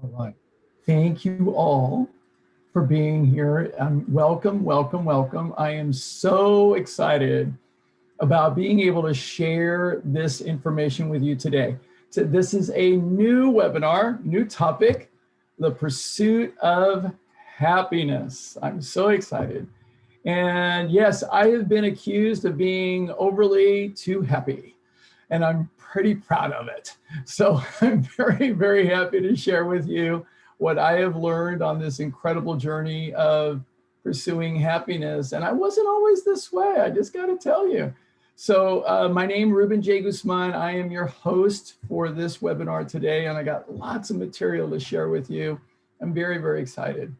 All right. Thank you all for being here. Welcome, welcome, welcome. I am so excited about being able to share this information with you today. So this is a new webinar, new topic, the pursuit of happiness. I'm so excited. And yes, I have been accused of being overly too happy, and I'm pretty proud of it. So I'm very, very happy to share with you what I have learned on this incredible journey of pursuing happiness. And I wasn't always this way, I just got to tell you. So my name, Ruben J. Guzman. I am your host for this webinar today, and I got lots of material to share with you. I'm very, very excited.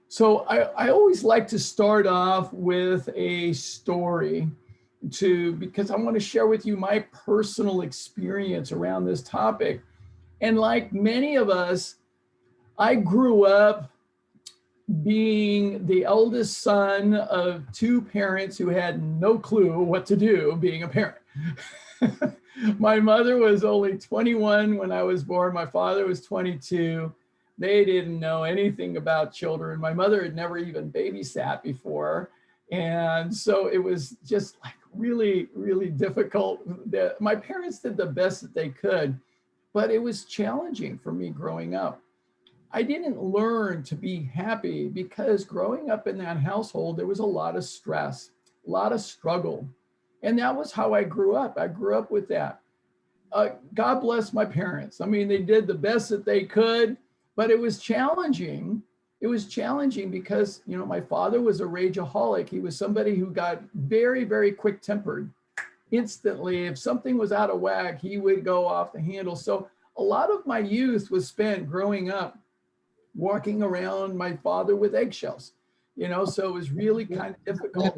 So I always like to start off with a story because I want to share with you my personal experience around this topic. And like many of us, I grew up being the eldest son of two parents who had no clue what to do being a parent. My mother was only 21 when I was born. My father was 22. They didn't know anything about children. My mother had never even babysat before. And so it was just like really, really difficult. My parents did the best that they could, but it was challenging for me growing up. I didn't learn to be happy because growing up in that household, there was a lot of stress, a lot of struggle. And that was how I grew up. I grew up with that. God bless my parents. I mean, they did the best that they could, but it was challenging. It was challenging because, you know, my father was a rageaholic. He was somebody who got very, very quick tempered. Instantly, if something was out of whack, he would go off the handle. So a lot of my youth was spent growing up walking around my father with eggshells, you know, so it was really kind of difficult.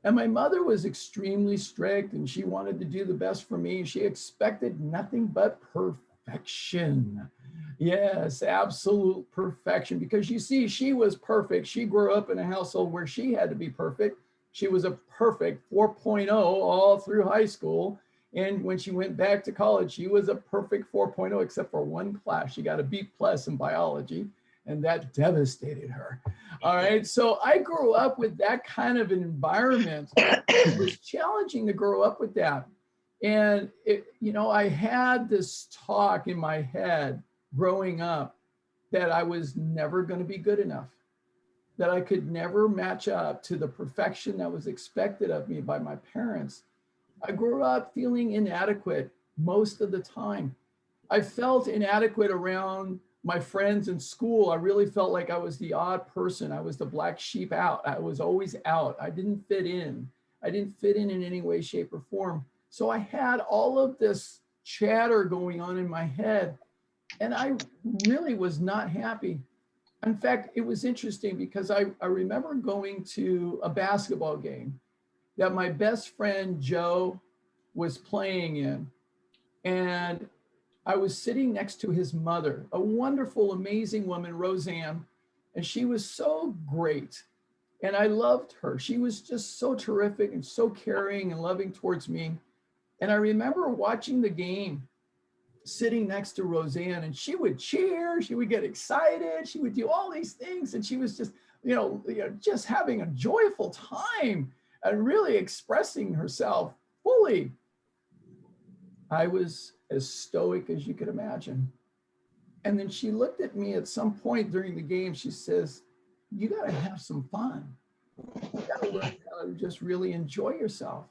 And my mother was extremely strict, and she wanted to do the best for me. She expected nothing but perfection. Yes, absolute perfection. Because you see, she was perfect. She grew up in a household where she had to be perfect. She was a perfect 4.0 all through high school. And when she went back to college, she was a perfect 4.0, except for one class. She got a B+ in biology, and that devastated her. All right. So I grew up with that kind of an environment. It was challenging to grow up with that. And, you know, I had this talk in my head growing up that I was never going to be good enough, that I could never match up to the perfection that was expected of me by my parents. I grew up feeling inadequate most of the time. I felt inadequate around my friends in school. I really felt like I was the odd person. I was the black sheep out. I was always out. I didn't fit in. I didn't fit in any way, shape, or form. So I had all of this chatter going on in my head, and I really was not happy. In fact, it was interesting because I remember going to a basketball game that my best friend Joe was playing in. And I was sitting next to his mother, a wonderful, amazing woman, Roseanne, and she was so great. And I loved her. She was just so terrific and so caring and loving towards me. And I remember watching the game, sitting next to Roseanne, and she would cheer, she would get excited, she would do all these things. And she was just, just having a joyful time and really expressing herself fully. I was as stoic as you could imagine. And then she looked at me at some point during the game. She says, "You got to have some fun. You got to learn how to just really enjoy yourself."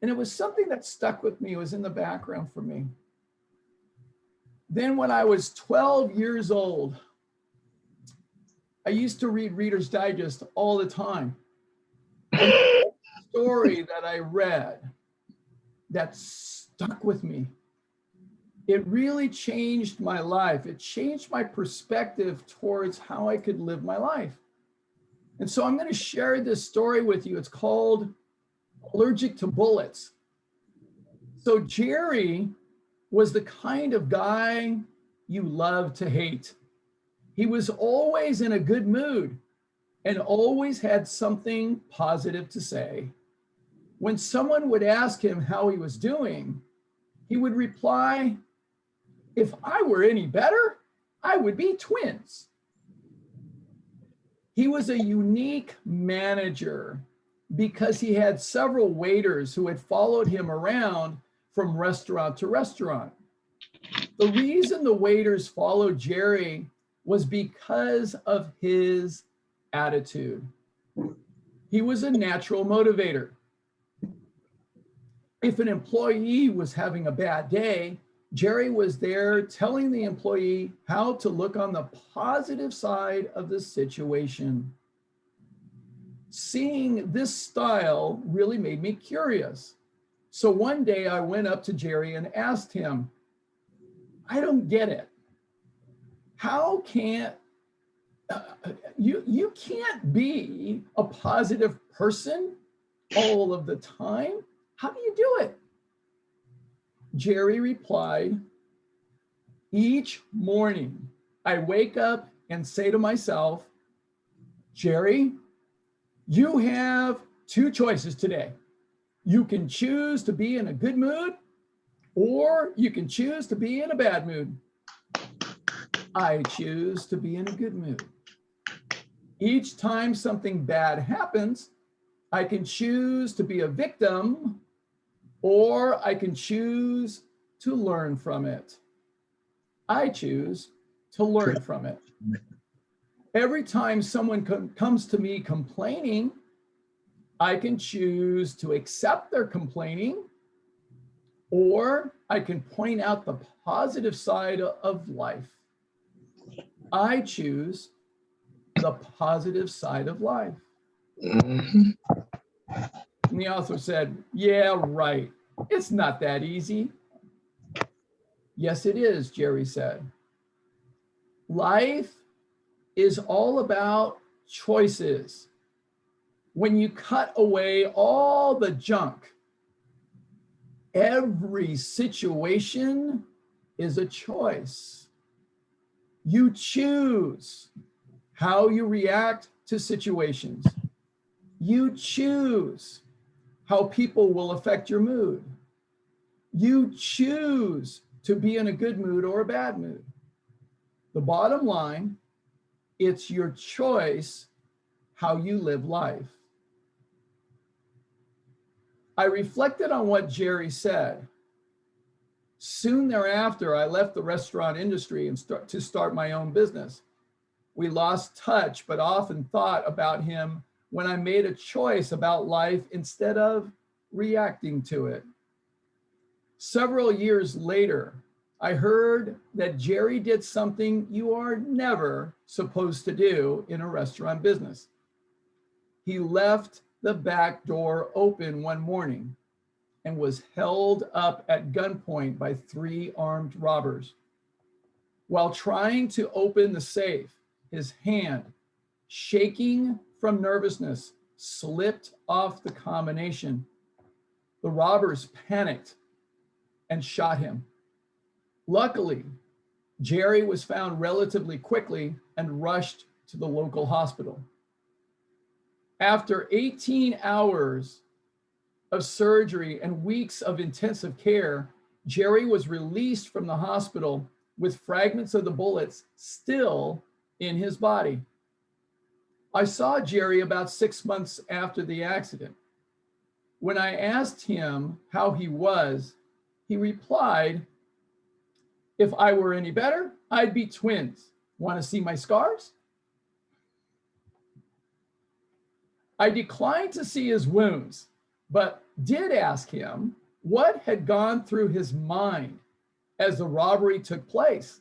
And it was something that stuck with me. It was in the background for me. Then when I was 12 years old, I used to read Reader's Digest all the time. And the story that I read that stuck with me, it really changed my life. It changed my perspective towards how I could live my life. And so I'm going to share this story with you. It's called Allergic to Bullets. So Jerry was the kind of guy you love to hate. He was always in a good mood and always had something positive to say. When someone would ask him how he was doing, he would reply, "If I were any better, I would be twins. He was a unique manager because he had several waiters who had followed him around from restaurant to restaurant. The reason the waiters followed Jerry was because of his attitude. He was a natural motivator. If an employee was having a bad day, Jerry was there telling the employee how to look on the positive side of the situation. Seeing this style really made me curious. So one day I went up to Jerry and asked him, I don't get it. How can't you can't be a positive person all of the time? How do you do it? Jerry replied, each morning I wake up and say to myself, Jerry, you have two choices today. You can choose to be in a good mood, or you can choose to be in a bad mood. I choose to be in a good mood. Each time something bad happens, I can choose to be a victim, or I can choose to learn from it. I choose to learn from it. Every time someone comes to me complaining, I can choose to accept their complaining, or I can point out the positive side of life. I choose the positive side of life. And the author said, yeah, right. It's not that easy. Yes, it is, Jerry said. Life is all about choices. When you cut away all the junk, every situation is a choice. You choose how you react to situations. You choose how people will affect your mood. You choose to be in a good mood or a bad mood. The bottom line, it's your choice how you live life. I reflected on what Jerry said. Soon thereafter, I left the restaurant industry and to start my own business. We lost touch, but often thought about him when I made a choice about life instead of reacting to it. Several years later, I heard that Jerry did something you are never supposed to do in a restaurant business. He left the back door open one morning and was held up at gunpoint by 3 armed robbers. While trying to open the safe, his hand, shaking from nervousness, slipped off the combination. The robbers panicked and shot him. Luckily, Jerry was found relatively quickly and rushed to the local hospital. After 18 hours of surgery and weeks of intensive care, Jerry was released from the hospital with fragments of the bullets still in his body. I saw Jerry about 6 months after the accident. When I asked him how he was, he replied, if I were any better, I'd be twins. Want to see my scars? I declined to see his wounds, but did ask him what had gone through his mind as the robbery took place.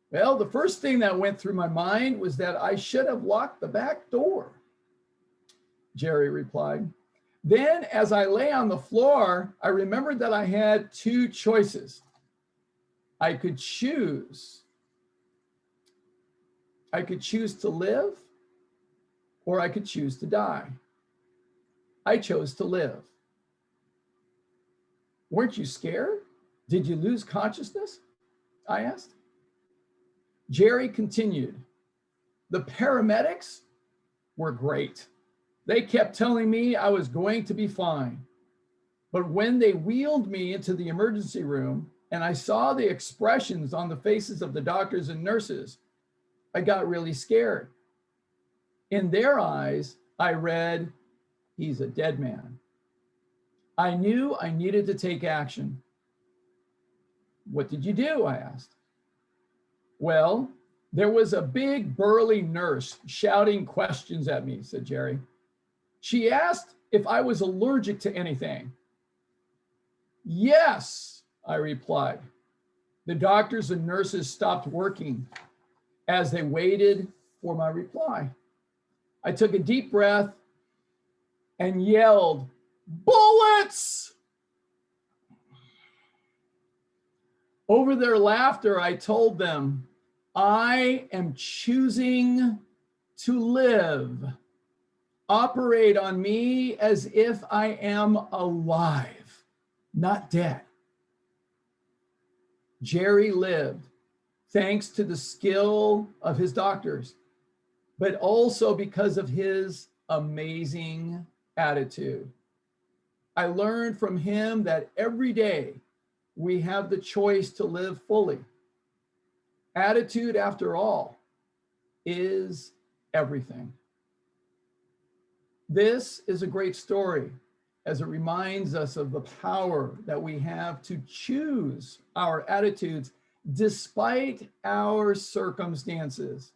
Well, the first thing that went through my mind was that I should have locked the back door, Jerry replied. Then, as I lay on the floor, I remembered that I had 2 choices. I could choose to live, or I could choose to die. I chose to live. Weren't you scared? Did you lose consciousness? I asked. Jerry continued, the paramedics were great. They kept telling me I was going to be fine. But when they wheeled me into the emergency room, and I saw the expressions on the faces of the doctors and nurses, I got really scared. In their eyes, I read, he's a dead man. I knew I needed to take action. What did you do? I asked. Well, there was a big burly nurse shouting questions at me, said Jerry. She asked if I was allergic to anything. Yes, I replied. The doctors and nurses stopped working as they waited for my reply. I took a deep breath and yelled, "Bullets!" Over their laughter, I told them, I am choosing to live. Operate on me as if I am alive, not dead. Jerry lived thanks to the skill of his doctors, but also because of his amazing attitude. I learned from him that every day we have the choice to live fully. Attitude, after all, is everything. This is a great story as it reminds us of the power that we have to choose our attitudes despite our circumstances.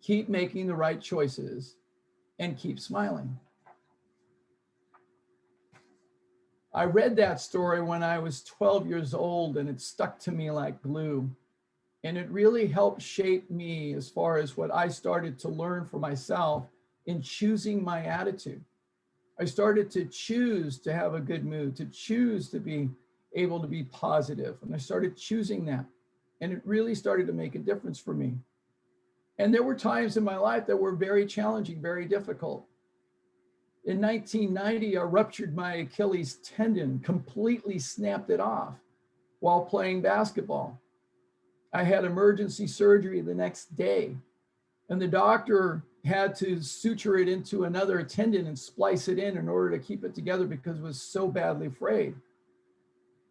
Keep making the right choices and keep smiling. I read that story when I was 12 years old, and it stuck to me like glue. And it really helped shape me as far as what I started to learn for myself in choosing my attitude. I started to choose to have a good mood, to choose to be able to be positive. And I started choosing that. And it really started to make a difference for me. And there were times in my life that were very challenging, very difficult. In 1990, I ruptured my Achilles tendon, completely snapped it off while playing basketball. I had emergency surgery the next day, and the doctor had to suture it into another tendon and splice it in order to keep it together because it was so badly frayed.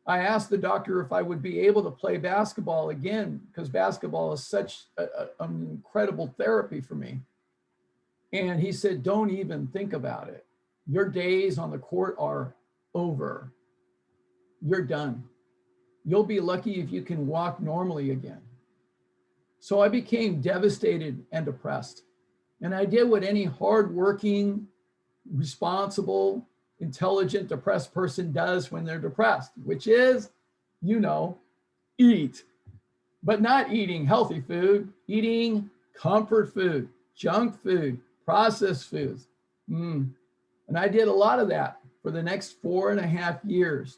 I asked the doctor if I would be able to play basketball again because basketball is such an incredible therapy for me. And he said, don't even think about it. Your days on the court are over. You're done. You'll be lucky if you can walk normally again. So I became devastated and depressed. And I did what any hardworking, responsible, intelligent, depressed person does when they're depressed, which is, eat. But not eating healthy food, eating comfort food, junk food, processed foods. And I did a lot of that for the next 4.5 years.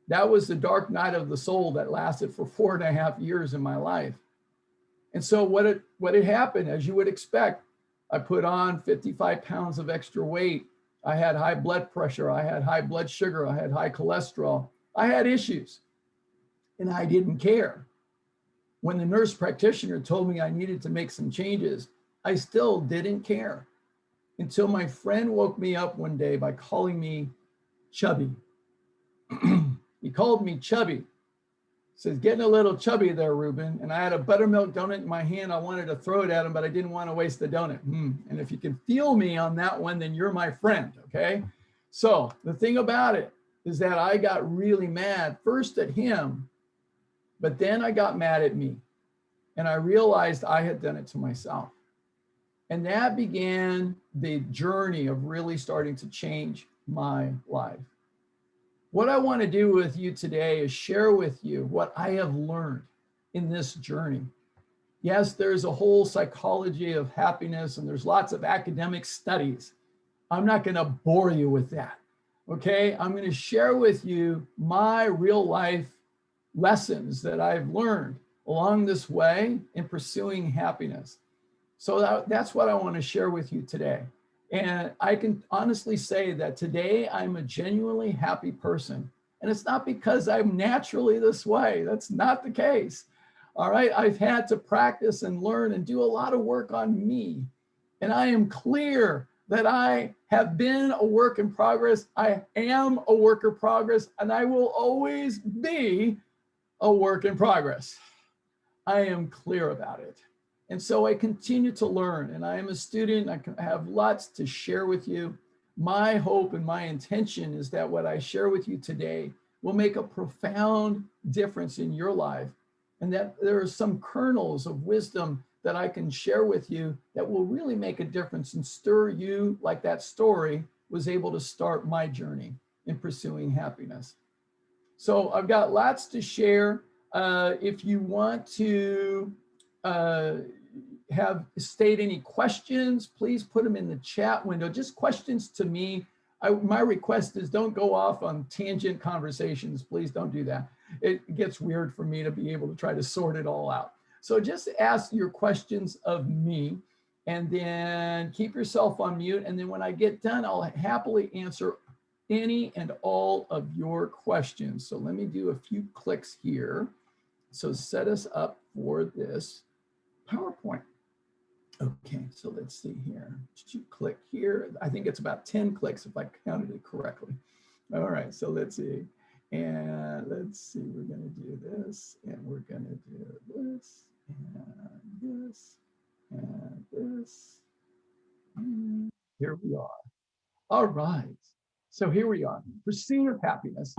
That was the dark night of the soul that lasted for 4.5 years in my life. And so what had happened, as you would expect, I put on 55 pounds of extra weight. I had high blood pressure. I had high blood sugar. I had high cholesterol. I had issues, and I didn't care. When the nurse practitioner told me I needed to make some changes, I still didn't care until my friend woke me up one day by calling me chubby. He called me chubby. Says, getting a little chubby there, Ruben. And I had a buttermilk donut in my hand. I wanted to throw it at him, but I didn't want to waste the donut. And if you can feel me on that one, then you're my friend, okay? So the thing about it is that I got really mad, first at him, but then I got mad at me. And I realized I had done it to myself. And that began the journey of really starting to change my life. What I want to do with you today is share with you what I have learned in this journey. Yes, there's a whole psychology of happiness and there's lots of academic studies. I'm not going to bore you with that, okay? I'm going to share with you my real life lessons that I've learned along this way in pursuing happiness. So that's what I want to share with you today. And I can honestly say that today I'm a genuinely happy person. And it's not because I'm naturally this way. That's not the case. All right. I've had to practice and learn and do a lot of work on me. And I am clear that I have been a work in progress. I am a work in progress, and I will always be a work in progress. I am clear about it. And so I continue to learn, and I am a student. I have lots to share with you. My hope and my intention is that what I share with you today will make a profound difference in your life, and that there are some kernels of wisdom that I can share with you that will really make a difference and stir you like that story was able to start my journey in pursuing happiness. So I've got lots to share. If you want to state any questions, please put them in the chat window. Just questions to me. My request is don't go off on tangent conversations. Please don't do that. It gets weird for me to be able to try to sort it all out. So just ask your questions of me, and then keep yourself on mute. And then when I get done, I'll happily answer any and all of your questions. So let me do a few clicks here. So set us up for this PowerPoint. Okay, so let's see here. Click here. I think it's about 10 clicks if I counted it correctly. All right, so let's see. And let's see, we're gonna do this, and we're gonna do this, and this, and this. And here we are. All right, so here we are, Pursuit of Happiness.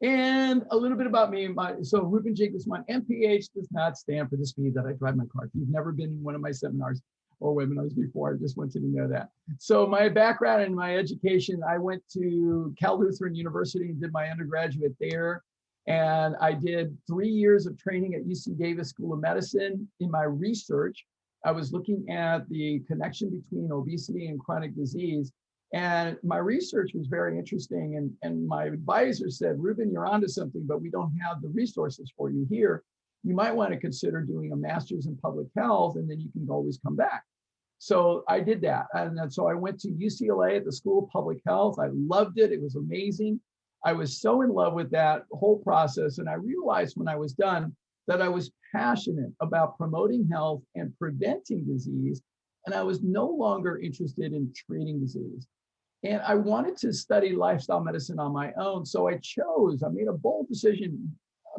And a little bit about me. So Ruben J. Guzman, MPH does not stand for the speed that I drive my car. If you've never been in one of my seminars or webinars before, I just want you to know that. So my background and my education, I went to Cal Lutheran University and did my undergraduate there. And I did 3 years of training at UC Davis School of Medicine. In my research, I was looking at the connection between obesity and chronic disease. And my research was very interesting. And my advisor said, Ruben, you're onto something, but we don't have the resources for you here. You might want to consider doing a master's in public health, and then you can always come back. So I did that. And so I went to UCLA at the School of Public Health. I loved it. It was amazing. I was so in love with that whole process. And I realized when I was done that I was passionate about promoting health and preventing disease. And I was no longer interested in treating disease. And I wanted to study lifestyle medicine on my own. So I made a bold decision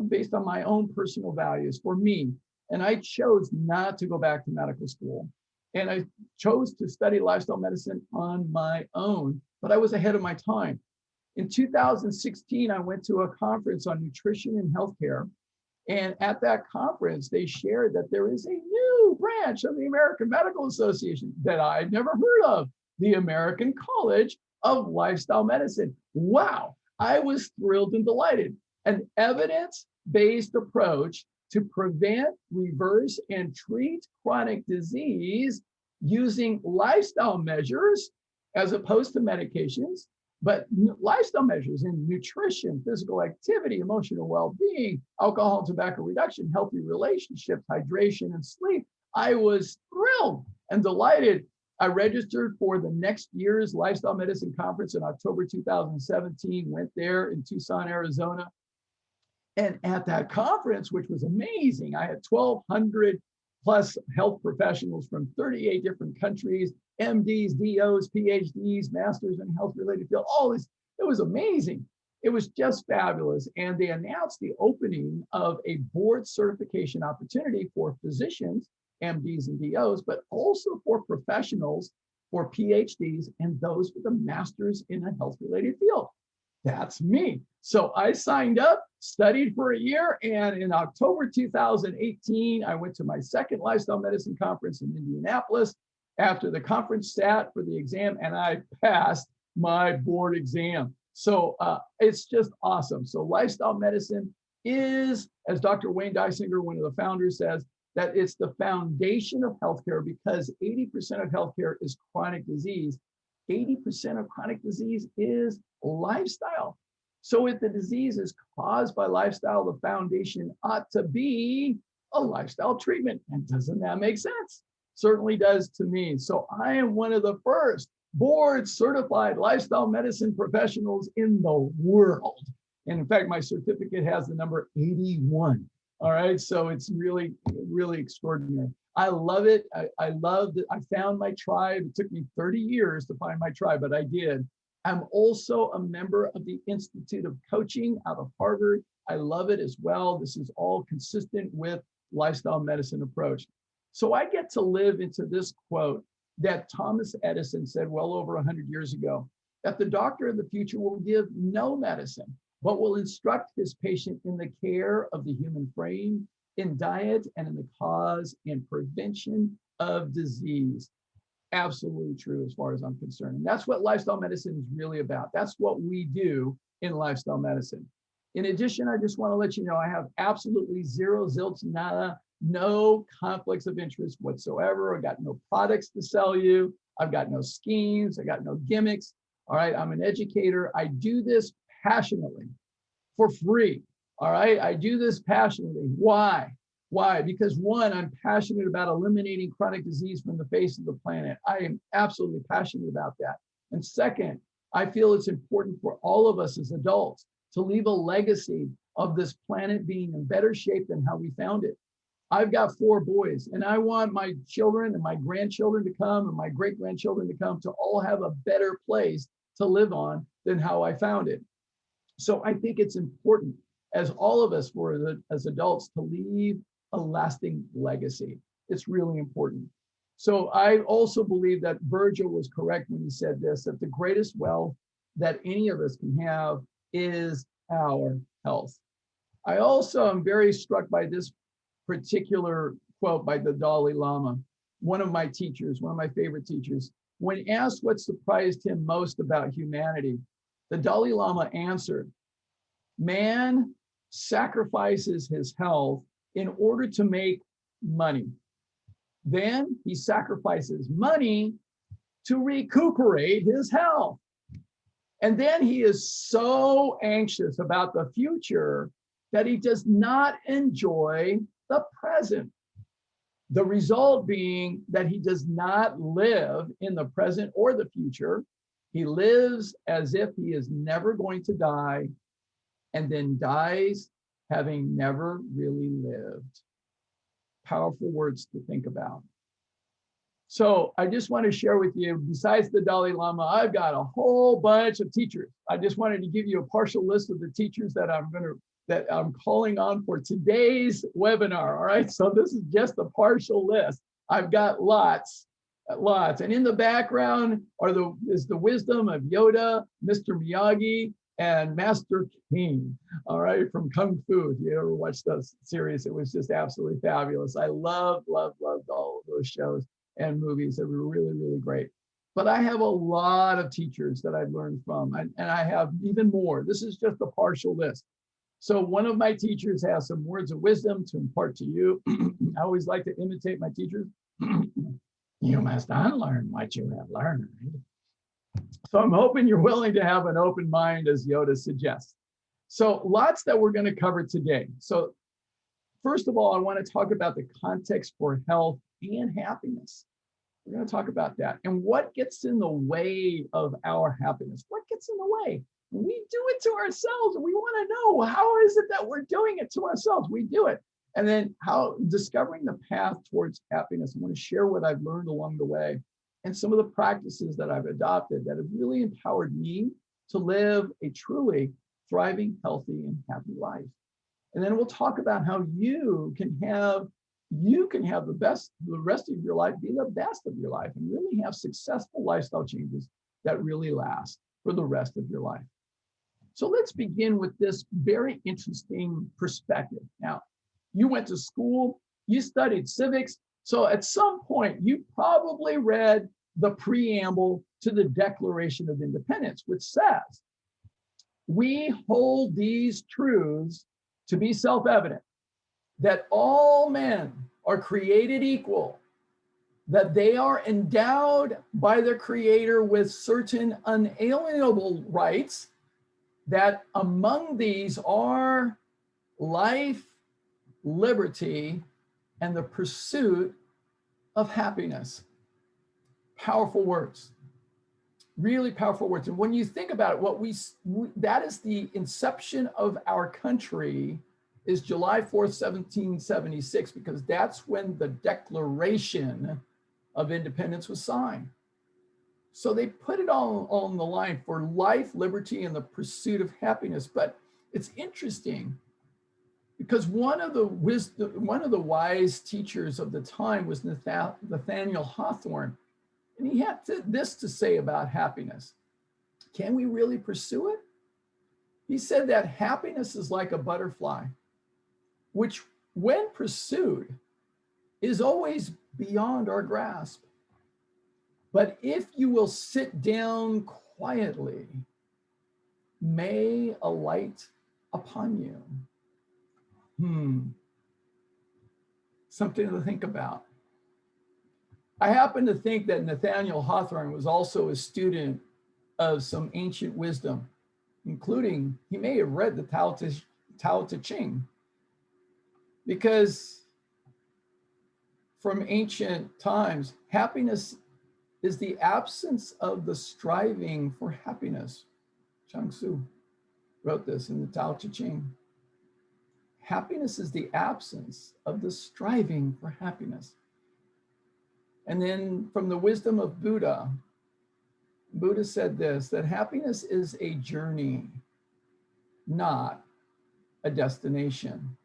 based on my own personal values for me. And I chose not to go back to medical school. And I chose to study lifestyle medicine on my own, but I was ahead of my time. In 2016, I went to a conference on nutrition and healthcare. And at that conference, they shared that there is a new branch of the American Medical Association that I'd never heard of, the American College of Lifestyle Medicine. Wow, I was thrilled and delighted. An evidence-based approach to prevent, reverse, and treat chronic disease using lifestyle measures as opposed to medications, but lifestyle measures in nutrition, physical activity, emotional well-being, alcohol, tobacco reduction, healthy relationships, hydration, and sleep. I was thrilled and delighted. I registered for the next year's Lifestyle Medicine Conference in October 2017, went there in Tucson, Arizona. And at that conference, which was amazing, I had 1,200 plus health professionals from 38 different countries, MDs, DOs, PhDs, masters in health-related field, all this. It was amazing. It was just fabulous. And they announced the opening of a board certification opportunity for physicians, MDs and DOs, but also for professionals, for PhDs, and those with a master's in a health-related field. That's me. So I signed up, studied for a year, and in October 2018, I went to my second lifestyle medicine conference in Indianapolis. After the conference, sat for the exam, and I passed my board exam. So it's just awesome. So lifestyle medicine is, as Dr. Wayne Dysinger, one of the founders, says, that it's the foundation of healthcare, because 80% of healthcare is chronic disease. 80% of chronic disease is lifestyle. So if the disease is caused by lifestyle, the foundation ought to be a lifestyle treatment. And doesn't that make sense? Certainly does to me. So I am one of the first board certified lifestyle medicine professionals in the world. And in fact, my certificate has the number 81. All right, so it's really, really extraordinary. I love it. I love that I found my tribe. It took me 30 years to find my tribe, but I did. I'm also a member of the Institute of Coaching out of Harvard. I love it as well. This is all consistent with lifestyle medicine approach. So I get to live into this quote that Thomas Edison said well over 100 years ago, that the doctor of the future will give no medicine, but will instruct his patient in the care of the human frame, in diet, and in the cause and prevention of disease. Absolutely true as far as I'm concerned. And that's what lifestyle medicine is really about. That's what we do in lifestyle medicine. In addition, I just want to let you know, I have absolutely zero, zilch, nada, no conflicts of interest whatsoever. I got no products to sell you. I've got no schemes. I got no gimmicks. All right. I'm an educator. I do this passionately for free. All right. I do this passionately. Why? Why? Because one, I'm passionate about eliminating chronic disease from the face of the planet. I am absolutely passionate about that. And second, I feel it's important for all of us as adults to leave a legacy of this planet being in better shape than how we found it. I've got 4 boys, and I want my children and my grandchildren to come and my great-grandchildren to come to all have a better place to live on than how I found it. So I think it's important as all of us as adults to leave a lasting legacy. It's really important. So I also believe that Virgil was correct when he said this, that the greatest wealth that any of us can have is our health. I also am very struck by this particular quote by the Dalai Lama, one of my teachers, one of my favorite teachers. When asked what surprised him most about humanity, the Dalai Lama answered, "Man sacrifices his health in order to make money. Then he sacrifices money to recuperate his health. And then he is so anxious about the future that he does not enjoy the present. The result being that he does not live in the present or the future. He lives as if he is never going to die, and then dies having never really lived." Powerful words to think about. So I just want to share with you, besides the Dalai Lama, I've got a whole bunch of teachers. I just wanted to give you a partial list of the teachers that I'm calling on for today's webinar. All right. So this is just a partial list. I've got lots. And in the background is the wisdom of Yoda, Mr. Miyagi, and Master King, all right, from Kung Fu. If you ever watched the series, it was just absolutely fabulous. I loved all of those shows and movies. They were really, really great. But I have a lot of teachers that I've learned from, and I have even more. This is just a partial list. So one of my teachers has some words of wisdom to impart to you. I always like to imitate my teachers. You must unlearn what you have learned. So I'm hoping you're willing to have an open mind, as Yoda suggests. So lots that we're going to cover today. So first of all, I want to talk about the context for health and happiness. We're going to talk about that. And what gets in the way of our happiness? What gets in the way? We do it to ourselves, and we want to know, how is it that we're doing it to ourselves? We do it. And then how discovering the path towards happiness. I want to share what I've learned along the way and some of the practices that I've adopted that have really empowered me to live a truly thriving, healthy, and happy life. And then we'll talk about how you can have the rest of your life be the best of your life and really have successful lifestyle changes that really last for the rest of your life. So let's begin with this very interesting perspective. Now, you went to school, you studied civics, so at some point you probably read the preamble to the Declaration of Independence, which says, "We hold these truths to be self-evident, that all men are created equal, that they are endowed by their Creator with certain unalienable rights, that among these are life, liberty, and the pursuit of happiness." Powerful words, really powerful words. And when you think about it, that is the inception of our country, is July 4th, 1776, because that's when the Declaration of Independence was signed. So they put it all on the line for life, liberty, and the pursuit of happiness. But it's interesting Because one of the wise teachers of the time was Nathaniel Hawthorne, and he had this to say about happiness. Can we really pursue it? He said that happiness is like a butterfly, which when pursued is always beyond our grasp. But if you will sit down quietly, may alight upon you. Something to think about. I happen to think that Nathaniel Hawthorne was also a student of some ancient wisdom, including he may have read the Tao Te Ching, because from ancient times, happiness is the absence of the striving for happiness. Chuang Tzu wrote this in the Tao Te Ching. Happiness is the absence of the striving for happiness. And then from the wisdom of Buddha, Buddha said this, that happiness is a journey, not a destination.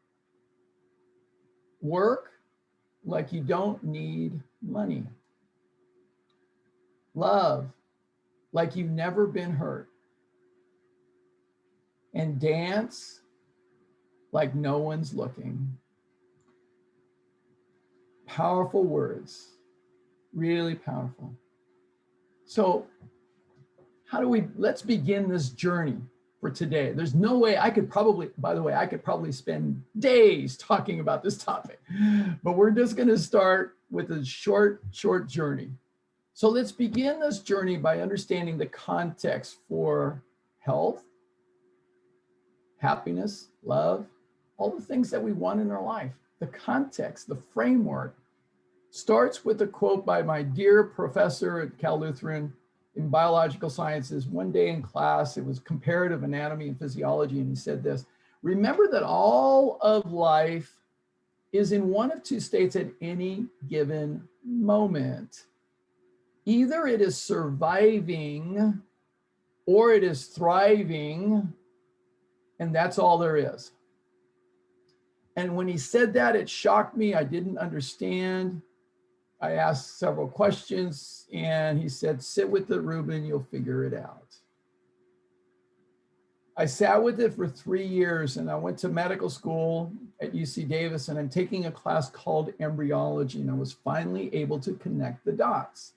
Work like you don't need money. Love like you've never been hurt. And dance like no one's looking. Powerful words, really powerful. So let's begin this journey for today. There's no way I could probably spend days talking about this topic, but we're just gonna start with a short journey. So let's begin this journey by understanding the context for health, happiness, love, all the things that we want in our life. The context, the framework starts with a quote by my dear professor at Cal Lutheran in biological sciences. One day in class, it was comparative anatomy and physiology, and he said this: remember that all of life is in one of two states at any given moment. Either it is surviving or it is thriving, and that's all there is. And when he said that, it shocked me. I didn't understand. I asked several questions, and he said, sit with it, Ruben, you'll figure it out. I sat with it for 3 years, and I went to medical school at UC Davis, and I'm taking a class called embryology, and I was finally able to connect the dots.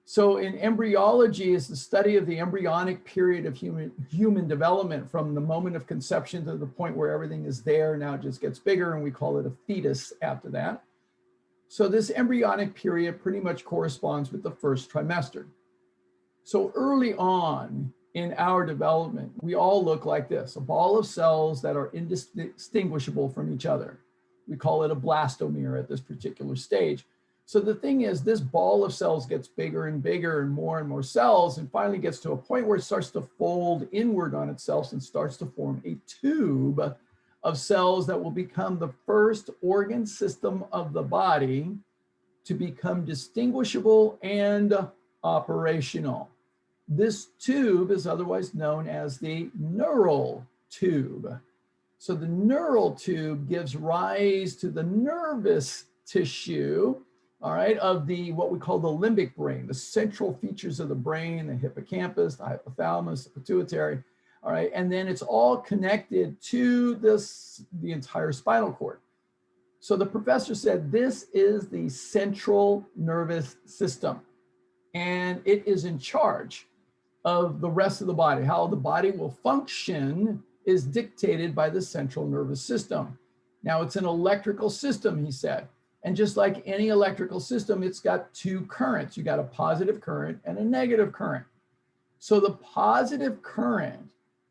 So in embryology is the study of the embryonic period of human development from the moment of conception to the point where everything is there. Now it just gets bigger, and we call it a fetus after that. So this embryonic period pretty much corresponds with the first trimester. So early on in our development, we all look like this, a ball of cells that are indistinguishable from each other. We call it a blastomere at this particular stage. So the thing is, this ball of cells gets bigger and bigger and more cells, and finally gets to a point where it starts to fold inward on itself and starts to form a tube of cells that will become the first organ system of the body to become distinguishable and operational. This tube is otherwise known as the neural tube. So the neural tube gives rise to the nervous tissue, all right, of what we call the limbic brain, the central features of the brain, the hippocampus, the hypothalamus, the pituitary, all right, and then it's all connected to the entire spinal cord. So the professor said, this is the central nervous system, and it is in charge of the rest of the body. How the body will function is dictated by the central nervous system. Now, it's an electrical system, he said. And just like any electrical system, it's got two currents. You got a positive current and a negative current. So the positive current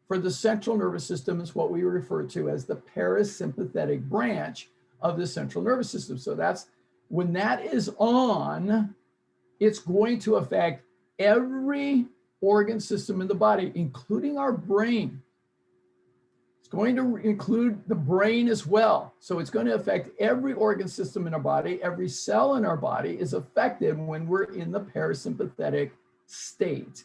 for the central nervous system is what we refer to as the parasympathetic branch of the central nervous system. So that's when that is on, it's going to affect every organ system in the body, including our brain. It's going to include the brain as well. So it's going to affect every organ system in our body. Every cell in our body is affected when we're in the parasympathetic state.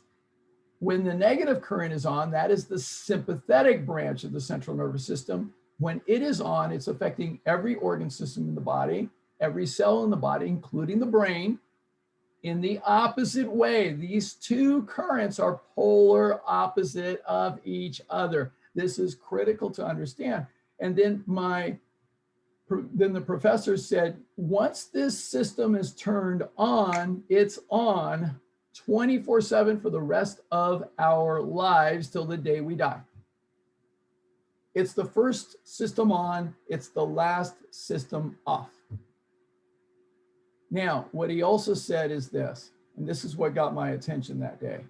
When the negative current is on, that is the sympathetic branch of the central nervous system. When it is on, it's affecting every organ system in the body, every cell in the body, including the brain, in the opposite way. These two currents are polar opposite of each other. This is critical to understand. And then the professor said, once this system is turned on, it's on 24/7 for the rest of our lives till the day we die. It's the first system on, it's the last system off. Now, what he also said is this, and this is what got my attention that day.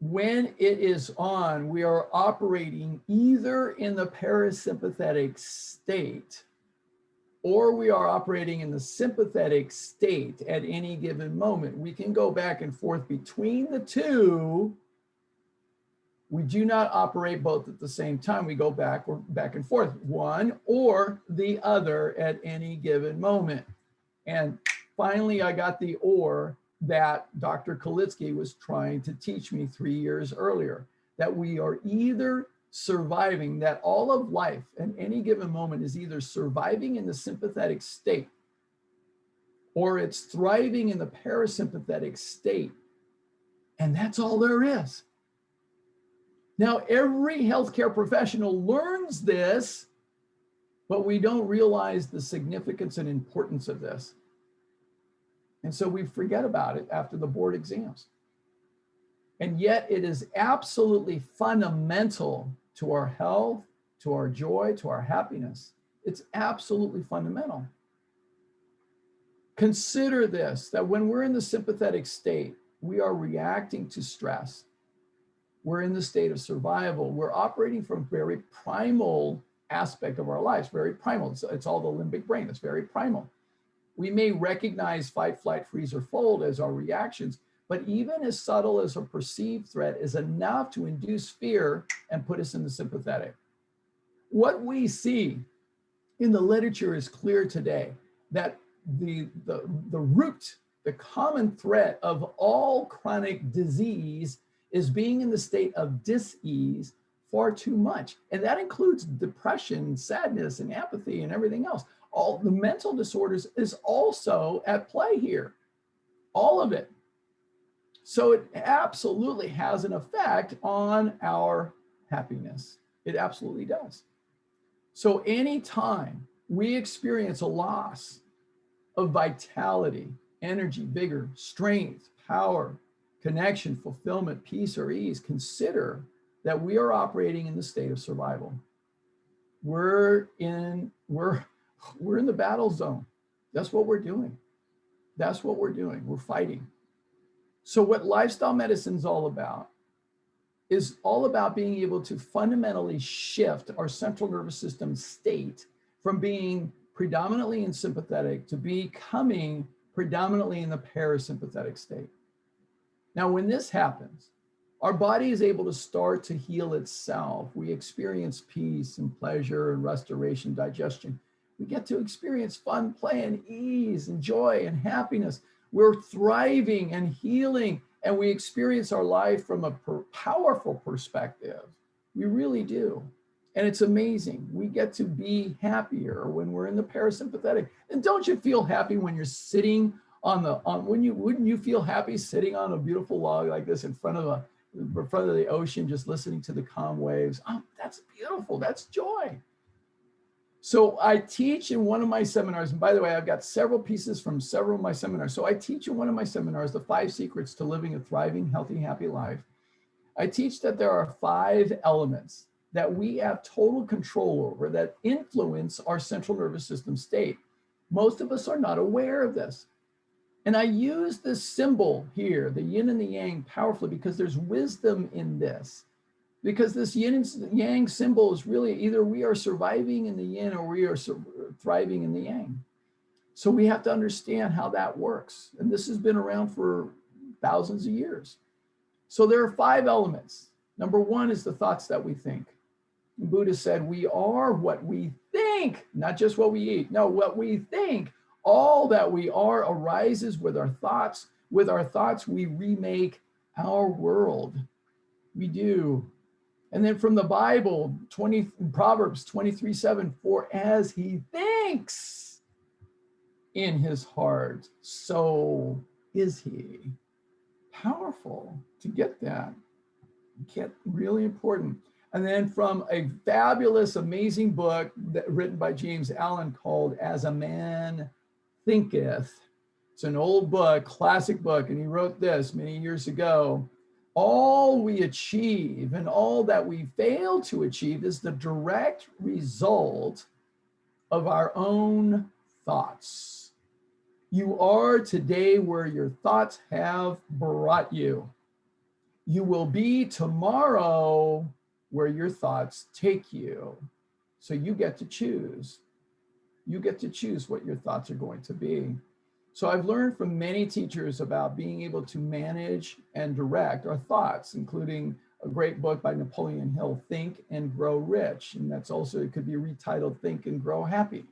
When it is on, we are operating either in the parasympathetic state or we are operating in the sympathetic state at any given moment. We can go back and forth between the two. We do not operate both at the same time. We go back and forth, one or the other at any given moment. And finally, I got the or that Dr. Kalitsky was trying to teach me 3 years earlier, that we are either surviving, that all of life at any given moment is either surviving in the sympathetic state or it's thriving in the parasympathetic state. And that's all there is. Now, every healthcare professional learns this, but we don't realize the significance and importance of this. And so we forget about it after the board exams. And yet it is absolutely fundamental to our health, to our joy, to our happiness. It's absolutely fundamental. Consider this, that when we're in the sympathetic state, we are reacting to stress. We're in the state of survival. We're operating from a very primal aspect of our lives, very primal. It's all the limbic brain, it's very primal. We may recognize fight, flight, freeze, or fold as our reactions, but even as subtle as a perceived threat is enough to induce fear and put us in the sympathetic. What we see in the literature is clear today, that the root, the common threat of all chronic disease is being in the state of dis-ease far too much. And that includes depression, sadness, and apathy, and everything else. All the mental disorders is also at play here, all of it. So it absolutely has an effect on our happiness. It absolutely does. So anytime we experience a loss of vitality, energy, vigor, strength, power, connection, fulfillment, peace, or ease, consider that we are operating in the state of survival. We're in the battle zone. That's what we're doing. That's what we're doing. We're fighting. So what lifestyle medicine is all about being able to fundamentally shift our central nervous system state from being predominantly in sympathetic to becoming predominantly in the parasympathetic state. Now, when this happens, our body is able to start to heal itself. We experience peace and pleasure and restoration, digestion. We get to experience fun, play, and ease and joy and happiness. We're thriving and healing, and we experience our life from a powerful perspective. We really do. And it's amazing. We get to be happier when we're in the parasympathetic. And don't you feel happy when you're sitting wouldn't you feel happy sitting on a beautiful log like this in front of the ocean, just listening to the calm waves? Oh, that's beautiful. That's joy. So I teach in one of my seminars, and by the way, I've got several pieces from several of my seminars. So I teach in one of my seminars, the 5 secrets to living a thriving, healthy, happy life. I teach that there are 5 elements that we have total control over that influence our central nervous system state. Most of us are not aware of this. And I use this symbol here, the yin and the yang, powerfully because there's wisdom in this. Because this yin and yang symbol is really either we are surviving in the yin or we are thriving in the yang. So we have to understand how that works. And this has been around for thousands of years. So there are 5 elements. Number 1 is the thoughts that we think. And Buddha said, we are what we think, not just what we eat. No, what we think. All that we are arises with our thoughts. With our thoughts, we remake our world. We do. And then from the Bible, Proverbs 23:7, for as he thinks in his heart, so is he. Powerful to get that. Really important. And then from a fabulous, amazing book written by James Allen called As a Man Thinketh. It's an old book, classic book, and he wrote this many years ago. All we achieve and all that we fail to achieve is the direct result of our own thoughts. You are today where your thoughts have brought you. You will be tomorrow where your thoughts take you. So you get to choose. You get to choose what your thoughts are going to be. So I've learned from many teachers about being able to manage and direct our thoughts, including a great book by Napoleon Hill, Think and Grow Rich. And that's also, it could be retitled Think and Grow Happy.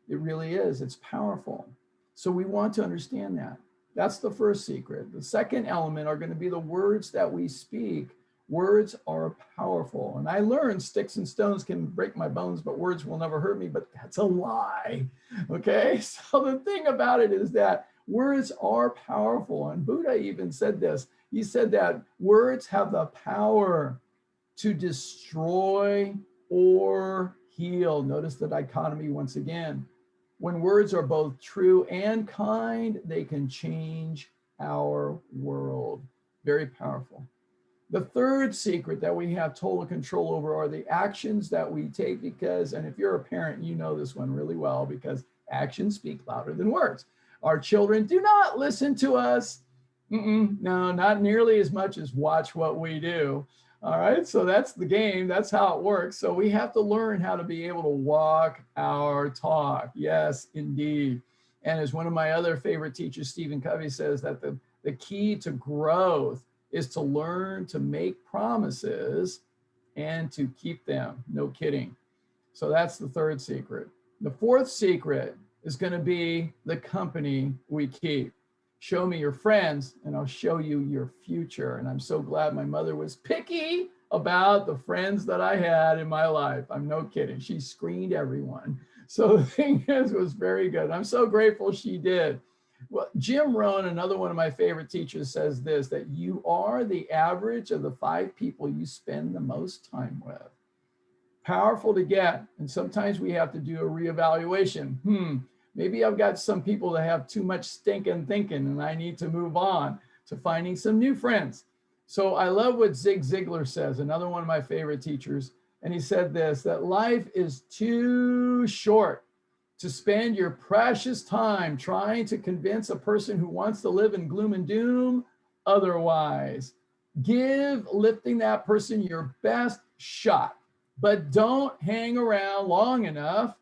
It really is, it's powerful. So we want to understand that. That's the first secret. The second element are going to be the words that we speak. Words are powerful. And I learned sticks and stones can break my bones, but words will never hurt me, but that's a lie. Okay, so the thing about it is that words are powerful. And Buddha even said this. He said that words have the power to destroy or heal. Notice the dichotomy once again. When words are both true and kind, they can change our world. Very powerful. The third secret that we have total control over are the actions that we take because, and if you're a parent, you know this one really well because actions speak louder than words. Our children do not listen to us. No, not nearly as much as watch what we do. All right, so that's the game. That's how it works. So we have to learn how to be able to walk our talk. Yes, indeed. And as one of my other favorite teachers, Stephen Covey, says that the key to growth is to learn to make promises and to keep them. No kidding. So that's the third secret. The fourth secret is going to be the company we keep. Show me your friends and I'll show you your future. And I'm so glad my mother was picky about the friends that I had in my life. I'm no kidding. She screened everyone. So the thing is, it was very good. I'm so grateful she did. Well, Jim Rohn, another one of my favorite teachers, says this, that you are the average of the 5 people you spend the most time with. Powerful to get. And sometimes we have to do a reevaluation. Maybe I've got some people that have too much stinking thinking and I need to move on to finding some new friends. So I love what Zig Ziglar says, another one of my favorite teachers. And he said this, that life is too short to spend your precious time trying to convince a person who wants to live in gloom and doom otherwise. Give lifting that person your best shot, but don't hang around long enough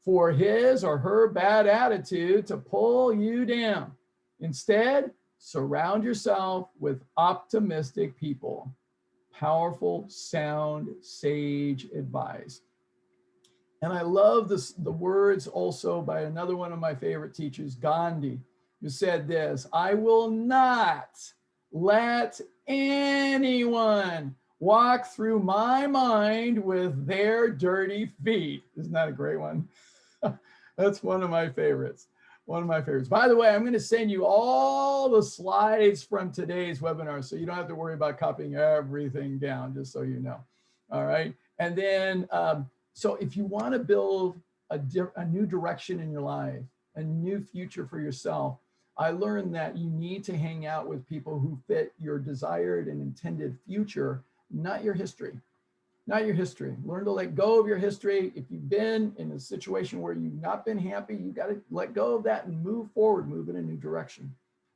for his or her bad attitude to pull you down. Instead, surround yourself with optimistic people. Powerful, sound, sage advice. And I love the words also by another one of my favorite teachers, Gandhi, who said this, I will not let anyone walk through my mind with their dirty feet. Isn't that a great one? That's one of my favorites. One of my favorites. By the way, I'm going to send you all the slides from today's webinar, so you don't have to worry about copying everything down, just so you know. All right. And then, so if you want to build a new direction in your life, a new future for yourself, I learned that you need to hang out with people who fit your desired and intended future, not your history. Not your history. Learn to let go of your history. If you've been in a situation where you've not been happy, you got to let go of that and move forward, move in a new direction.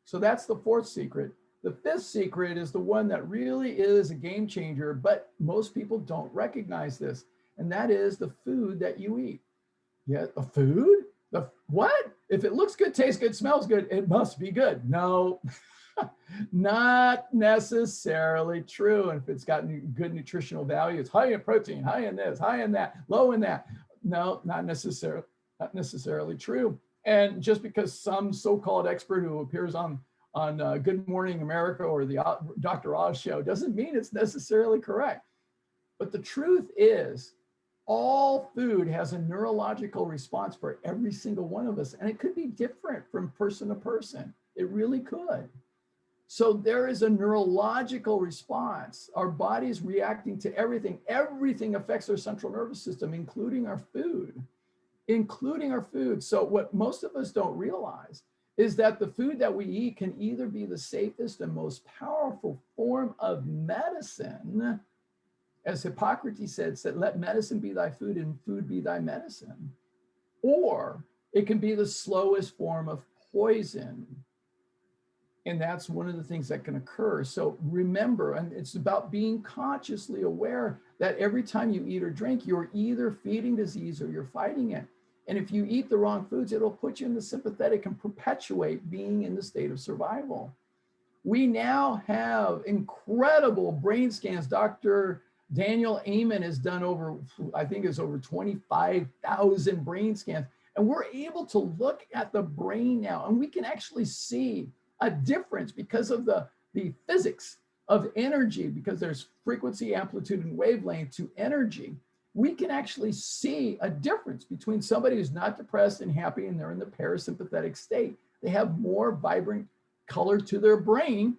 So that's the fourth secret. The fifth secret is the one that really is a game changer, but most people don't recognize this. And that is the food that you eat. Yeah, the food? The what? If it looks good, tastes good, smells good, it must be good. No. Not necessarily true. And if it's got good nutritional value, it's high in protein, high in this, high in that, low in that. No, not necessarily true. And just because some so-called expert who appears on Good Morning America or the Dr. Oz show doesn't mean it's necessarily correct. But the truth is, all food has a neurological response for every single one of us, and it could be different from person to person. It really could. So there is a neurological response. Our body's reacting to everything. Everything affects our central nervous system, including our food, including our food. So what most of us don't realize is that the food that we eat can either be the safest and most powerful form of medicine, as Hippocrates said, let medicine be thy food and food be thy medicine. Or it can be the slowest form of poison. And that's one of the things that can occur. So remember, and it's about being consciously aware that every time you eat or drink, you're either feeding disease or you're fighting it. And if you eat the wrong foods, it'll put you in the sympathetic and perpetuate being in the state of survival. We now have incredible brain scans. Dr. Daniel Amen has done over, I think it's over 25,000 brain scans. And we're able to look at the brain now, and we can actually see a difference because of the physics of energy, because there's frequency, amplitude, and wavelength to energy. We can actually see a difference between somebody who's not depressed and happy and they're in the parasympathetic state. They have more vibrant color to their brain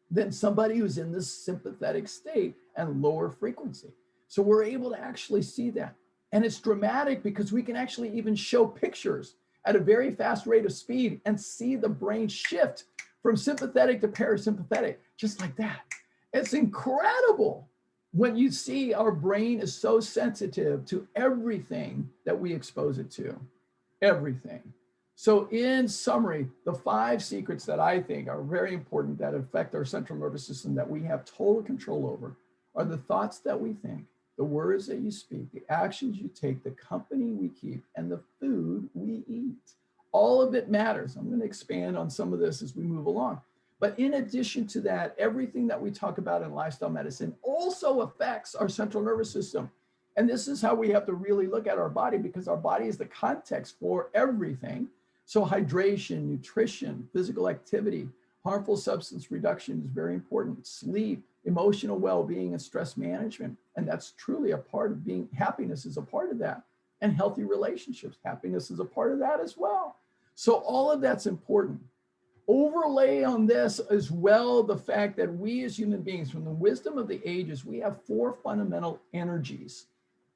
than somebody who's in this sympathetic state and lower frequency. So we're able to actually see that. And it's dramatic because we can actually even show pictures at a very fast rate of speed and see the brain shift from sympathetic to parasympathetic, just like that. It's incredible when you see our brain is so sensitive to everything that we expose it to, everything. So in summary, the 5 secrets that I think are very important that affect our central nervous system that we have total control over are the thoughts that we think, the words that you speak, the actions you take, the company we keep, and the food we eat. All of it matters. I'm going to expand on some of this as we move along. But in addition to that, everything that we talk about in lifestyle medicine also affects our central nervous system. And this is how we have to really look at our body, because our body is the context for everything. So hydration, nutrition, physical activity, harmful substance reduction is very important. Sleep, emotional well-being, and stress management. And that's truly a part of being, happiness is a part of that. And healthy relationships, happiness is a part of that as well. So all of that's important. Overlay on this as well the fact that we as human beings, from the wisdom of the ages, we have 4 fundamental energies.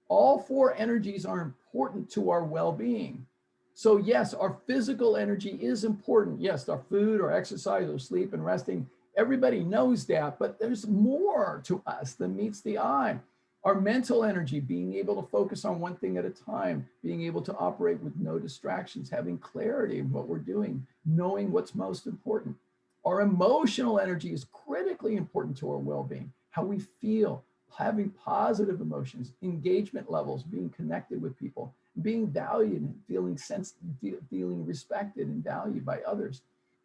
All 4 energies are important to our well-being. So yes, our physical energy is important. Yes, our food, our exercise, our sleep and resting, everybody knows that, but there's more to us than meets the eye. Our mental energy, being able to focus on one thing at a time, being able to operate with no distractions, having clarity in what we're doing, knowing what's most important. Our emotional energy is critically important to our well-being, how we feel, having positive emotions, engagement levels, being connected with people, being valued and feeling respected and valued by others.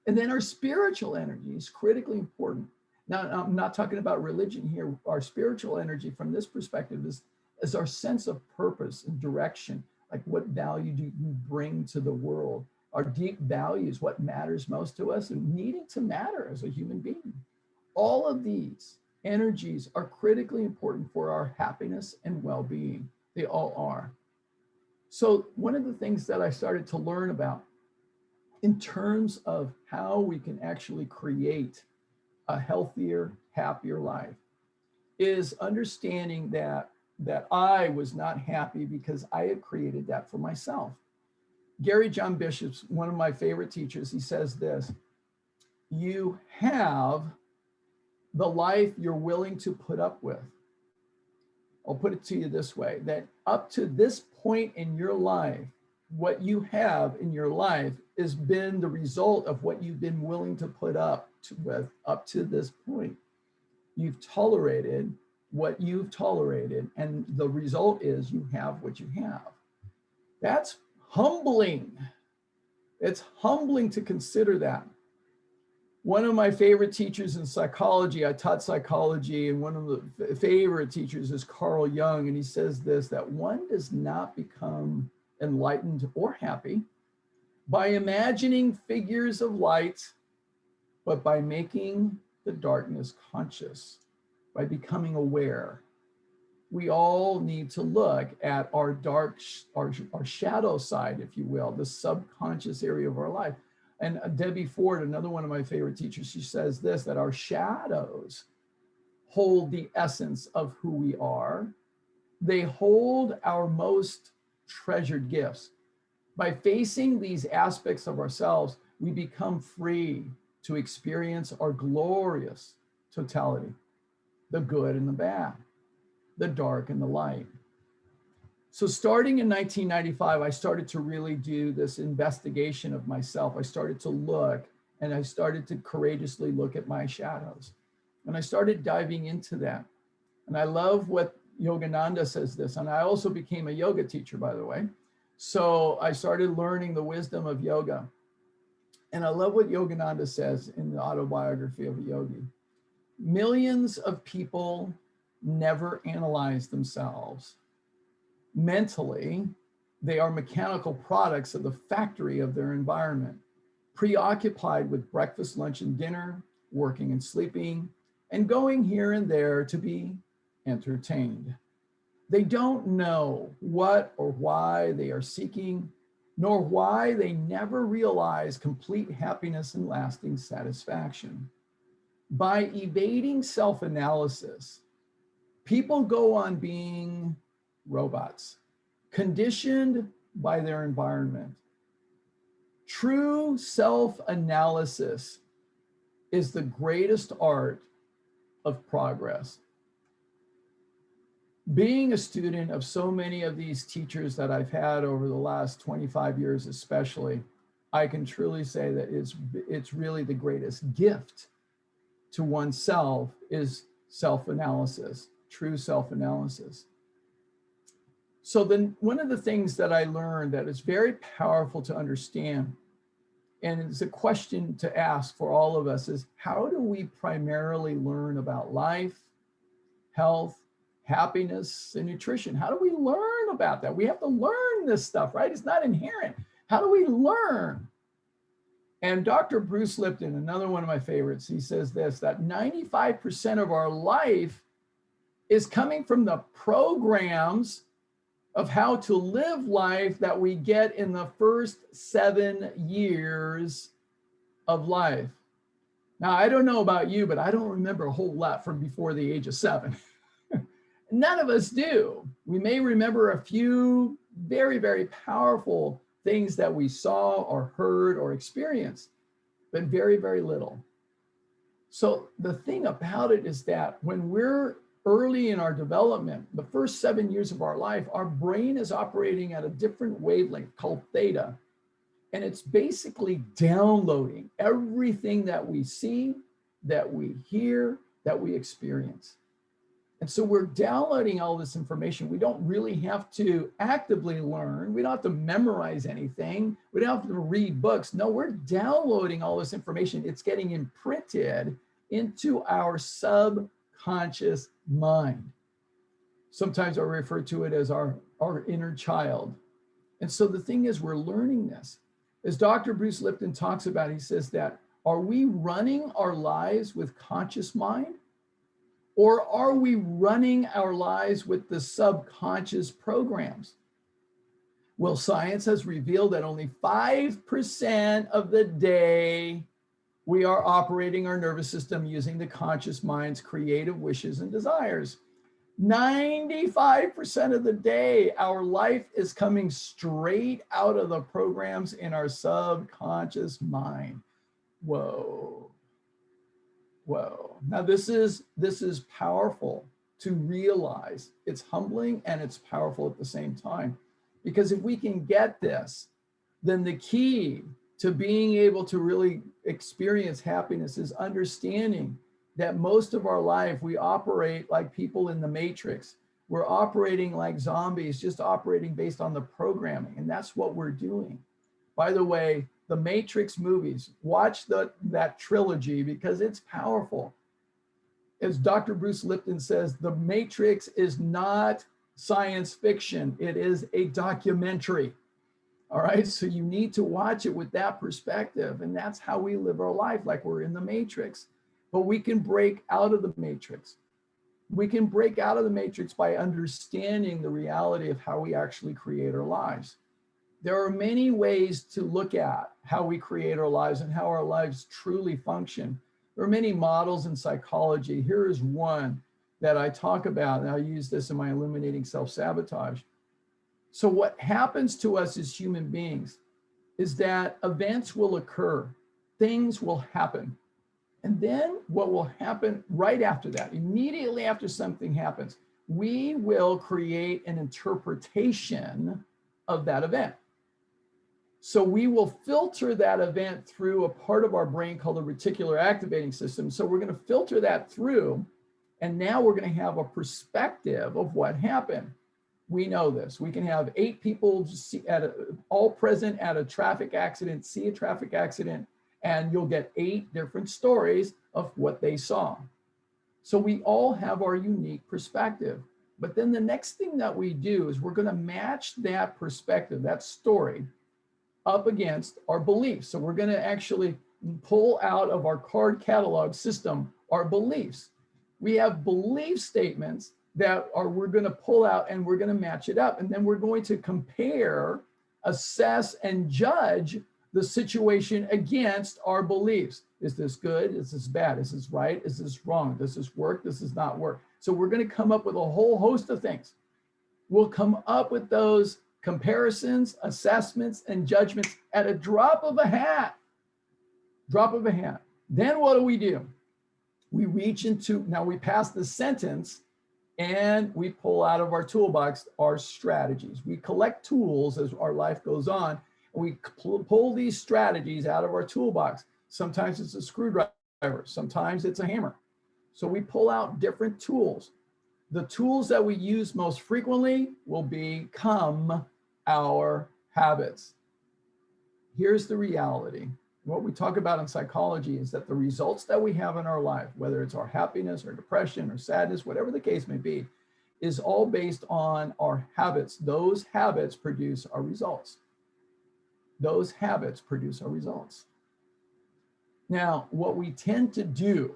And then our spiritual energy is critically important. Now, I'm not talking about religion here. Our spiritual energy from this perspective is our sense of purpose and direction. Like, what value do you bring to the world? Our deep values, what matters most to us, and needing to matter as a human being. All of these energies are critically important for our happiness and well-being. They all are. So one of the things that I started to learn about in terms of how we can actually create a healthier, happier life is understanding that I was not happy because I had created that for myself. Gary John Bishop's one of my favorite teachers. He says this: you have the life you're willing to put up with. I'll put it to you this way, that up to this point in your life, what you have in your life has been the result of what you've been willing to put up with up to this point. You've tolerated what you've tolerated, and the result is you have what you have. That's humbling. It's humbling to consider that. One of my favorite teachers in psychology, I taught psychology, and one of the favorite teachers is Carl Jung, and he says this, that one does not become enlightened or happy by imagining figures of light, but by making the darkness conscious, by becoming aware. we all need to look at our our shadow side, if you will, the subconscious area of our life. And Debbie Ford, another one of my favorite teachers, she says this, that our shadows hold the essence of who we are. They hold our most treasured gifts. By facing these aspects of ourselves, we become free to experience our glorious totality, the good and the bad, the dark and the light. So starting in 1995, I started to really do this investigation of myself. I started to look, and I started to courageously look at my shadows. And I started diving into that. And I love what Yogananda says this. And I also became a yoga teacher, by the way. So I started learning the wisdom of yoga. And I love what Yogananda says in the autobiography of a yogi. Millions of people never analyze themselves. Mentally, they are mechanical products of the factory of their environment, preoccupied with breakfast, lunch, and dinner, working and sleeping, and going here and there to be entertained. They don't know what or why they are seeking, nor why they never realize complete happiness and lasting satisfaction. By evading self-analysis, people go on being robots, conditioned by their environment. True self-analysis is the greatest art of progress. Being a student of so many of these teachers that I've had over the last 25 years especially, I can truly say that it's really the greatest gift to oneself is self-analysis, true self-analysis. So then one of the things that I learned that is very powerful to understand, and it's a question to ask for all of us, is how do we primarily learn about life, health, happiness, and nutrition? How do we learn about that? We have to learn this stuff, right? It's not inherent. How do we learn? And Dr. Bruce Lipton, another one of my favorites, he says this, that 95% of our life is coming from the programs of how to live life that we get in the first 7 years of life. Now, I don't know about you, but I don't remember a whole lot from before the age of 7. None of us do. We may remember a few very, very powerful things that we saw or heard or experienced, but very, very little. So the thing about it is that when we're early in our development, the first 7 years of our life, our brain is operating at a different wavelength called theta. And it's basically downloading everything that we see, that we hear, that we experience. And so we're downloading all this information. We don't really have to actively learn. We don't have to memorize anything. We don't have to read books. No, we're downloading all this information. It's getting imprinted into our subconscious mind. Sometimes I refer to it as our inner child. And so the thing is, we're learning this. As Dr. Bruce Lipton talks about, he says that, are we running our lives with conscious mind? Or are we running our lives with the subconscious programs? Well, science has revealed that only 5% of the day we are operating our nervous system using the conscious mind's creative wishes and desires. 95% of the day, our life is coming straight out of the programs in our subconscious mind. Whoa. Whoa. Now this is powerful to realize. It's humbling and it's powerful at the same time. Because if we can get this, then the key to being able to really experience happiness is understanding that most of our life we operate like people in the Matrix. We're operating like zombies, just operating based on the programming. And that's what we're doing. By the way, the Matrix movies, watch that trilogy because it's powerful. As Dr. Bruce Lipton says, the Matrix is not science fiction. It is a documentary. All right, so you need to watch it with that perspective. And that's how we live our life, like we're in the Matrix. But we can break out of the Matrix. We can break out of the matrix by understanding the reality of how we actually create our lives. There are many ways to look at how we create our lives and how our lives truly function. There are many models in psychology. Here is one that I talk about, and I use this in my Illuminating Self-Sabotage. So what happens to us as human beings is that events will occur, things will happen. And then what will happen right after that, immediately after something happens, we will create an interpretation of that event. So we will filter that event through a part of our brain called the reticular activating system. So we're going to filter that through, and now we're going to have a perspective of what happened. We know this. We can have 8 people all present at a traffic accident, see a traffic accident, and you'll get 8 different stories of what they saw. So we all have our unique perspective. But then the next thing that we do is we're going to match that perspective, that story, up against our beliefs. So we're going to actually pull out of our card catalog system our beliefs. We have belief statements that we're going to pull out, and we're going to match it up. And then we're going to compare, assess, and judge the situation against our beliefs. Is this good? Is this bad? Is this right? Is this wrong? Does this work? Does this not work? So we're going to come up with a whole host of things. We'll come up with those comparisons, assessments, and judgments at a drop of a hat. Drop of a hat. Then what do? We reach into, now we pass the sentence, and we pull out of our toolbox our strategies. We collect tools as our life goes on, and we pull these strategies out of our toolbox. Sometimes it's a screwdriver, sometimes it's a hammer. So we pull out different tools. The tools that we use most frequently will become our habits. Here's the reality. What we talk about in psychology is that the results that we have in our life, whether it's our happiness or depression or sadness, whatever the case may be, is all based on our habits. Those habits produce our results. Those habits produce our results. Now, what we tend to do,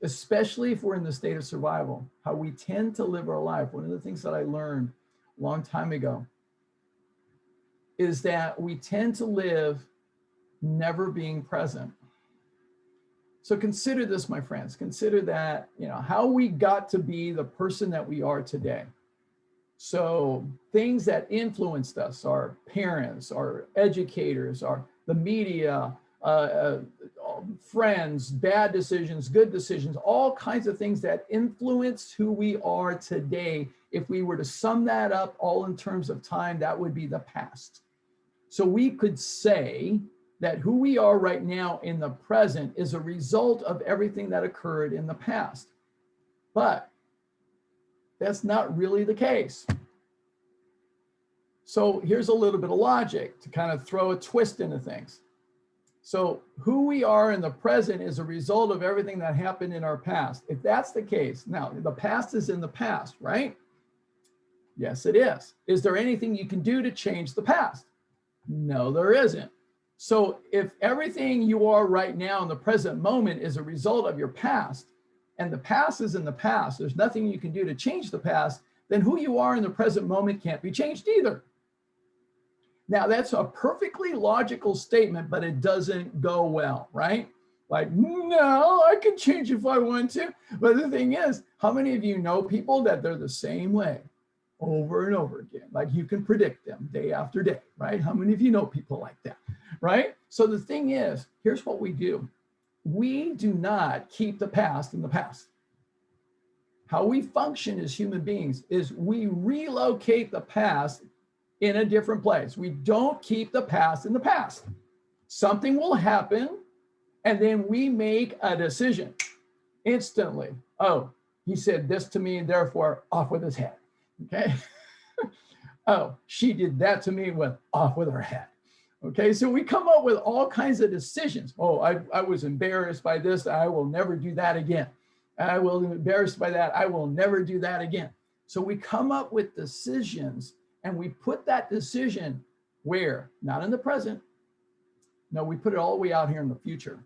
especially if we're in the state of survival, how we tend to live our life, one of the things that I learned a long time ago is that we tend to live never being present. So consider this, my friends. Consider that, how we got to be the person that we are today. So things that influenced us, our parents, our educators, the media, friends, bad decisions, good decisions, all kinds of things that influence who we are today. If we were to sum that up all in terms of time, that would be the past. So we could say that who we are right now in the present is a result of everything that occurred in the past. But that's not really the case. So here's a little bit of logic to kind of throw a twist into things. So who we are in the present is a result of everything that happened in our past. If that's the case, now the past is in the past, right? Yes, it is. Is there anything you can do to change the past? No, there isn't. So if everything you are right now in the present moment is a result of your past, and the past is in the past, there's nothing you can do to change the past, then who you are in the present moment can't be changed either. Now, that's a perfectly logical statement, but it doesn't go well, right? Like, no, I can change if I want to. But the thing is, how many of you know people that they're the same way over and over again? Like you can predict them day after day, right? How many of you know people like that, right? So the thing is, here's what we do. We do not keep the past in the past. How we function as human beings is we relocate the past in a different place. We don't keep the past in the past. Something will happen, and then we make a decision instantly. Oh, he said this to me, and therefore off with his head. Okay. Oh, she did that to me, with off with her head. Okay, so we come up with all kinds of decisions. Oh, I was embarrassed by this. I will never do that again. I will be embarrassed by that. I will never do that again. So we come up with decisions, and we put that decision where? Not in the present. No, we put it all the way out here in the future.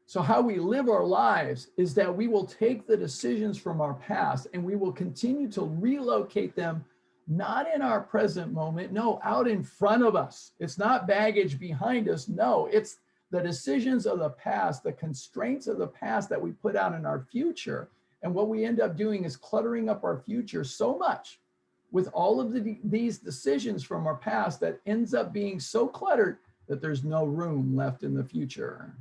So how we live our lives is that we will take the decisions from our past and we will continue to relocate them, not in our present moment, no, out in front of us. It's not baggage behind us. No, it's the decisions of the past, the constraints of the past that we put out in our future. And what we end up doing is cluttering up our future so much with all of these decisions from our past that ends up being so cluttered that there's no room left in the future.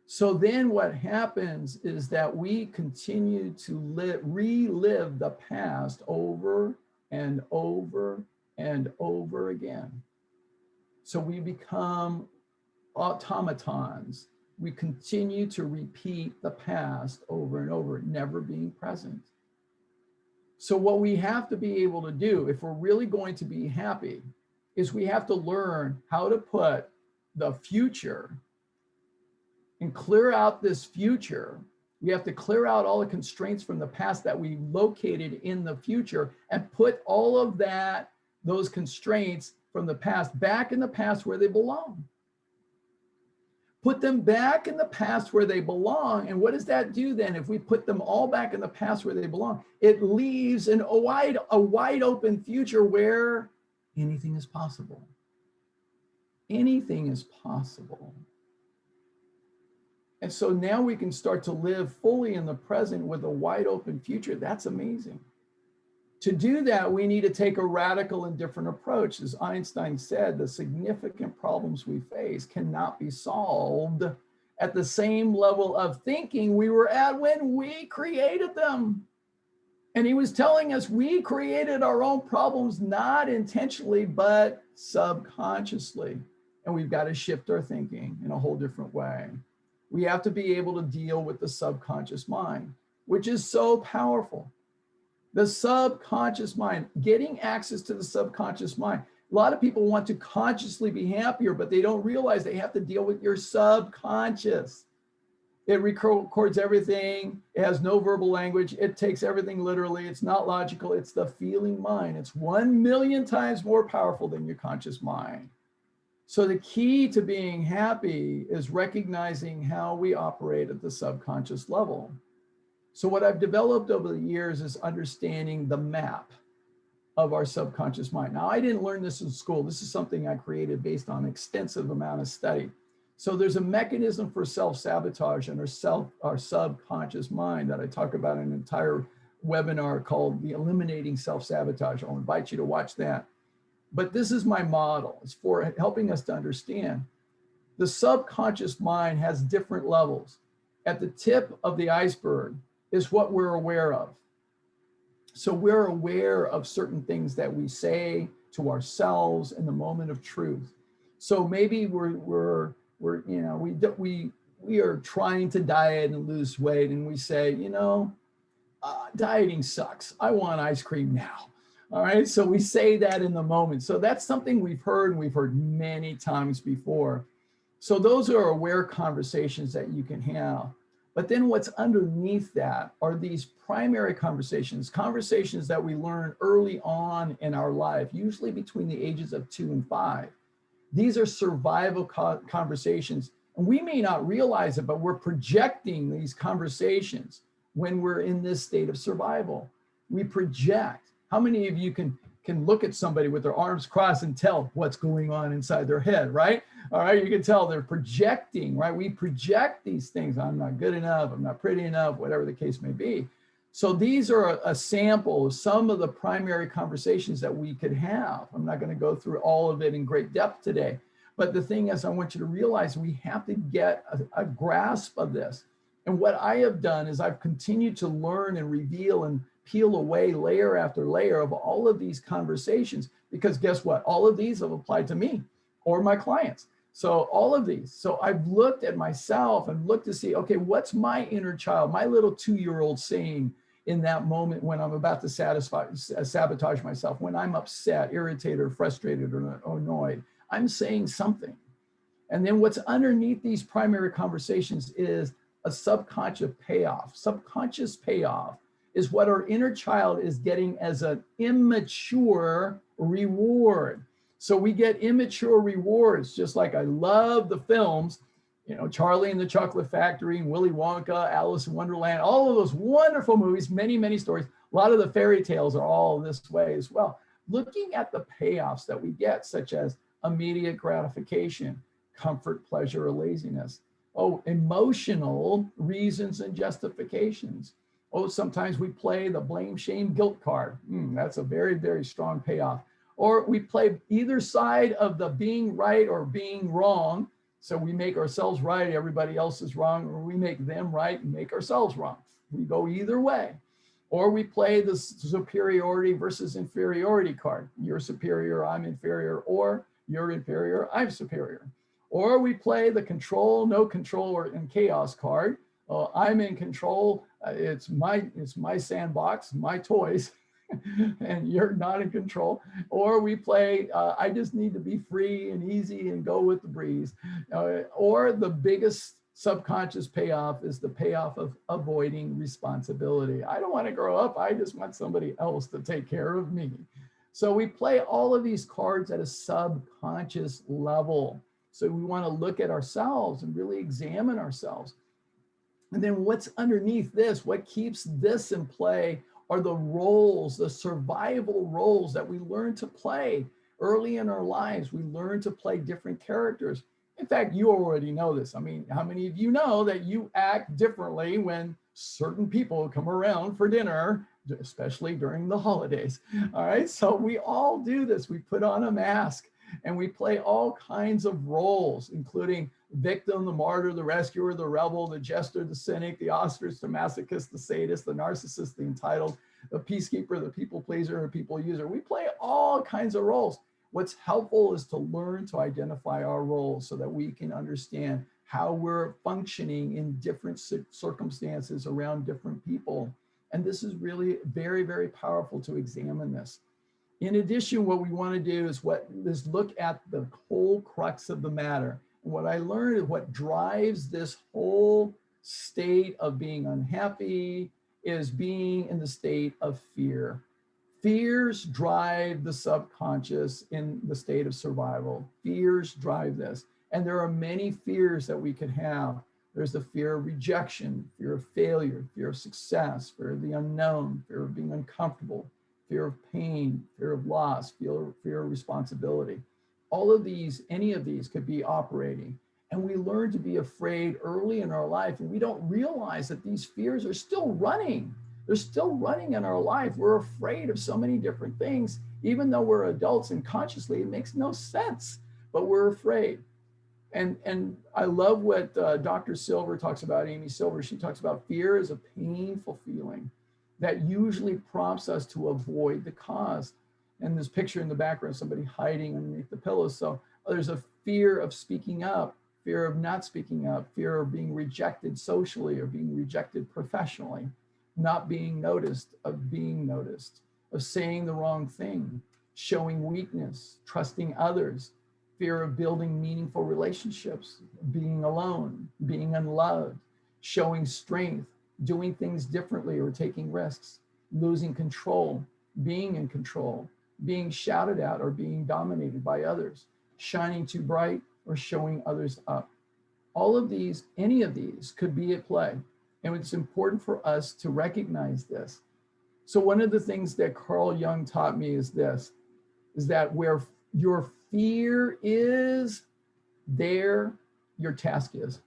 So then what happens is that we continue to relive the past over and over and over again. So we become automatons. We continue to repeat the past over and over, never being present. So what we have to be able to do, if we're really going to be happy, is we have to learn how to put the future and clear out this future. We have to clear out all the constraints from the past that we located in the future and put all of those constraints from the past back in the past where they belong. Put them back in the past where they belong. And what does that do then? If we put them all back in the past where they belong, it leaves a wide open future where anything is possible. Anything is possible. And so now we can start to live fully in the present with a wide open future. That's amazing. To do that, we need to take a radical and different approach. As Einstein said, the significant problems we face cannot be solved at the same level of thinking we were at when we created them. And he was telling us we created our own problems, not intentionally, but subconsciously. And we've got to shift our thinking in a whole different way. We have to be able to deal with the subconscious mind, which is so powerful. The subconscious mind, getting access to the subconscious mind. A lot of people want to consciously be happier, but they don't realize they have to deal with your subconscious. It records everything. It has no verbal language. It takes everything literally. It's not logical. It's the feeling mind. It's 1,000,000 times more powerful than your conscious mind. So the key to being happy is recognizing how we operate at the subconscious level. So what I've developed over the years is understanding the map of our subconscious mind. Now, I didn't learn this in school. This is something I created based on extensive amount of study. So there's a mechanism for self-sabotage in our subconscious mind that I talk about in an entire webinar called the Eliminating Self-Sabotage. I'll invite you to watch that. But this is my model. It's for helping us to understand. The subconscious mind has different levels. At the tip of the iceberg is what we're aware of. So we're aware of certain things that we say to ourselves in the moment of truth. So maybe we are trying to diet and lose weight, and we say, dieting sucks. I want ice cream now. All right. So we say that in the moment. So that's something we've heard many times before. So those are aware conversations that you can have. But then what's underneath that are these primary conversations that we learn early on in our life, usually between the ages of 2 and 5. These are survival conversations. And we may not realize it, but we're projecting these conversations when we're in this state of survival. We project. How many of you can look at somebody with their arms crossed and tell what's going on inside their head, right? All right, you can tell they're projecting, right? We project these things. I'm not good enough, I'm not pretty enough, whatever the case may be. So these are a sample of some of the primary conversations that we could have. I'm not going to go through all of it in great depth today. But the thing is, I want you to realize we have to get a grasp of this. And what I have done is I've continued to learn and reveal and peel away layer after layer of all of these conversations, because guess what? All of these have applied to me or my clients. So all of these. So I've looked at myself and looked to see, okay, what's my inner child, my little 2-year-old saying in that moment when I'm about to sabotage myself, when I'm upset, irritated, or frustrated, or annoyed. I'm saying something. And then what's underneath these primary conversations is a subconscious payoff. Subconscious payoff is what our inner child is getting as an immature reward. So we get immature rewards, just like I love the films You know, Charlie and the Chocolate Factory, and Willy Wonka, Alice in Wonderland, all of those wonderful movies, many, many stories. A lot of the fairy tales are all this way as well. Looking at the payoffs that we get, such as immediate gratification, comfort, pleasure, or laziness. Oh, emotional reasons and justifications. Oh, sometimes we play the blame, shame, guilt card. That's a very, very strong payoff. Or we play either side of the being right or being wrong. So we make ourselves right, everybody else is wrong, or we make them right and make ourselves wrong. We go either way. Or we play the superiority versus inferiority card. You're superior, I'm inferior, or you're inferior, I'm superior. Or we play the control, no control, and chaos card. I'm in control, it's my sandbox, my toys, and you're not in control. Or we play, I just need to be free and easy and go with the breeze. Or the biggest subconscious payoff is the payoff of avoiding responsibility. I don't want to grow up. I just want somebody else to take care of me. So we play all of these cards at a subconscious level. So we want to look at ourselves and really examine ourselves. And then what's underneath this, what keeps this in play are the roles, the survival roles that we learn to play early in our lives. We learn to play different characters. In fact, you already know this. I mean, how many of you know that you act differently when certain people come around for dinner, especially during the holidays? All right, so we all do this. We put on a mask and we play all kinds of roles, including victim, the martyr, the rescuer, the rebel, the jester, the cynic, the ostrich, the masochist, the sadist, the narcissist, the entitled, the peacekeeper, the people pleaser, or people user. We play all kinds of roles. What's helpful is to learn to identify our roles so that we can understand how we're functioning in different circumstances around different people. And this is really very, very powerful to examine this. In addition, what we want to do is look at the whole crux of the matter. And what I learned is what drives this whole state of being unhappy is being in the state of fear. Fears drive the subconscious in the state of survival. Fears drive this. And there are many fears that we could have. There's the fear of rejection, fear of failure, fear of success, fear of the unknown, fear of being uncomfortable, fear of pain, fear of loss, fear of responsibility. All of these, any of these could be operating. And we learn to be afraid early in our life, and we don't realize that these fears are still running. They're still running in our life. We're afraid of so many different things, even though we're adults and consciously, it makes no sense, but we're afraid. And I love what Dr. Silver talks about, Amy Silver. She talks about fear is a painful feeling that usually prompts us to avoid the cause. And this picture in the background, somebody hiding underneath the pillows. So there's a fear of speaking up, fear of not speaking up, fear of being rejected socially or being rejected professionally, not being noticed, of being noticed, of saying the wrong thing, showing weakness, trusting others, fear of building meaningful relationships, being alone, being unloved, showing strength, doing things differently or taking risks, losing control, being in control, being shouted at or being dominated by others, shining too bright or showing others up. All of these, any of these could be at play. And it's important for us to recognize this. So one of the things that Carl Jung taught me is this, is that where your fear is, there your task is.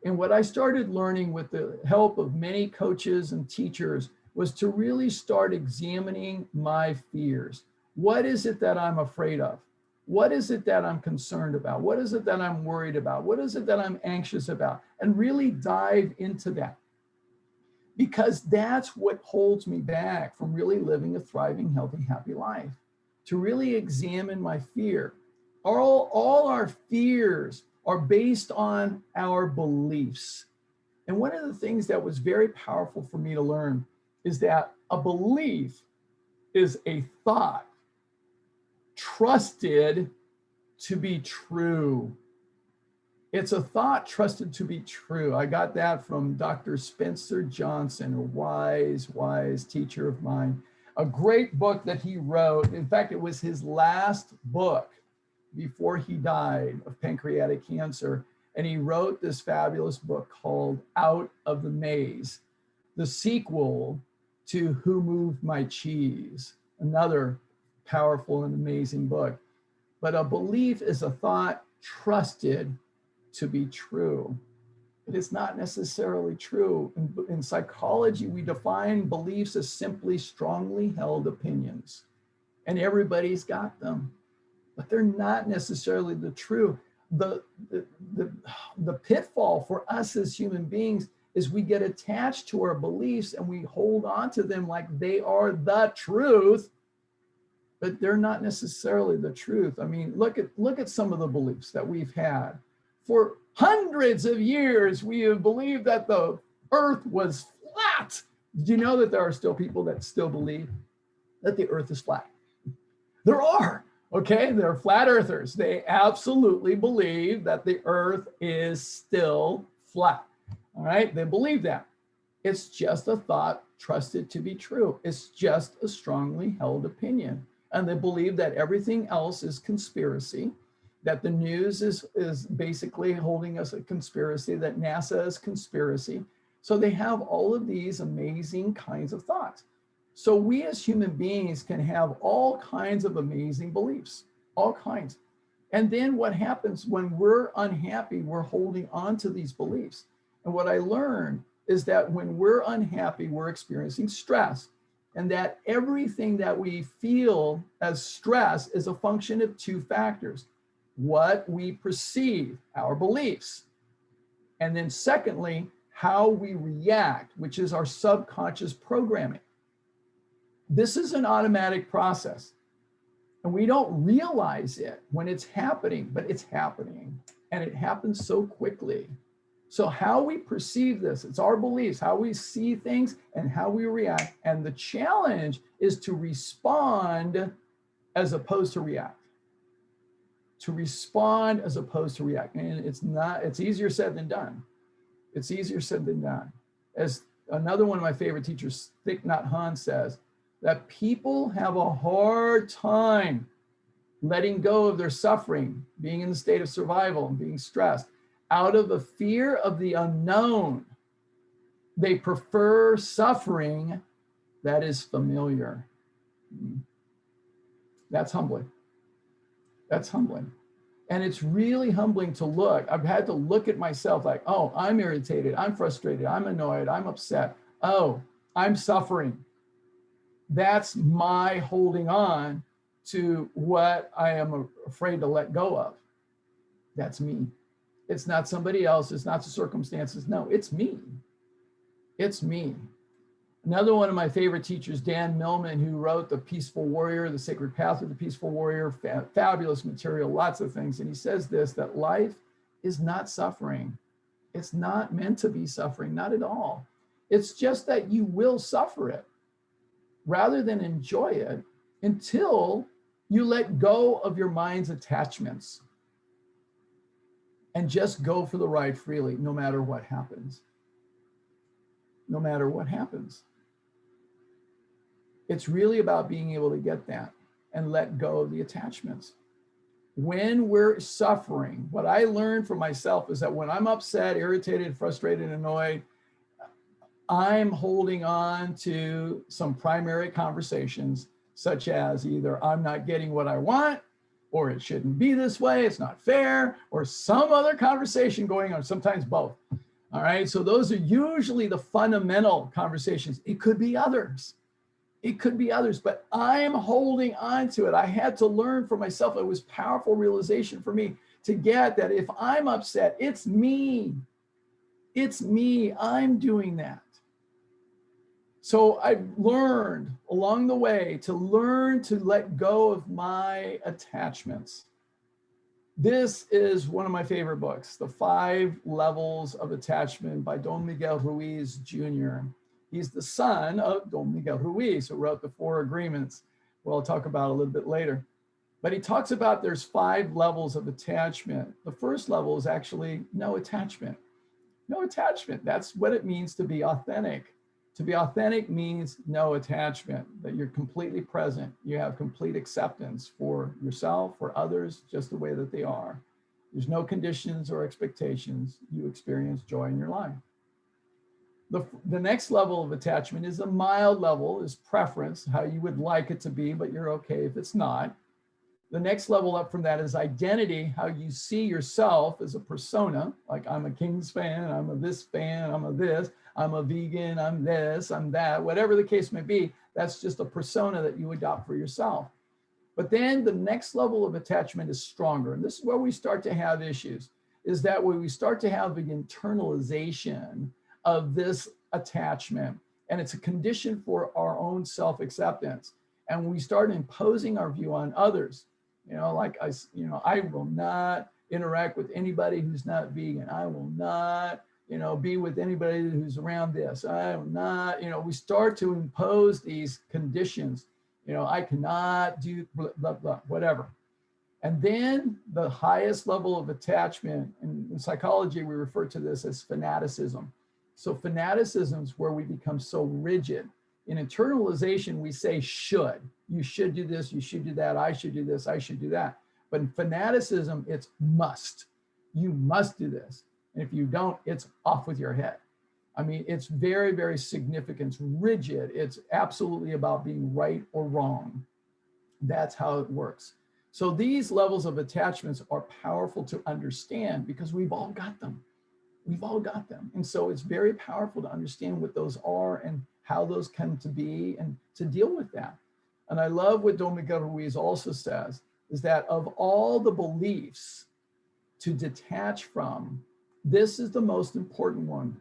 And what I started learning with the help of many coaches and teachers was to really start examining my fears. What is it that I'm afraid of? What is it that I'm concerned about? What is it that I'm worried about? What is it that I'm anxious about? And really dive into that. Because that's what holds me back from really living a thriving, healthy, happy life. To really examine my fear. All our fears are based on our beliefs. And one of the things that was very powerful for me to learn is that a belief is a thought trusted to be true. It's a thought trusted to be true. I got that from Dr. Spencer Johnson, a wise, wise teacher of mine. A great book that he wrote. In fact, it was his last book before he died of pancreatic cancer. And he wrote this fabulous book called Out of the Maze, the sequel to Who Moved My Cheese, another powerful and amazing book. But a belief is a thought trusted to be true. It is not necessarily true. In psychology, we define beliefs as simply strongly held opinions, and everybody's got them, but they're not necessarily the truth. The pitfall for us as human beings is we get attached to our beliefs and we hold on to them like they are the truth, but they're not necessarily the truth. I mean, look at some of the beliefs that we've had. For hundreds of years, we have believed that the earth was flat. Did you know that there are still people that still believe that the earth is flat? There are, okay? They're flat earthers. They absolutely believe that the earth is still flat, all right? They believe that. It's just a thought trusted to be true. It's just a strongly held opinion. And they believe that everything else is conspiracy, that the news is basically holding us a conspiracy, that NASA is conspiracy. So they have all of these amazing kinds of thoughts. So we as human beings can have all kinds of amazing beliefs, all kinds. And then what happens when we're unhappy, we're holding on to these beliefs. And what I learned is that when we're unhappy, we're experiencing stress. And that everything that we feel as stress is a function of two factors: what we perceive, our beliefs, and then secondly, how we react, which is our subconscious programming. This is an automatic process, and we don't realize it when it's happening, but it's happening, and it happens so quickly. So how we perceive this, it's our beliefs, how we see things and how we react. And the challenge is to respond as opposed to react. To respond as opposed to react. And it's easier said than done. It's easier said than done. As another one of my favorite teachers, Thich Nhat Hanh, says, that people have a hard time letting go of their suffering, being in the state of survival and being stressed, out of a fear of the unknown. They prefer suffering that is familiar. That's humbling. That's humbling. And it's really humbling to look. I've had to look at myself like, oh, I'm irritated, I'm frustrated, I'm annoyed, I'm upset. Oh, I'm suffering. That's my holding on to what I am afraid to let go of. That's me. It's not somebody else. It's not the circumstances. No, it's me. It's me. Another one of my favorite teachers, Dan Millman, who wrote The Peaceful Warrior, The Sacred Path of the Peaceful Warrior, fabulous material, lots of things. And he says this, that life is not suffering. It's not meant to be suffering, not at all. It's just that you will suffer it rather than enjoy it until you let go of your mind's attachments and just go for the ride freely, no matter what happens. No matter what happens. It's really about being able to get that and let go of the attachments. When we're suffering, what I learned for myself is that when I'm upset, irritated, frustrated, annoyed, I'm holding on to some primary conversations, such as either I'm not getting what I want, or it shouldn't be this way, it's not fair, or some other conversation going on, sometimes both. All right, so those are usually the fundamental conversations. It could be others. It could be others, but I'm holding on to it. I had to learn for myself. It was powerful realization for me to get that if I'm upset, it's me. It's me, I'm doing that. So I've learned along the way to learn to let go of my attachments. This is one of my favorite books, The 5 Levels of Attachment by Don Miguel Ruiz Jr. He's the son of Don Miguel Ruiz, who wrote the 4 Agreements. Well, I'll talk about it a little bit later. But he talks about there's 5 levels of attachment. The first level is actually no attachment. No attachment. That's what it means to be authentic. To be authentic means no attachment, that you're completely present. You have complete acceptance for yourself, for others, just the way that they are. There's no conditions or expectations. You experience joy in your life. The next level of attachment is a mild level, is preference, how you would like it to be, but you're okay if it's not. The next level up from that is identity, how you see yourself as a persona, like I'm a Kings fan, I'm a this fan, I'm a this, I'm a vegan, I'm this, I'm that, whatever the case may be, that's just a persona that you adopt for yourself. But then the next level of attachment is stronger. And this is where we start to have issues, is that when we start to have the internalization of this attachment, and it's a condition for our own self-acceptance. And we start imposing our view on others. Like I will not interact with anybody who's not vegan. I will not, be with anybody who's around this. I will not, we start to impose these conditions. I cannot do blah, blah, blah, whatever. And then the highest level of attachment, in psychology, we refer to this as fanaticism. So fanaticism is where we become so rigid. In internalization, we say should. You should do this, you should do that, I should do this, I should do that. But in fanaticism, it's must. You must do this. And if you don't, it's off with your head. I mean, it's very, very significant, it's rigid. It's absolutely about being right or wrong. That's how it works. So these levels of attachments are powerful to understand because we've all got them. We've all got them. And so it's very powerful to understand what those are and how those come to be and to deal with that. And I love what Don Miguel Ruiz also says, is that of all the beliefs to detach from, this is the most important one.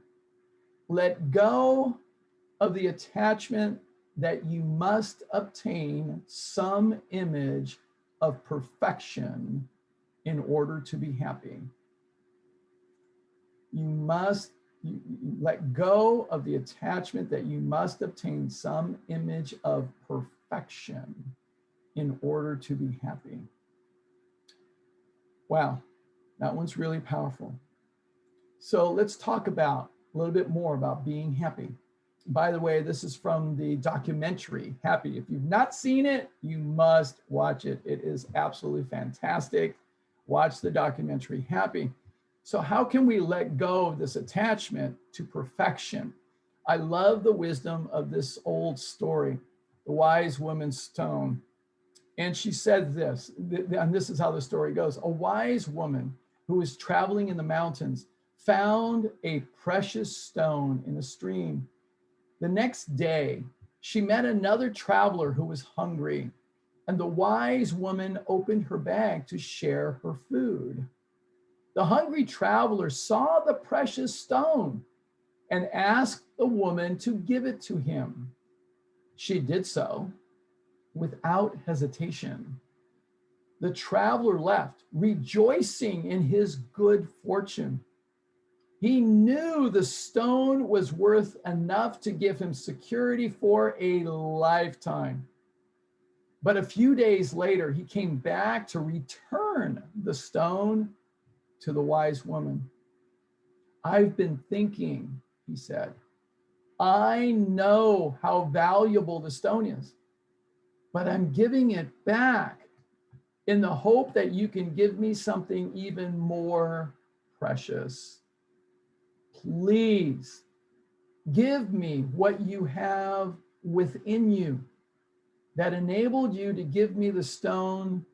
Let go of the attachment that you must obtain some image of perfection in order to be happy. You must let go of the attachment that you must obtain some image of perfection in order to be happy. Wow, that one's really powerful. So let's talk about a little bit more about being happy. By the way, this is from the documentary Happy. If you've not seen it, you must watch it. It is absolutely fantastic. Watch the documentary Happy. So how can we let go of this attachment to perfection? I love the wisdom of this old story, the wise woman's stone. And she said this, and this is how the story goes. A wise woman who was traveling in the mountains found a precious stone in a stream. The next day, she met another traveler who was hungry, and the wise woman opened her bag to share her food. The hungry traveler saw the precious stone and asked the woman to give it to him. She did so without hesitation. The traveler left, rejoicing in his good fortune. He knew the stone was worth enough to give him security for a lifetime. But a few days later, he came back to return the stone to the wise woman. I've been thinking, he said. I know how valuable the stone is, but I'm giving it back in the hope that you can give me something even more precious. Please give me what you have within you that enabled you to give me the stone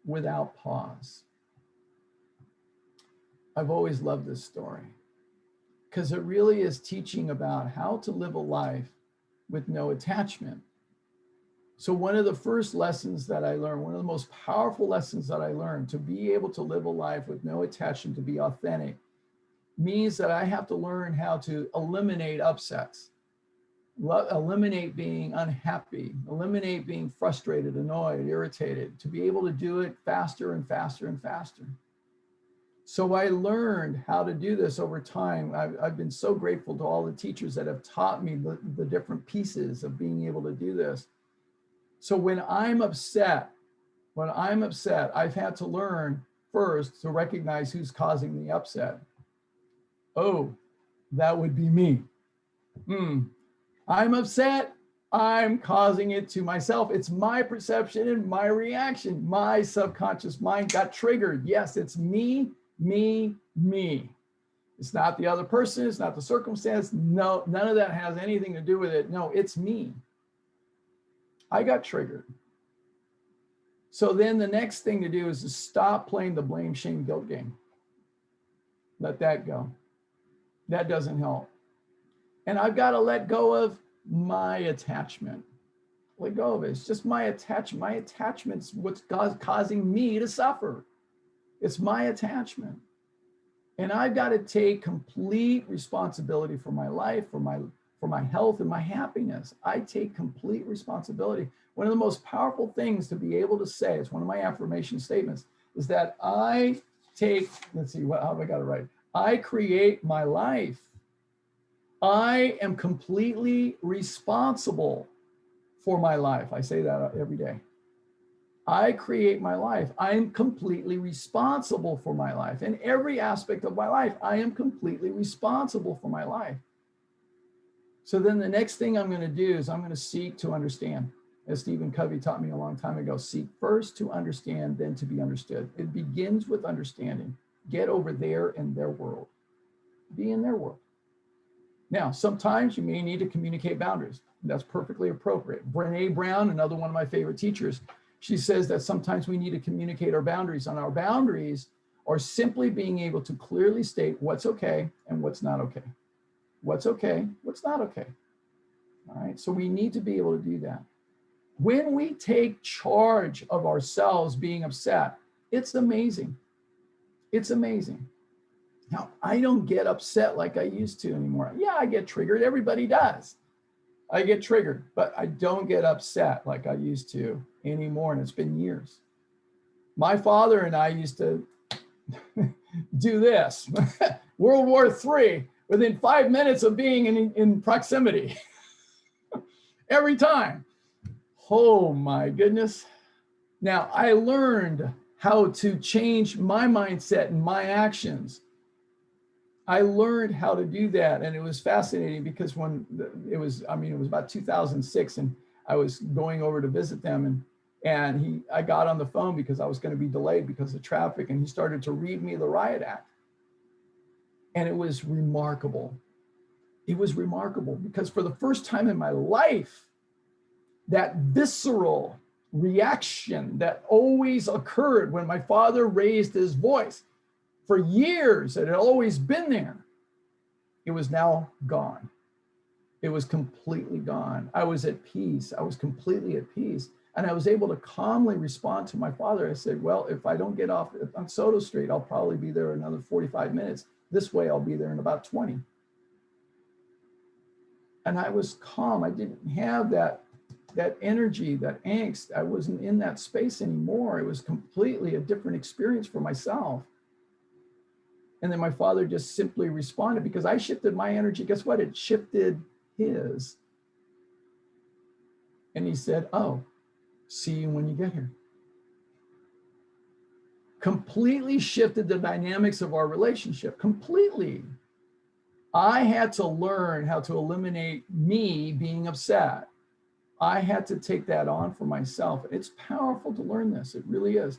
without pause. I've always loved this story because it really is teaching about how to live a life with no attachment. So one of the first lessons that I learned, one of the most powerful lessons that I learned, to be able to live a life with no attachment, to be authentic, means that I have to learn how to eliminate upsets, eliminate being unhappy, eliminate being frustrated, annoyed, irritated, to be able to do it faster and faster and faster. So I learned how to do this over time. I've been so grateful to all the teachers that have taught me the different pieces of being able to do this. So when I'm upset, I've had to learn first to recognize who's causing the upset. Oh, that would be me. I'm upset. I'm causing it to myself. It's my perception and my reaction. My subconscious mind got triggered. Yes, it's me, me, me. It's not the other person. It's not the circumstance. No, none of that has anything to do with it. No, it's me. I got triggered. So then the next thing to do is to stop playing the blame, shame, guilt game. Let that go. That doesn't help. And I've got to let go of my attachment. Let go of it. It's just my attachment. My attachment's what's causing me to suffer. It's my attachment. And I've got to take complete responsibility for my life, for my health and my happiness. I take complete responsibility. One of the most powerful things to be able to say, it's one of my affirmation statements, is that I take, let's see, how have I got it right? I create my life. I am completely responsible for my life. I say that every day. I create my life. I'm completely responsible for my life. In every aspect of my life, I am completely responsible for my life. So then the next thing I'm going to do is I'm going to seek to understand. As Stephen Covey taught me a long time ago, seek first to understand, then to be understood. It begins with understanding. Get over there in their world. Be in their world. Now, sometimes you may need to communicate boundaries. That's perfectly appropriate. Brene Brown, another one of my favorite teachers, she says that sometimes we need to communicate our boundaries. And our boundaries are simply being able to clearly state what's okay and what's not okay. What's okay, what's not okay. All right, so we need to be able to do that. When we take charge of ourselves being upset, it's amazing. It's amazing. Now, I don't get upset like I used to anymore. Yeah, I get triggered. Everybody does. I get triggered, but I don't get upset like I used to anymore. And it's been years. My father and I used to do this. World War III, within 5 minutes of being in proximity. Every time. Oh my goodness. Now, I learned how to change my mindset and my actions. I learned how to do that. And it was fascinating because when it was about 2006 and I was going over to visit them and I got on the phone because I was going to be delayed because of traffic, and he started to read me the riot act. And it was remarkable. It was remarkable because for the first time in my life, that visceral reaction that always occurred when my father raised his voice, for years, it had always been there. It was now gone. It was completely gone. I was at peace. I was completely at peace. And I was able to calmly respond to my father. I said, well, if I don't get off on Soto Street, I'll probably be there another 45 minutes. This way, I'll be there in about 20. And I was calm. I didn't have that energy, that angst. I wasn't in that space anymore. It was completely a different experience for myself. And then my father just simply responded because I shifted my energy. Guess what? It shifted his. And he said, oh, see you when you get here. Completely shifted the dynamics of our relationship, completely. I had to learn how to eliminate me being upset. I had to take that on for myself. It's powerful to learn this. It really is.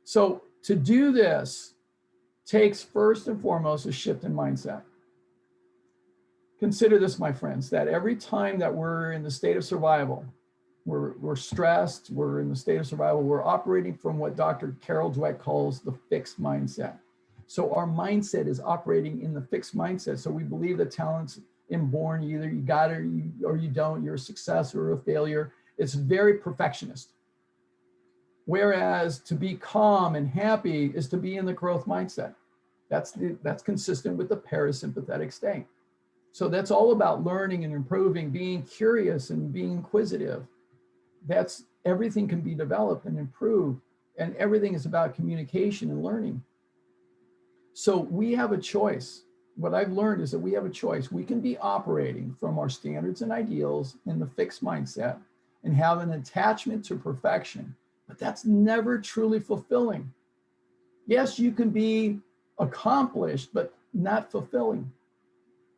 So to do this takes first and foremost a shift in mindset. Consider this, my friends, that every time that we're in the state of survival, we're stressed, we're in the state of survival, we're operating from what Dr. Carol Dweck calls the fixed mindset. So our mindset is operating in the fixed mindset. So we believe that talent's inborn, either you got it or you don't, you're a success or a failure. It's very perfectionist. Whereas to be calm and happy is to be in the growth mindset. That's consistent with the parasympathetic state. So that's all about learning and improving, being curious and being inquisitive. That's everything can be developed and improved, and everything is about communication and learning. So we have a choice. What I've learned is that we have a choice. We can be operating from our standards and ideals in the fixed mindset and have an attachment to perfection, but that's never truly fulfilling. Yes, you can be accomplished, but not fulfilling.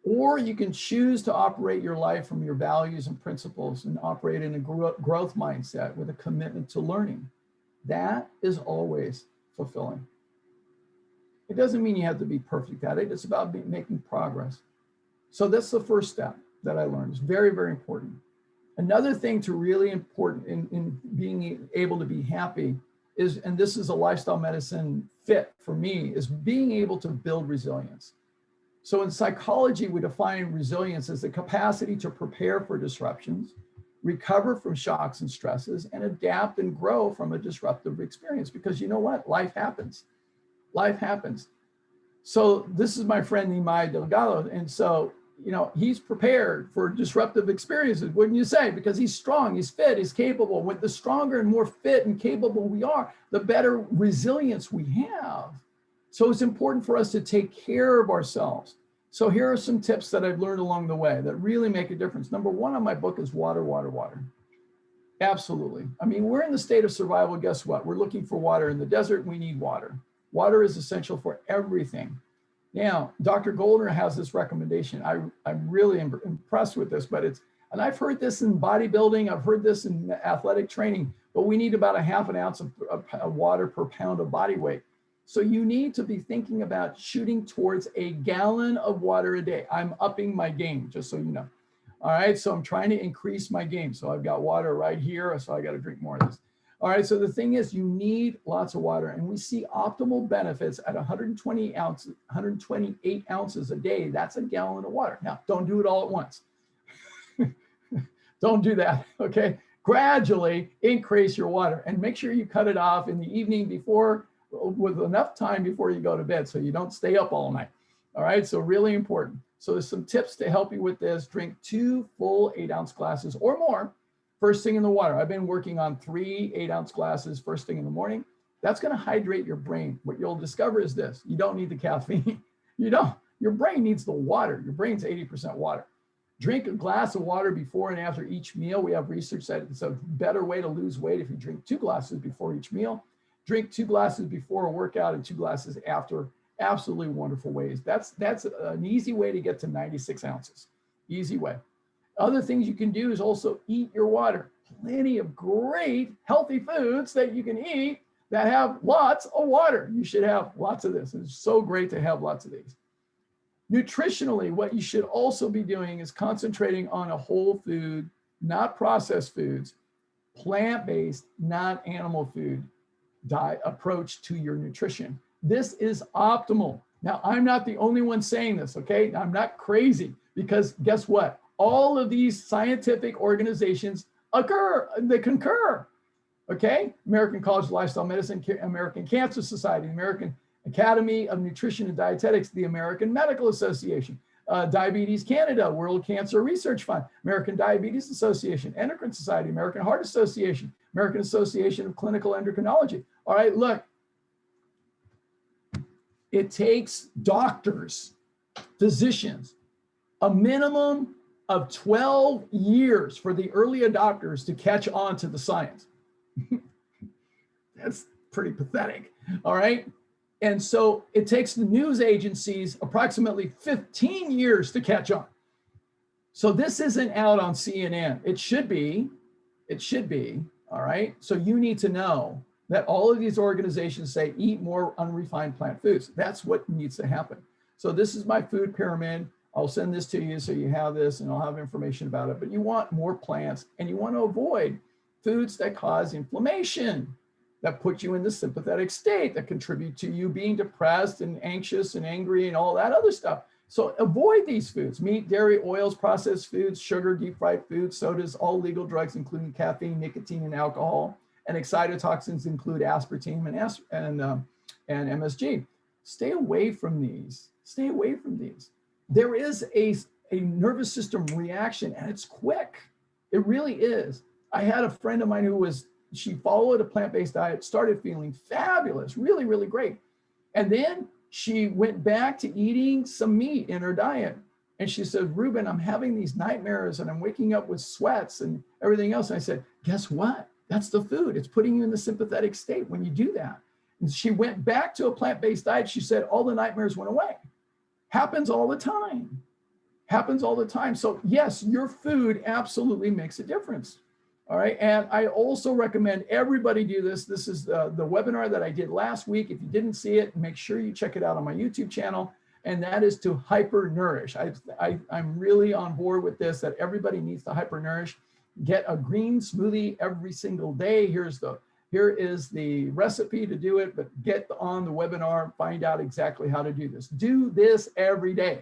Or you can choose to operate your life from your values and principles and operate in a growth mindset with a commitment to learning. That is always fulfilling. It doesn't mean you have to be perfect at it. It's about making progress. So that's the first step that I learned. It's very, very important. Another thing to really important in being able to be happy is, and this is a lifestyle medicine fit for me, is being able to build resilience. So in psychology, we define resilience as the capacity to prepare for disruptions, recover from shocks and stresses, and adapt and grow from a disruptive experience. Because you know what? Life happens. Life happens. So this is my friend Nimai Delgado. And so, you know, he's prepared for disruptive experiences, wouldn't you say? Because he's strong, he's fit, he's capable. With the stronger and more fit and capable we are, the better resilience we have. So it's important for us to take care of ourselves. So here are some tips that I've learned along the way that really make a difference. Number one on my book is water, water, water. Absolutely. I mean, we're in the state of survival. Guess what? We're looking for water in the desert. We need water. Water is essential for everything. Now, Dr. Goldner has this recommendation. I'm really impressed with this, but and I've heard this in bodybuilding, I've heard this in athletic training, but we need about a half an ounce of water per pound of body weight. So you need to be thinking about shooting towards a gallon of water a day. I'm upping my game, just so you know. All right, so I'm trying to increase my game. So I've got water right here, so I got to drink more of this. All right, so the thing is, you need lots of water, and we see optimal benefits at 128 ounces a day. That's a gallon of water. Now, don't do it all at once. Don't do that, okay? Gradually increase your water, and make sure you cut it off in the evening before, with enough time before you go to bed, so you don't stay up all night. All right, so really important. So there's some tips to help you with this. Drink 2 full 8-ounce glasses or more first thing in the water. I've been working on 3 8-ounce glasses first thing in the morning. That's going to hydrate your brain. What you'll discover is this: you don't need the caffeine. You don't. Your brain needs the water. Your brain's 80% water. Drink a glass of water before and after each meal. We have research that it's a better way to lose weight if you drink 2 glasses before each meal. Drink 2 glasses before a workout and 2 glasses after. Absolutely wonderful ways. That's an easy way to get to 96 ounces. Easy way. Other things you can do is also eat your water. Plenty of great healthy foods that you can eat that have lots of water. You should have lots of this. It's so great to have lots of these. Nutritionally, what you should also be doing is concentrating on a whole food, not processed foods, plant-based, not animal food diet approach to your nutrition. This is optimal. Now, I'm not the only one saying this, okay? I'm not crazy, because guess what? All of these scientific organizations they concur, okay? American College of Lifestyle Medicine, American Cancer Society, American Academy of Nutrition and Dietetics, the American Medical Association, Diabetes Canada, World Cancer Research Fund, American Diabetes Association, Endocrine Society, American Heart Association, American Association of Clinical Endocrinology. All right, look, it takes doctors, physicians, a minimum of 12 years for the early adopters to catch on to the science. That's pretty pathetic, all right? And so it takes the news agencies approximately 15 years to catch on. So this isn't out on CNN. It should be, all right? So you need to know that all of these organizations say eat more unrefined plant foods. That's what needs to happen. So this is my food pyramid. I'll send this to you so you have this, and I'll have information about it. But you want more plants, and you want to avoid foods that cause inflammation, that put you in the sympathetic state, that contribute to you being depressed and anxious and angry and all that other stuff. So avoid these foods: meat, dairy, oils, processed foods, sugar, deep fried foods, sodas, all legal drugs, including caffeine, nicotine, and alcohol. And excitotoxins include aspartame and MSG. Stay away from these. Stay away from these. There is a nervous system reaction, and it's quick. It really is. I had a friend of mine she followed a plant-based diet, started feeling fabulous, really, really great. And then she went back to eating some meat in her diet. And she said, "Ruben, I'm having these nightmares and I'm waking up with sweats and everything else." And I said, "Guess what? That's the food. It's putting you in the sympathetic state when you do that." And she went back to a plant-based diet. She said all the nightmares went away. Happens all the time. Happens all the time. So yes, your food absolutely makes a difference. All right. And I also recommend everybody do this. This is the webinar that I did last week. If you didn't see it, make sure you check it out on my YouTube channel. And that is to hyper nourish. I'm really on board with this, that everybody needs to hyper nourish. Get a green smoothie every single day. Here is the recipe to do it, but get on the webinar, find out exactly how to do this. Do this every day.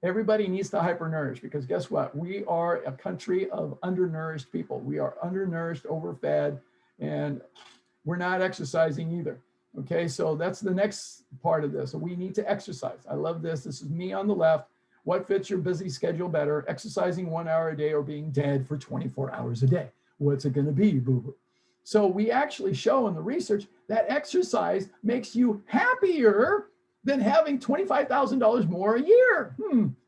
Everybody needs to hyper-nourish, because guess what? We are a country of undernourished people. We are undernourished, overfed, and we're not exercising either. Okay, so that's the next part of this. So we need to exercise. I love this. This is me on the left. What fits your busy schedule better? Exercising 1 hour a day or being dead for 24 hours a day? What's it gonna be, boo-boo? So we actually show in the research that exercise makes you happier than having $25,000 more a year.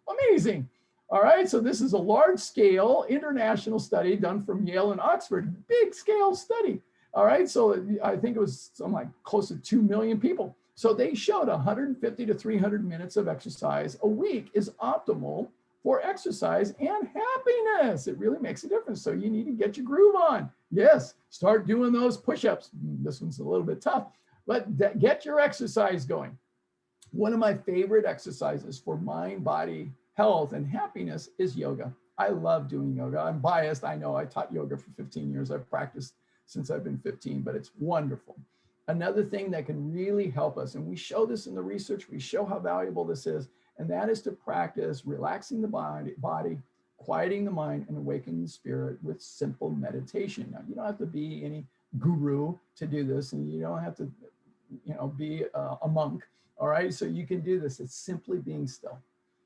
Amazing. All right, so this is a large scale international study done from Yale and Oxford, big scale study. All right, so I think it was something like close to 2 million people. So they showed 150 to 300 minutes of exercise a week is optimal for exercise and happiness. It really makes a difference. So you need to get your groove on. Yes, start doing those push-ups. This one's a little bit tough, but get your exercise going. One of my favorite exercises for mind, body, health, and happiness is yoga. I love doing yoga. I'm biased. I know I taught yoga for 15 years. I've practiced since I've been 15, but it's wonderful. Another thing that can really help us, and we show this in the research, we show how valuable this is, and that is to practice relaxing the body, quieting the mind, and awakening the spirit with simple meditation. Now, you don't have to be any guru to do this, and you don't have to, be a monk. All right, so you can do this. It's simply being still,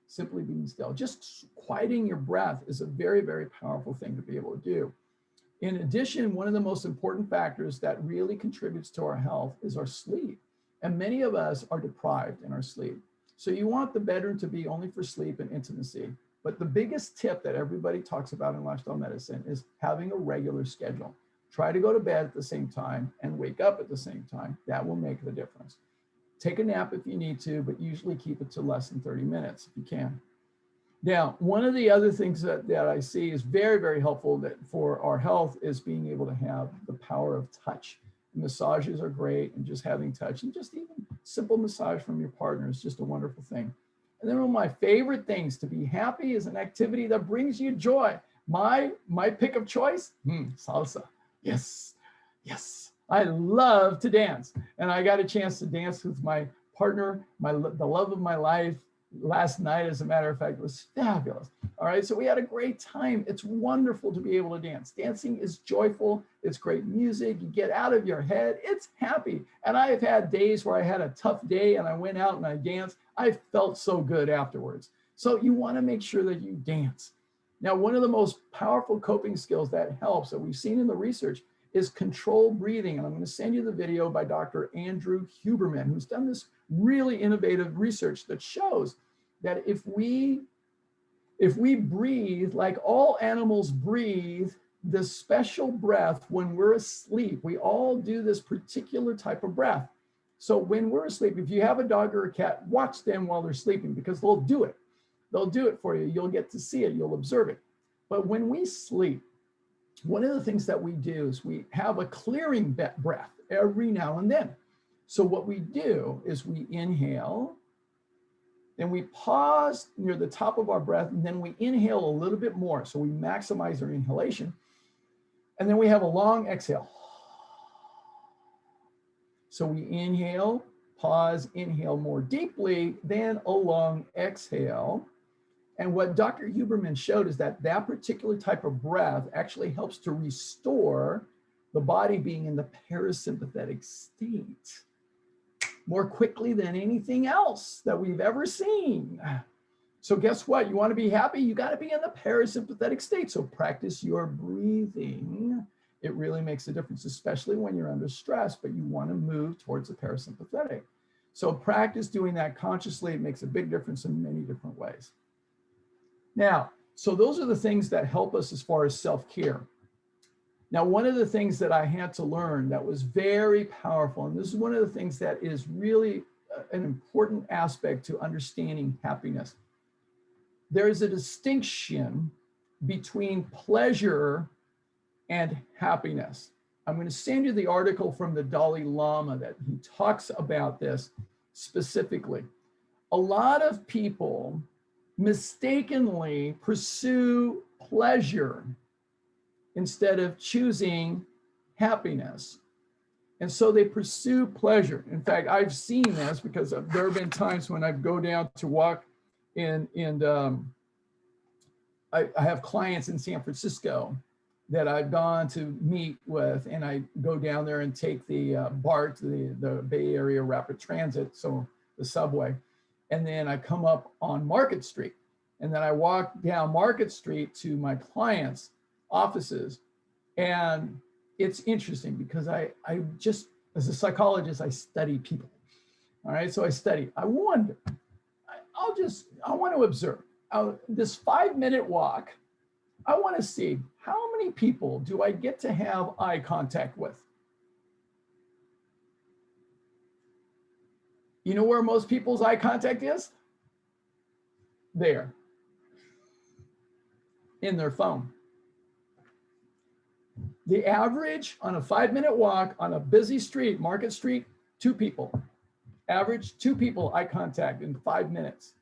simply being still. Just quieting your breath is a very, very powerful thing to be able to do. In addition, one of the most important factors that really contributes to our health is our sleep. And many of us are deprived in our sleep. So you want the bedroom to be only for sleep and intimacy. But the biggest tip that everybody talks about in lifestyle medicine is having a regular schedule. Try to go to bed at the same time and wake up at the same time. That will make the difference. Take a nap if you need to, but usually keep it to less than 30 minutes if you can. Now, one of the other things that I see is very, very helpful for our health is being able to have the power of touch. Massages are great, and just having touch, and just even simple massage from your partner is just a wonderful thing. And then one of my favorite things to be happy is an activity that brings you joy. My pick of choice, salsa. Yes, yes. I love to dance, and I got a chance to dance with my partner, the love of my life, last night. As a matter of fact, it was fabulous. All right, so we had a great time. It's wonderful to be able to dance. Dancing is joyful. It's great music. You get out of your head. It's happy. And I have had days where I had a tough day and I went out and I danced. I felt so good afterwards. So you want to make sure that you dance. Now, one of the most powerful coping skills that helps, that we've seen in the research, is controlled breathing. And I'm going to send you the video by Dr. Andrew Huberman, who's done this really innovative research that shows that if we breathe like all animals breathe, this special breath when we're asleep, we all do this particular type of breath. So when we're asleep, if you have a dog or a cat, watch them while they're sleeping, because they'll do it. They'll do it for you. You'll get to see it. You'll observe it. But when we sleep, one of the things that we do is we have a clearing breath every now and then. So what we do is we inhale, then we pause near the top of our breath, and then we inhale a little bit more. So we maximize our inhalation. And then we have a long exhale. So we inhale, pause, inhale more deeply, then a long exhale. And what Dr. Huberman showed is that that particular type of breath actually helps to restore the body being in the parasympathetic state more quickly than anything else that we've ever seen. So guess what? You want to be happy? You got to be in the parasympathetic state. So practice your breathing. It really makes a difference, especially when you're under stress, but you want to move towards the parasympathetic. So practice doing that consciously. It makes a big difference in many different ways. Now, so those are the things that help us as far as self-care. Now, one of the things that I had to learn that was very powerful, and this is one of the things that is really an important aspect to understanding happiness, there's a distinction between pleasure and happiness. I'm going to send you the article from the Dalai Lama that he talks about this specifically. A lot of people mistakenly pursue pleasure instead of choosing happiness. And so they pursue pleasure. In fact, I've seen this because there have been times when I go down to walk I have clients in San Francisco that I've gone to meet with, and I go down there and take the BART, the Bay Area Rapid Transit, so the subway, and then I come up on Market Street, and then I walk down Market Street to my clients' offices, and it's interesting because I just, as a psychologist, I study people. All right, so I study. I wonder, I want to observe this 5-minute walk. I want to see how many people do I get to have eye contact with? You know where most people's eye contact is? There, in their phone. The average on a 5-minute walk on a busy street, Market Street, 2 people. Average 2 people eye contact in 5 minutes.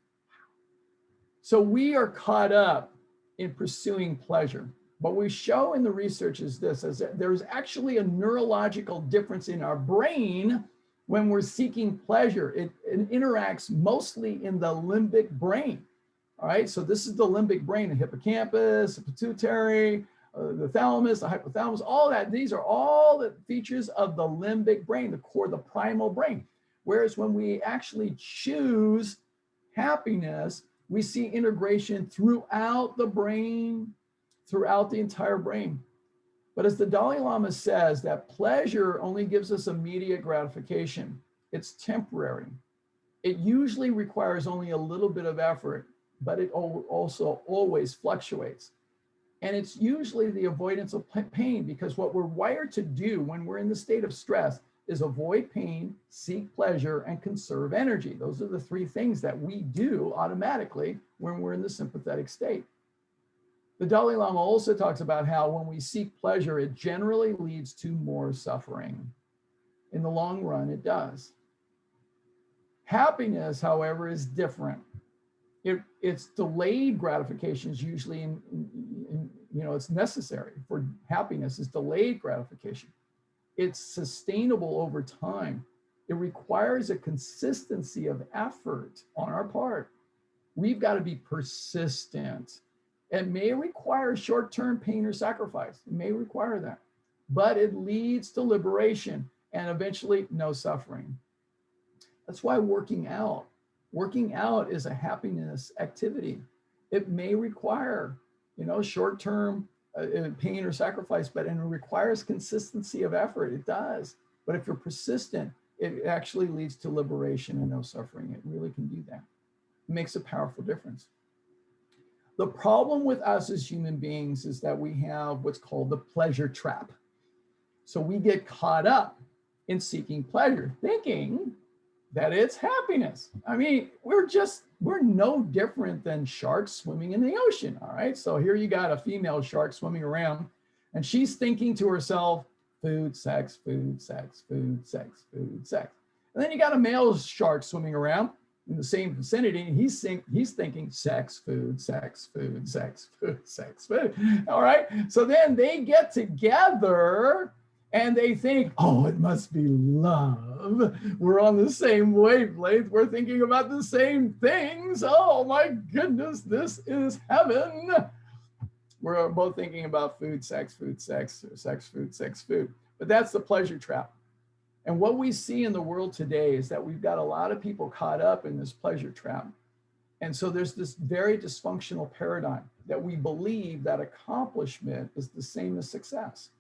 So we are caught up in pursuing pleasure. What we show in the research is this, is that there's actually a neurological difference in our brain when we're seeking pleasure. It interacts mostly in the limbic brain. All right, so this is the limbic brain, the hippocampus, the pituitary, the thalamus, the hypothalamus, all that. These are all the features of the limbic brain, the core, the primal brain. Whereas when we actually choose happiness, we see integration throughout the brain, throughout the entire brain. But as the Dalai Lama says, that pleasure only gives us immediate gratification. It's temporary. It usually requires only a little bit of effort, but it also always fluctuates. And it's usually the avoidance of pain, because what we're wired to do when we're in the state of stress is avoid pain, seek pleasure, and conserve energy. Those are the 3 things that we do automatically when we're in the sympathetic state. The Dalai Lama also talks about how when we seek pleasure, it generally leads to more suffering. In the long run, it does. Happiness, however, is different. It's delayed gratification is usually it's necessary for happiness is delayed gratification. It's sustainable over time. It requires a consistency of effort on our part. We've got to be persistent. It may require short-term pain or sacrifice. It may require that, but it leads to liberation and eventually no suffering. That's why working out is a happiness activity. It may require, short-term pain or sacrifice, but it requires consistency of effort. It does. But if you're persistent, it actually leads to liberation and no suffering. It really can do that. It makes a powerful difference. The problem with us as human beings is that we have what's called the pleasure trap. So we get caught up in seeking pleasure, thinking that it's happiness. I mean, we're no different than sharks swimming in the ocean, all right? So here you got a female shark swimming around, and she's thinking to herself, food, sex, food, sex, food, sex, food, sex. And then you got a male shark swimming around in the same vicinity, and he's thinking sex, food, sex, food, sex, food, sex, food. All right. So then they get together and they think, oh, it must be love. We're on the same wavelength. We're thinking about the same things. Oh my goodness, this is heaven. We're both thinking about food, sex, food, sex, sex, food, sex, food. But that's the pleasure trap. And what we see in the world today is that we've got a lot of people caught up in this pleasure trap. And so there's this very dysfunctional paradigm that we believe that accomplishment is the same as success.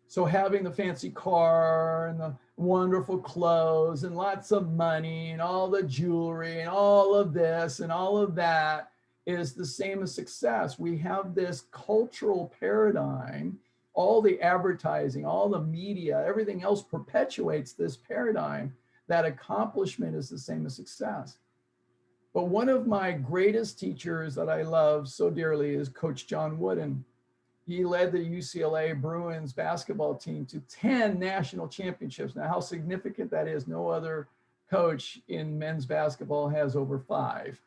So having the fancy car and the wonderful clothes and lots of money and all the jewelry and all of this and all of that is the same as success. We have this cultural paradigm. All the advertising, all the media, everything else perpetuates this paradigm that accomplishment is the same as success. But one of my greatest teachers that I love so dearly is Coach John Wooden. He led the UCLA Bruins basketball team to 10 national championships. Now, how significant that is, no other coach in men's basketball has over 5.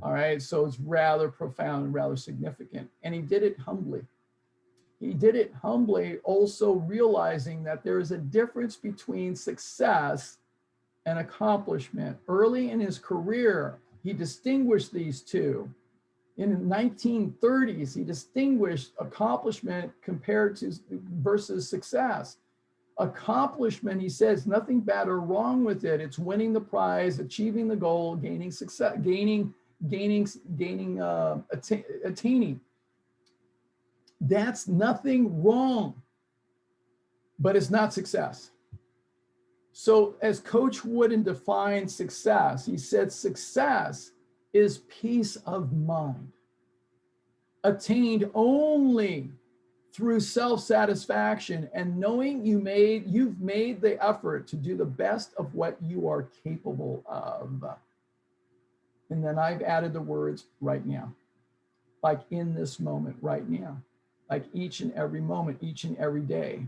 All right, so it's rather profound and rather significant. And he did it humbly. He did it humbly, also realizing that there is a difference between success and accomplishment. Early in his career, he distinguished these two. In the 1930s, he distinguished accomplishment compared to versus success. Accomplishment, he says, nothing bad or wrong with it. It's winning the prize, achieving the goal, gaining success, attaining. That's nothing wrong, but it's not success. So as Coach Wooden defined success, he said success is peace of mind, attained only through self-satisfaction and knowing you've made the effort to do the best of what you are capable of. And then I've added the words right now, like in this moment right now, like each and every moment, each and every day,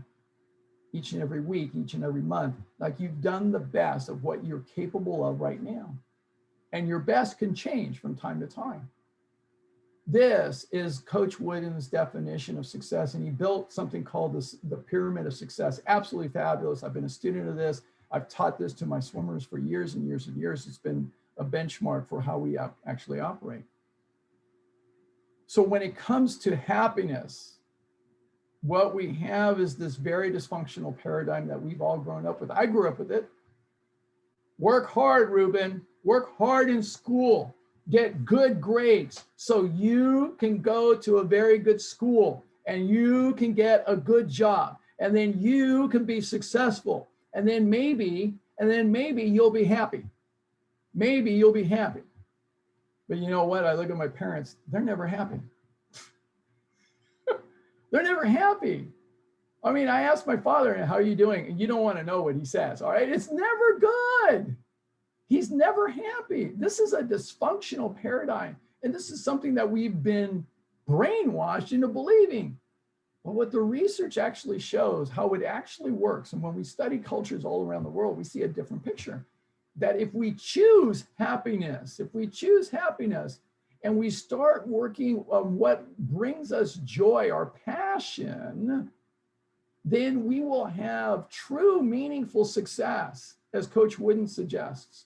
each and every week, each and every month, like you've done the best of what you're capable of right now. And your best can change from time to time. This is Coach Wooden's definition of success. And he built something called the pyramid of success. Absolutely fabulous. I've been a student of this. I've taught this to my swimmers for years and years and years. It's been a benchmark for how we actually operate. So when it comes to happiness, what we have is this very dysfunctional paradigm that we've all grown up with. I grew up with it. Work hard, Ruben. Work hard in school. Get good grades so you can go to a very good school and you can get a good job and then you can be successful and then maybe you'll be happy. Maybe you'll be happy. But you know what? I look at my parents, they're never happy. They're never happy. I mean, I asked my father, how are you doing? And you don't want to know what he says, all right? It's never good. He's never happy. This is a dysfunctional paradigm. And this is something that we've been brainwashed into believing. But what the research actually shows, how it actually works, and when we study cultures all around the world, we see a different picture. That if we choose happiness, and we start working on what brings us joy, our passion, then we will have true meaningful success, as Coach Wooden suggests.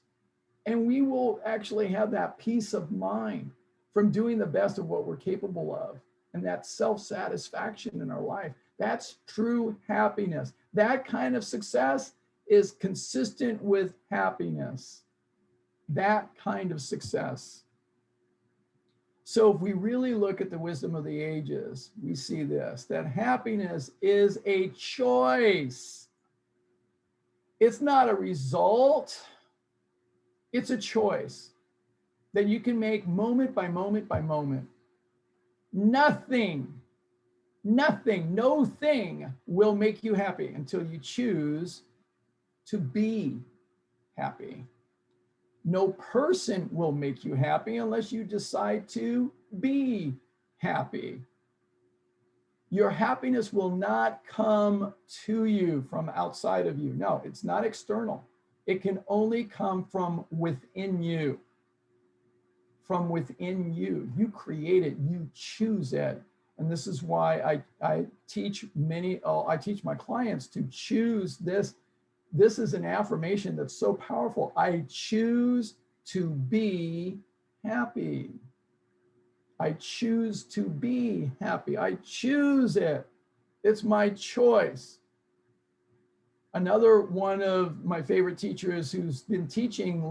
And we will actually have that peace of mind from doing the best of what we're capable of. And that self-satisfaction in our life, that's true happiness. That kind of success is consistent with happiness. That kind of success. So if we really look at the wisdom of the ages, we see this, that happiness is a choice. It's not a result. It's a choice that you can make moment by moment by moment. No thing will make you happy until you choose to be happy. No person will make you happy unless you decide to be happy. Your happiness will not come to you from outside of you. No, it's not external. It can only come from within you. From within you. You create it, you choose it. And this is why I teach my clients to choose this. This is an affirmation that's so powerful. I choose to be happy. I choose to be happy. I choose it. It's my choice. Another one of my favorite teachers who's been teaching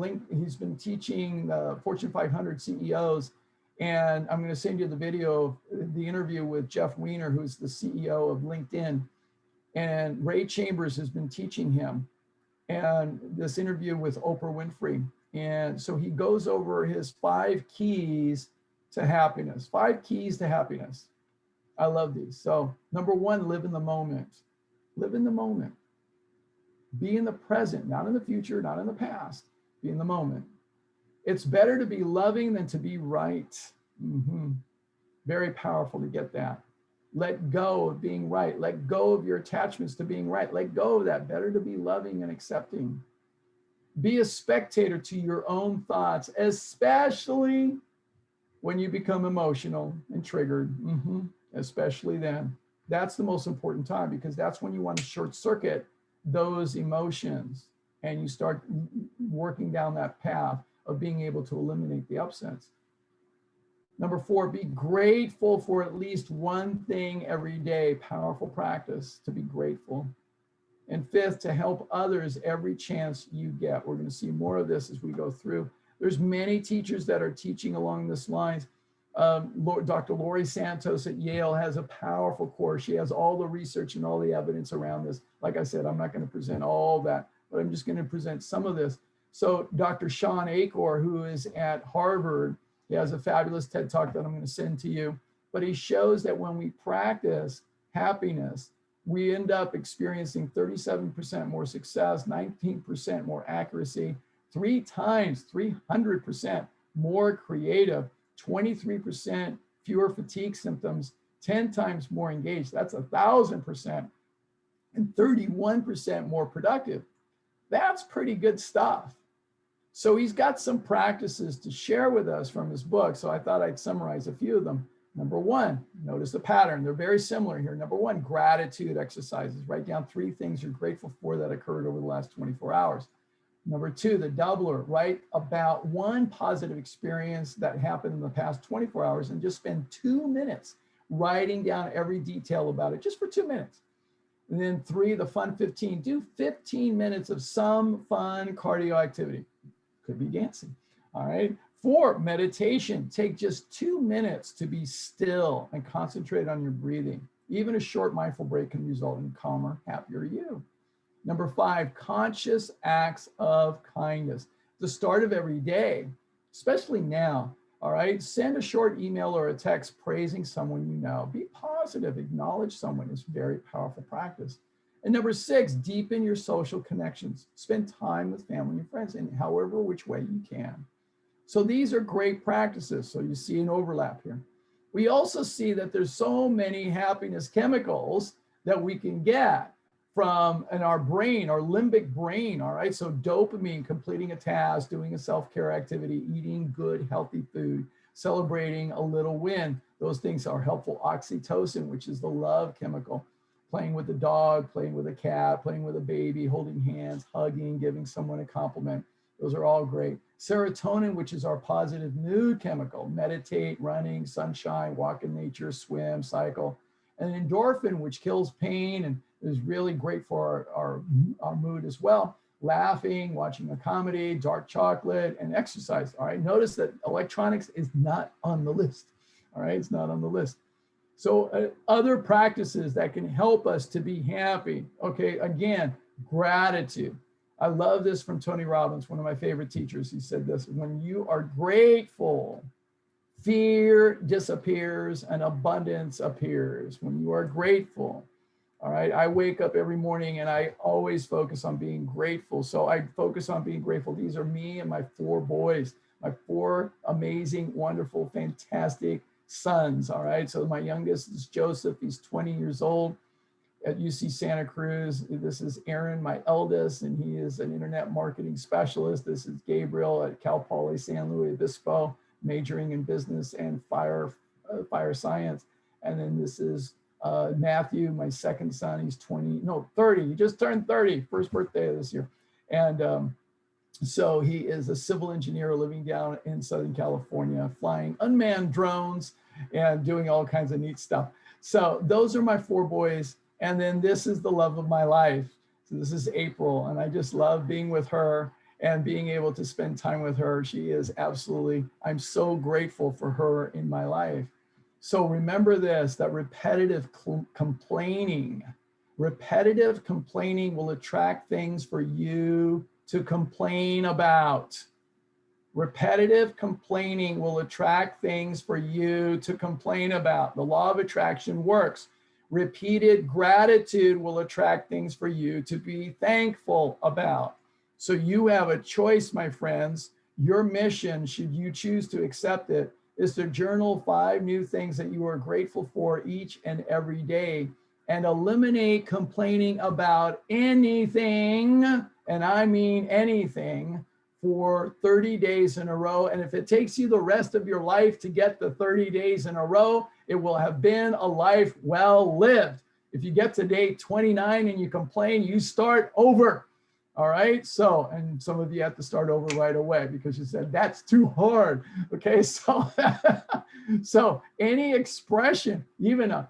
Fortune 500 CEOs, and I'm going to send you the video of the interview with Jeff Weiner, who's the CEO of LinkedIn, and Ray Chambers has been teaching him, and this interview with Oprah Winfrey. And so he goes over his 5 keys to happiness. 5 keys to happiness. I love these. So number 1, live in the moment. Live in the moment. Be in the present, not in the future, not in the past. Be in the moment. It's better to be loving than to be right. Very powerful to get that. Let go of being right. Let go of your attachments to being right. Let go of that. Better to be loving and accepting. Be a spectator to your own thoughts, especially when you become emotional and triggered, especially then. That's the most important time, because that's when you want to short circuit those emotions and you start working down that path of being able to eliminate the upsets. Number 4, be grateful for at least one thing every day. Powerful practice to be grateful. And 5th, to help others every chance you get. We're going to see more of this as we go through. There's many teachers that are teaching along this lines. Dr. Lori Santos at Yale has a powerful course. She has all the research and all the evidence around this. Like I said, I'm not going to present all that, but I'm just going to present some of this. So Dr. Sean Achor, who is at Harvard, he has a fabulous TED Talk that I'm going to send to you. But he shows that when we practice happiness, we end up experiencing 37% more success, 19% more accuracy, 300% more creative, 23% fewer fatigue symptoms, 10 times more engaged. That's 1,000%, and 31% more productive. That's pretty good stuff. So he's got some practices to share with us from his book. So I thought I'd summarize a few of them. Number 1, notice the pattern. They're very similar here. Number 1, gratitude exercises. Write down 3 things you're grateful for that occurred over the last 24 hours. Number 2, the doubler. Write about 1 positive experience that happened in the past 24 hours and just spend 2 minutes writing down every detail about it, just for 2 minutes. And then 3, the fun 15. Do 15 minutes of some fun cardio activity. Could be dancing. All right. 4, meditation. Take just 2 minutes to be still and concentrate on your breathing. Even a short mindful break can result in calmer, happier you. Number 5, conscious acts of kindness. The start of every day, especially now. All right. Send a short email or a text praising someone you know. Be positive. Acknowledge someone. It's very powerful practice. And number 6, deepen your social connections. Spend time with family and friends in however which way you can. So these are great practices. So you see an overlap here. We also see that there's so many happiness chemicals that we can get from in our brain, our limbic brain. All right. So dopamine, completing a task, doing a self-care activity, eating good, healthy food, celebrating a little win. Those things are helpful. Oxytocin, which is the love chemical. Playing with a dog, playing with a cat, playing with a baby, holding hands, hugging, giving someone a compliment. Those are all great. Serotonin, which is our positive mood chemical. Meditate, running, sunshine, walk in nature, swim, cycle. And endorphin, which kills pain and is really great for our mood as well. Laughing, watching a comedy, dark chocolate, and exercise. All right, notice that electronics is not on the list. All right, it's not on the list. So other practices that can help us to be happy. Okay, again, gratitude. I love this from Tony Robbins, one of my favorite teachers. He said this: when you are grateful, fear disappears and abundance appears. When you are grateful. All right, I wake up every morning and I always focus on being grateful. So I focus on being grateful. These are me and my 4 boys, my 4 amazing, wonderful, fantastic sons. All right, so my youngest is Joseph. He's 20 years old at UC Santa Cruz. This is Aaron, my eldest, and he is an internet marketing specialist. This is Gabriel at Cal Poly San Luis Obispo, majoring in business and fire science. And then this is Matthew, my second son. He's 30. He just turned 30, first birthday this year. And so he is a civil engineer living down in Southern California, flying unmanned drones and doing all kinds of neat stuff. So those are my 4 boys. And then this is the love of my life. So this is April, and I just love being with her and being able to spend time with her. She is absolutely, I'm so grateful for her in my life. So remember this, that repetitive complaining will attract things for you to complain about. Repetitive complaining will attract things for you to complain about. The law of attraction works. Repeated gratitude will attract things for you to be thankful about. So you have a choice, my friends. Your mission, should you choose to accept it, is to journal 5 new things that you are grateful for each and every day, and eliminate complaining about anything, and I mean anything, for 30 days in a row. And if it takes you the rest of your life to get the 30 days in a row, it will have been a life well lived. If you get to day 29 and you complain, you start over. All right. So, and some of you have to start over right away because you said that's too hard. Okay. So, so any expression, even a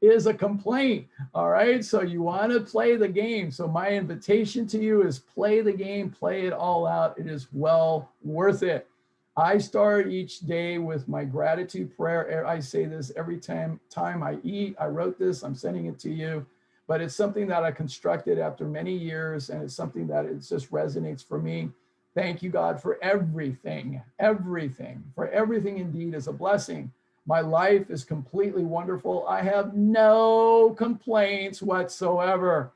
is a complaint. All right. So you want to play the game. So my invitation to you is play the game, play it all out. It is well worth it. I start each day with my gratitude prayer. I say this every time I eat. I wrote this, I'm sending it to you. But it's something that I constructed after many years, and it's something that it just resonates for me. Thank you, God, for everything, everything, for everything indeed is a blessing. My life is completely wonderful. I have no complaints whatsoever.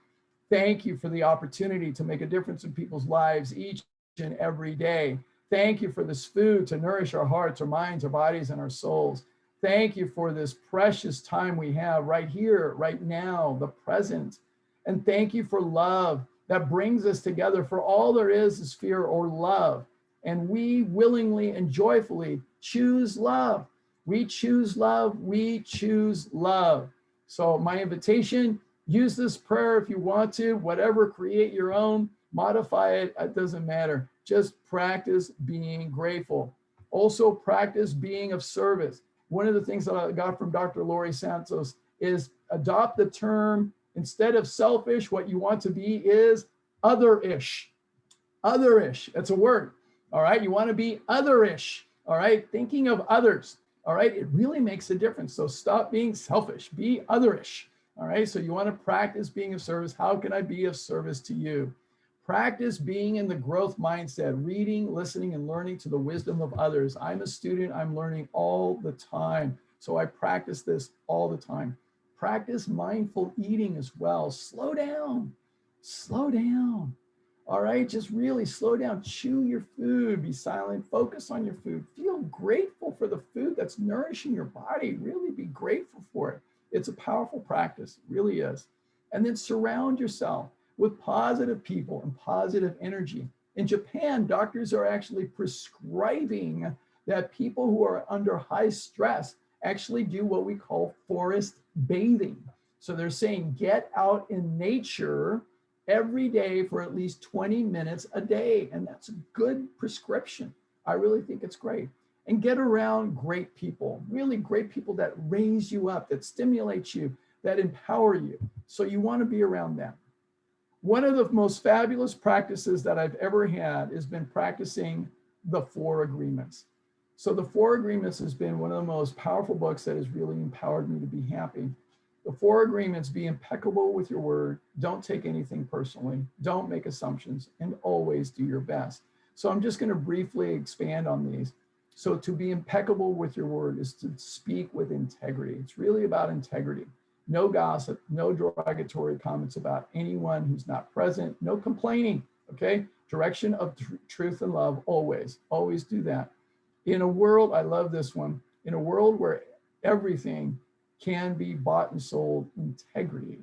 Thank you for the opportunity to make a difference in people's lives each and every day. Thank you for this food to nourish our hearts, our minds, our bodies, and our souls. Thank you for this precious time we have right here, right now, the present. And thank you for love that brings us together, for all there is fear or love. And we willingly and joyfully choose love. We choose love. We choose love. So my invitation, use this prayer if you want to, whatever, create your own, modify it, it doesn't matter. Just practice being grateful. Also practice being of service. One of the things that I got from Dr. Laurie Santos is adopt the term, instead of selfish, what you want to be is other-ish. Other-ish, it's a word, all right? You want to be other-ish, all right? Thinking of others, all right? It really makes a difference. So stop being selfish, be other-ish, all right? So you want to practice being of service. How can I be of service to you? Practice being in the growth mindset, reading, listening, and learning to the wisdom of others. I'm a student, I'm learning all the time. So I practice this all the time. Practice mindful eating as well. Slow down, slow down. All right, just really slow down, chew your food, be silent, focus on your food. Feel grateful for the food that's nourishing your body. Really be grateful for it. It's a powerful practice, it really is. And then surround yourself with positive people and positive energy. In Japan, doctors are actually prescribing that people who are under high stress actually do what we call forest bathing. So they're saying get out in nature every day for at least 20 minutes a day. And that's a good prescription. I really think it's great. And get around great people, really great people that raise you up, that stimulate you, that empower you. So you want to be around them. One of the most fabulous practices that I've ever had has been practicing the 4 agreements. So the 4 agreements has been one of the most powerful books that has really empowered me to be happy. The 4 agreements: be impeccable with your word, don't take anything personally, don't make assumptions, and always do your best. So I'm just going to briefly expand on these. So to be impeccable with your word is to speak with integrity. It's really about integrity. No gossip, no derogatory comments about anyone who's not present, no complaining, okay? Direction of truth and love, always, always do that. In a world, I love this one, in a world where everything can be bought and sold, integrity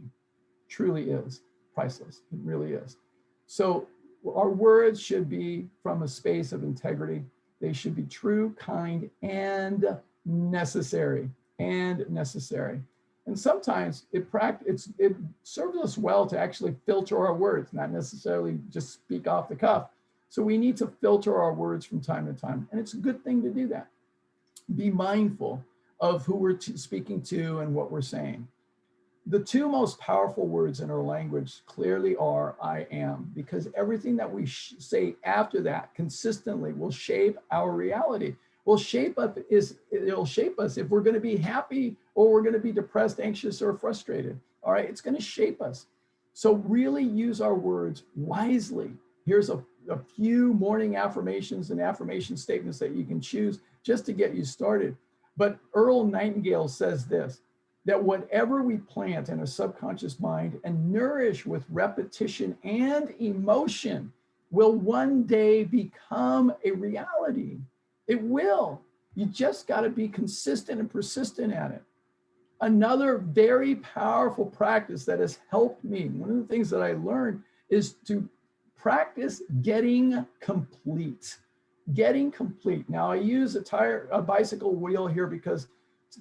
truly is priceless. It really is. So our words should be from a space of integrity. They should be true, kind, and necessary, And sometimes it serves us well to actually filter our words, not necessarily just speak off the cuff. So we need to filter our words from time to time. And it's a good thing to do that. Be mindful of who we're speaking to and what we're saying. The 2 most powerful words in our language clearly are I am, because everything that we say after that consistently will shape our reality. It'll shape us if we're going to be happy or we're going to be depressed, anxious, or frustrated. All right, it's going to shape us. So really use our words wisely. Here's a few morning affirmations and affirmation statements that you can choose just to get you started. But Earl Nightingale says this, that whatever we plant in a subconscious mind and nourish with repetition and emotion will one day become a reality. It will. You just got to be consistent and persistent at it. Another very powerful practice that has helped me, one of the things that I learned is to practice getting complete. Getting complete. Now I use a bicycle wheel here because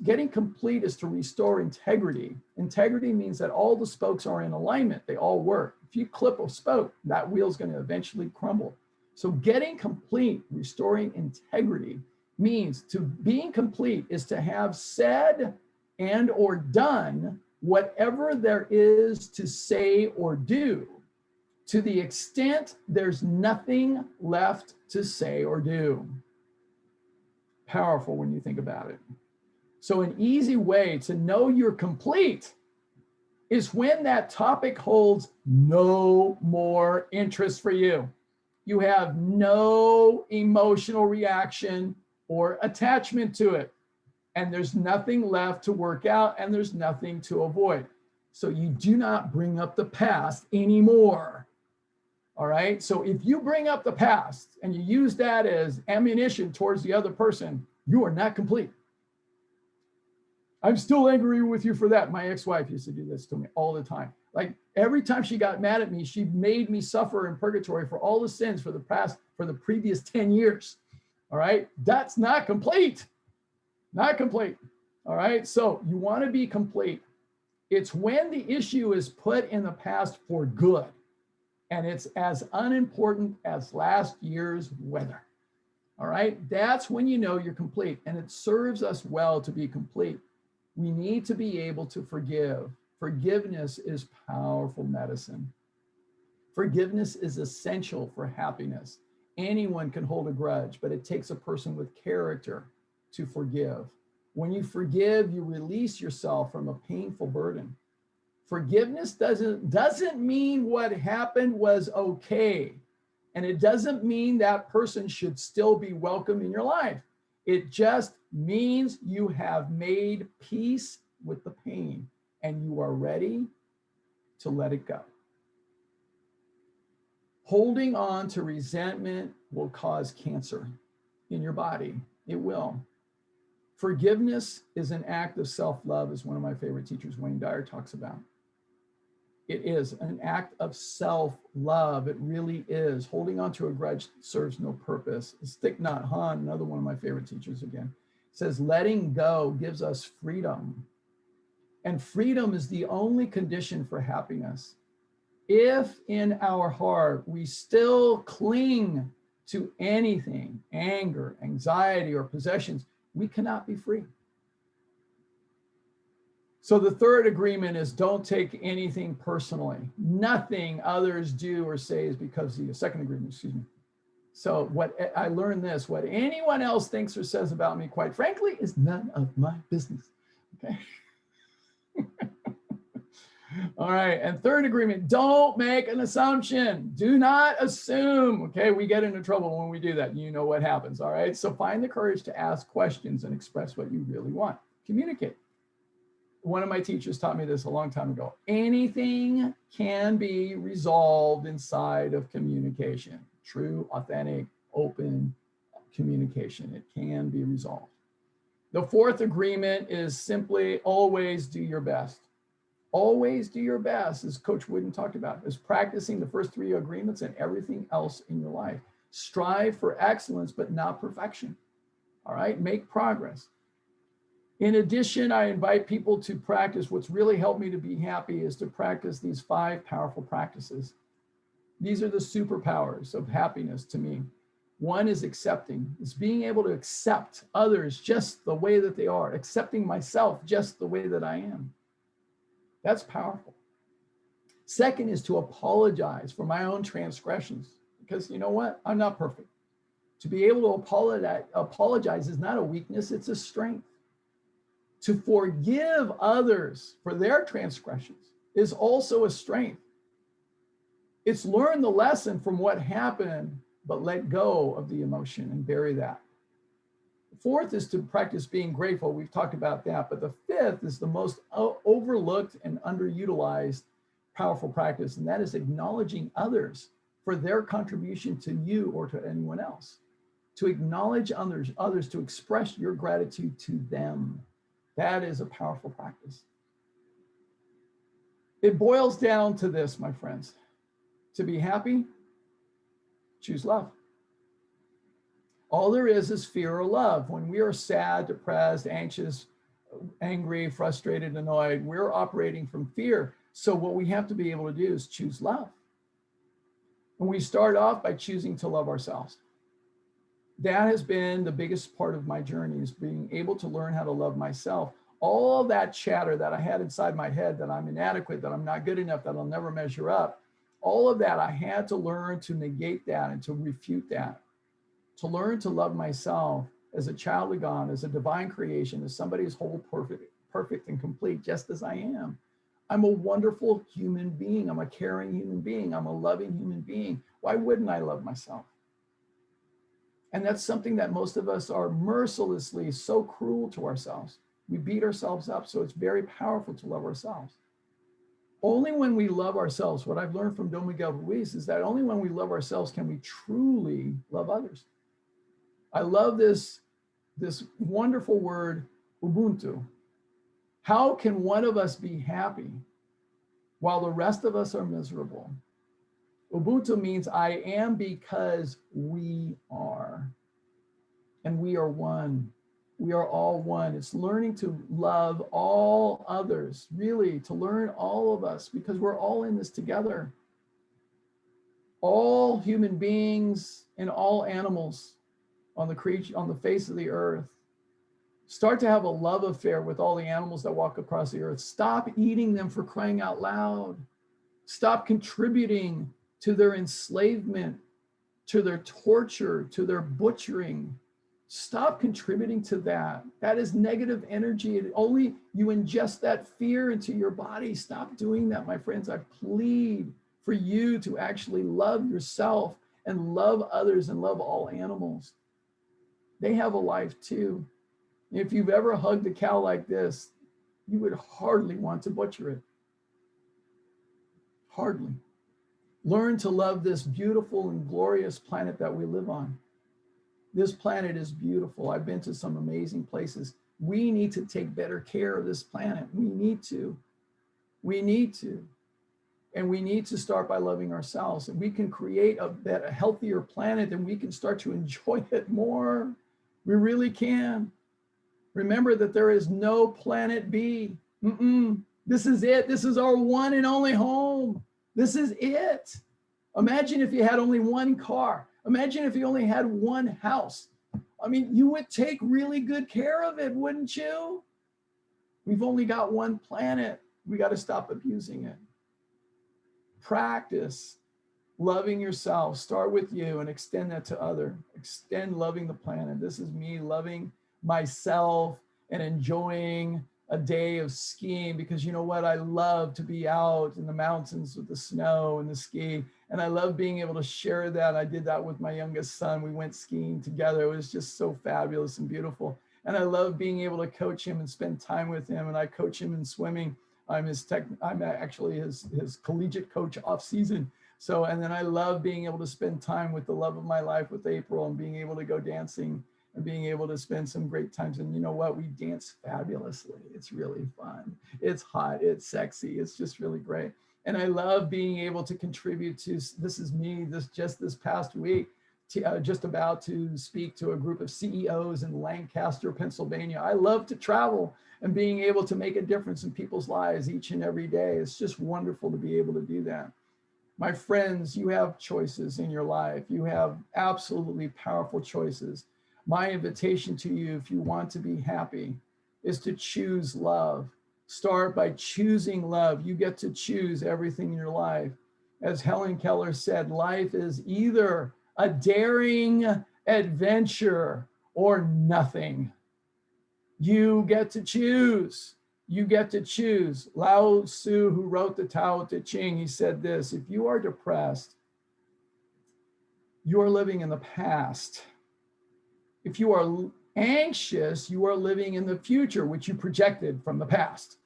getting complete is to restore integrity. Integrity means that all the spokes are in alignment. They all work. If you clip a spoke, that wheel's going to eventually crumble. So getting complete, restoring integrity, means to being complete is to have said and or done whatever there is to say or do, to the extent there's nothing left to say or do. Powerful when you think about it. So an easy way to know you're complete is when that topic holds no more interest for you. You have no emotional reaction or attachment to it. And there's nothing left to work out and there's nothing to avoid. So you do not bring up the past anymore. All right. So if you bring up the past and you use that as ammunition towards the other person, you are not complete. I'm still angry with you for that. My ex-wife used to do this to me all the time. Like every time she got mad at me, she made me suffer in purgatory for all the sins for the previous 10 years. All right. That's not complete. Not complete. All right. So you want to be complete. It's when the issue is put in the past for good. And it's as unimportant as last year's weather. All right. That's when you know you're complete. And it serves us well to be complete. We need to be able to forgive. Forgiveness is powerful medicine. Forgiveness is essential for happiness. Anyone can hold a grudge, but it takes a person with character to forgive. When you forgive, you release yourself from a painful burden. Forgiveness doesn't mean what happened was okay. And it doesn't mean that person should still be welcome in your life. It just means you have made peace with the pain and you are ready to let it go. Holding on to resentment will cause cancer in your body. It will. Forgiveness is an act of self-love, as one of my favorite teachers, Wayne Dyer, talks about. It is an act of self-love. It really is. Holding on to a grudge serves no purpose. Thich Nhat Hanh, another one of my favorite teachers again, says letting go gives us freedom. And freedom is the only condition for happiness. If in our heart we still cling to anything, anger, anxiety, or possessions, we cannot be free. So the third agreement is don't take anything personally. Nothing others do or say is because of you. Second agreement, excuse me. So what I learned this, what anyone else thinks or says about me, quite frankly, is none of my business. Okay. All right. And third agreement, don't make an assumption. Do not assume. Okay. We get into trouble when we do that. You know what happens. All right. So find the courage to ask questions and express what you really want. Communicate. One of my teachers taught me this a long time ago. Anything can be resolved inside of communication. True, authentic, open communication. It can be resolved. The fourth agreement is simply always do your best. Always do your best, as Coach Wooden talked about, is practicing the first three agreements and everything else in your life. Strive for excellence, but not perfection. All right, make progress. In addition, I invite people to practice. What's really helped me to be happy is to practice these 5 powerful practices. These are the superpowers of happiness to me. One is accepting. It's being able to accept others just the way that they are, accepting myself just the way that I am. That's powerful. Second is to apologize for my own transgressions, because you know what? I'm not perfect. To be able to apologize is not a weakness, it's a strength. To forgive others for their transgressions is also a strength. It's learn the lesson from what happened, but let go of the emotion and bury that. Fourth is to practice being grateful. We've talked about that. But the fifth is the most overlooked and underutilized powerful practice, and that is acknowledging others for their contribution to you or to anyone else. To acknowledge others, to express your gratitude to them. That is a powerful practice. It boils down to this, my friends. To be happy, choose love. All there is fear or love. When we are sad, depressed, anxious, angry, frustrated, annoyed, we're operating from fear. So what we have to be able to do is choose love. And we start off by choosing to love ourselves. That has been the biggest part of my journey, is being able to learn how to love myself. All that chatter that I had inside my head, that I'm inadequate, that I'm not good enough, that I'll never measure up, all of that, I had to learn to negate that and to refute that, to learn to love myself as a child of God, as a divine creation, as somebody who's whole, perfect and complete, just as I am. I'm a wonderful human being. I'm a caring human being. I'm a loving human being. Why wouldn't I love myself? And that's something that most of us are mercilessly so cruel to ourselves. We beat ourselves up. So it's very powerful to love ourselves. Only when we love ourselves, what I've learned from Don Miguel Ruiz is that only when we love ourselves can we truly love others. I love this wonderful word, Ubuntu. How can one of us be happy while the rest of us are miserable? Ubuntu means I am because we are. And we are one. We are all one. It's learning to love all others, really, to learn all of us, because we're all in this together. All human beings and all animals on the face of the earth. Start to have a love affair with all the animals that walk across the earth. Stop eating them, for crying out loud. Stop contributing to their enslavement, to their torture, to their butchering. Stop contributing to that. That is negative energy. Only you ingest that fear into your body. Stop doing that, my friends. I plead for you to actually love yourself and love others and love all animals. They have a life too. If you've ever hugged a cow like this, you would hardly want to butcher it. Hardly. Learn to love this beautiful and glorious planet that we live on. This planet is beautiful. I've been to some amazing places. We need to take better care of this planet. We need to. We need to. And we need to start by loving ourselves. And we can create a healthier planet, and we can start to enjoy it more. We really can. Remember that there is no planet B. This is it. This is our one and only home. This is it. Imagine if you had only one car. Imagine if you only had one house. I mean, you would take really good care of it, wouldn't you? We've only got one planet. We got to stop abusing it. Practice loving yourself. Start with you and extend that to others. Extend loving the planet. This is me loving myself and enjoying a day of skiing, because you know what? I love to be out in the mountains with the snow and the ski. And I love being able to share that. I did that with my youngest son. We went skiing together. It was just so fabulous and beautiful. And I love being able to coach him and spend time with him. And I coach him in swimming. I'm actually his collegiate coach off season. So, and then I love being able to spend time with the love of my life, with April, and being able to go dancing and being able to spend some great times. And you know what? We dance fabulously. It's really fun. It's hot. It's sexy. It's just really great. And I love being able to contribute to, this is me, this past week, just about to speak to a group of CEOs in Lancaster, Pennsylvania. I love to travel and being able to make a difference in people's lives each and every day. It's just wonderful to be able to do that. My friends, you have choices in your life. You have absolutely powerful choices. My invitation to you, if you want to be happy, is to choose love. Start by choosing love. You get to choose everything in your life. As Helen Keller said, life is either a daring adventure or nothing. You get to choose. You get to choose. Lao Tzu, who wrote the Tao Te Ching, he said this: if you are depressed, you are living in the past. If you are anxious, you are living in the future, which you projected from the past.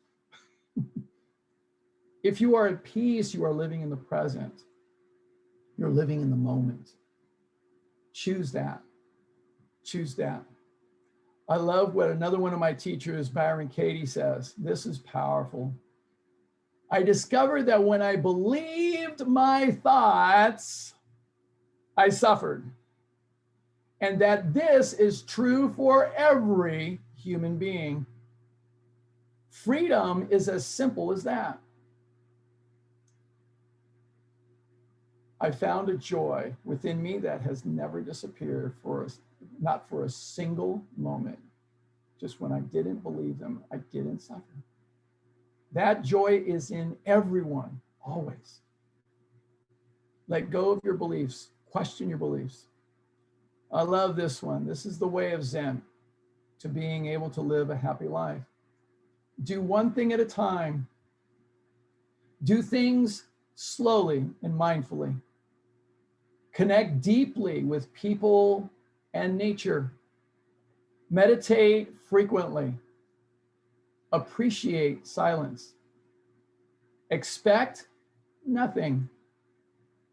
If you are at peace, you are living in the present. You're living in the moment. Choose that. Choose that. I love what another one of my teachers, Byron Katie, says. This is powerful. I discovered that when I believed my thoughts, I suffered. And that this is true for every human being. Freedom is as simple as that. I found a joy within me that has never disappeared not for a single moment. Just when I didn't believe them, I didn't suffer. That joy is in everyone, always. Let go of your beliefs, question your beliefs. I love this one. This is the way of Zen to being able to live a happy life. Do one thing at a time. Do things slowly and mindfully. Connect deeply with people and nature. Meditate frequently. Appreciate silence. Expect nothing.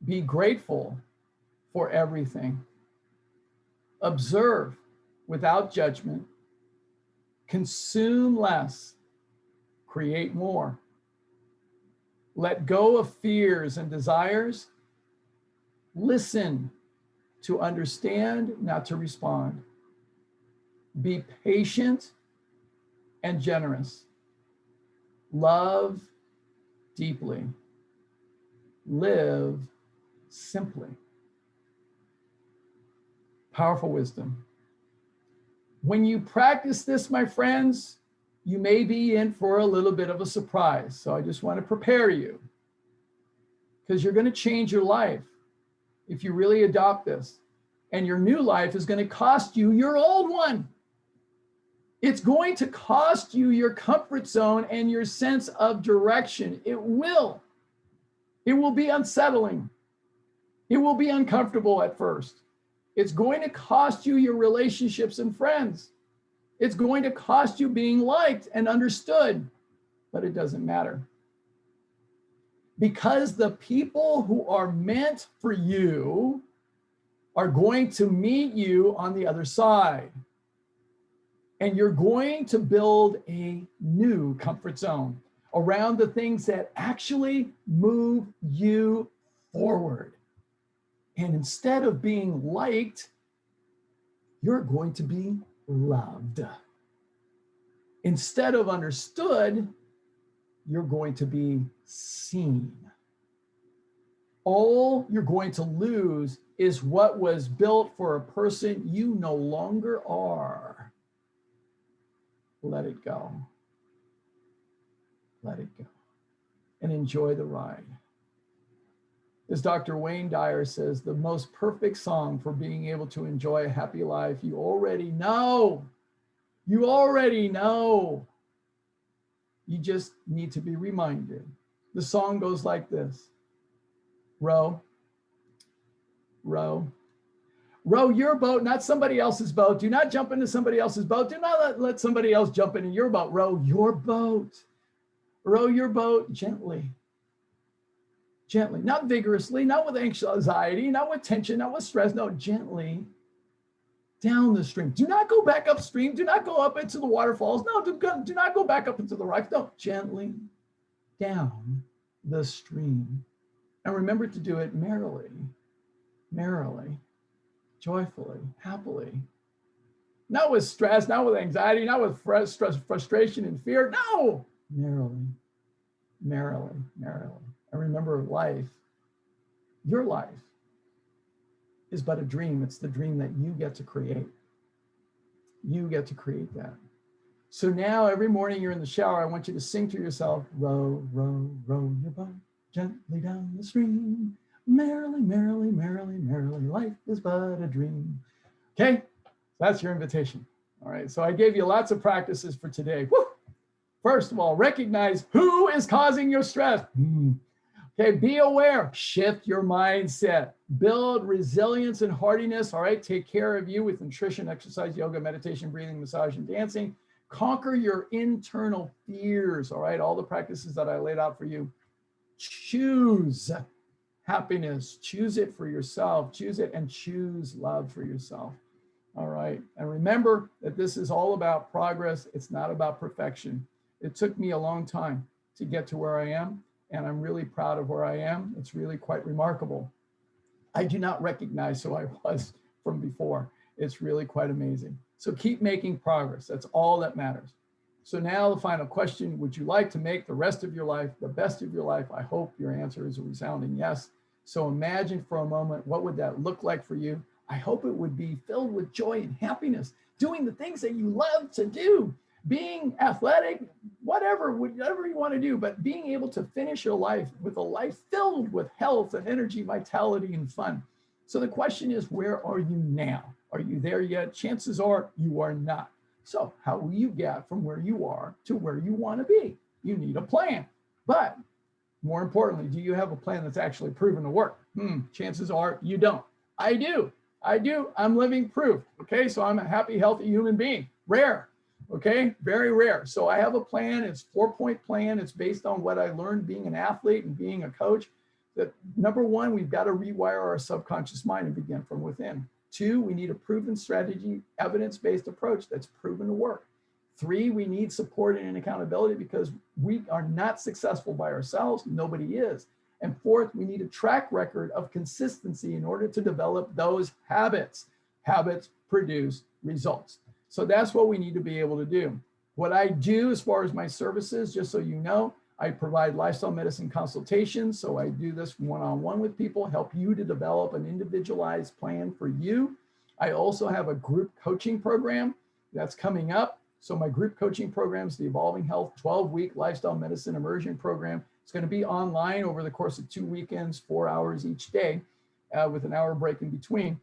Be grateful for everything. Observe without judgment. Consume less. Create more. Let go of fears and desires. Listen to understand, not to respond. Be patient and generous. Love deeply. Live simply. Powerful wisdom. When you practice this, my friends, you may be in for a little bit of a surprise. So I just want to prepare you, because you're going to change your life if you really adopt this. And your new life is going to cost you your old one. It's going to cost you your comfort zone and your sense of direction. It will. It will be unsettling. It will be uncomfortable at first. It's going to cost you your relationships and friends. It's going to cost you being liked and understood, but it doesn't matter. Because the people who are meant for you are going to meet you on the other side. And you're going to build a new comfort zone around the things that actually move you forward. And instead of being liked, you're going to be loved. Instead of understood, you're going to be seen. All you're going to lose is what was built for a person you no longer are. Let it go. Let it go. And enjoy the ride. As Dr. Wayne Dyer says, the most perfect song for being able to enjoy a happy life, you already know. You already know. You just need to be reminded. The song goes like this. Row, row, row your boat, not somebody else's boat. Do not jump into somebody else's boat. Do not let somebody else jump into your boat. Row your boat. Row your boat gently. Gently, not vigorously, not with anxiety, not with tension, not with stress. No, gently down the stream. Do not go back upstream. Do not go up into the waterfalls. No, do not go back up into the rocks. No, gently down the stream. And remember to do it merrily, merrily, joyfully, happily. Not with stress, not with anxiety, not with frustration and fear. No, merrily, merrily, merrily. And remember, life, your life, is but a dream. It's the dream that you get to create. You get to create that. So now every morning you're in the shower, I want you to sing to yourself, row, row, row your boat gently down the stream. Merrily, merrily, merrily, merrily, life is but a dream. Okay, that's your invitation. All right, so I gave you lots of practices for today. Woo! First of all, recognize who is causing your stress. Okay, be aware, shift your mindset, build resilience and hardiness. All right, take care of you with nutrition, exercise, yoga, meditation, breathing, massage, and dancing. Conquer your internal fears. All right, all the practices that I laid out for you. Choose happiness. Choose it for yourself. Choose it and choose love for yourself. All right. And remember that this is all about progress. It's not about perfection. It took me a long time to get to where I am, and I'm really proud of where I am. It's really quite remarkable. I do not recognize who I was from before. It's really quite amazing. So keep making progress. That's all that matters. So now the final question, would you like to make the rest of your life the best of your life? I hope your answer is a resounding yes. So imagine for a moment, what would that look like for you? I hope it would be filled with joy and happiness, doing the things that you love to do, being athletic, whatever you want to do, but being able to finish your life with a life filled with health and energy, vitality, and fun. So the question is, where are you now? Are you there yet? Chances are you are not. So how will you get from where you are to where you want to be? You need a plan. But more importantly, do you have a plan that's actually proven to work? Chances are you don't. I do. I'm living proof. Okay, so I'm a happy, healthy human being. Rare. Okay, very rare. So I have a plan. It's a 4-point plan. It's based on what I learned being an athlete and being a coach. That number one, we've got to rewire our subconscious mind and begin from within. 2, we need a proven strategy, evidence-based approach that's proven to work. 3, we need support and accountability because we are not successful by ourselves. Nobody is. And 4th, we need a track record of consistency in order to develop those habits. Habits produce results. So that's what we need to be able to do. What I do as far as my services, just so you know, I provide lifestyle medicine consultations. So I do this one-on-one with people, help you to develop an individualized plan for you. I also have a group coaching program that's coming up. So my group coaching program is the Evolving Health 12-week lifestyle medicine immersion program. It's going to be online over the course of 2 weekends, 4 hours each day, with an hour break in between.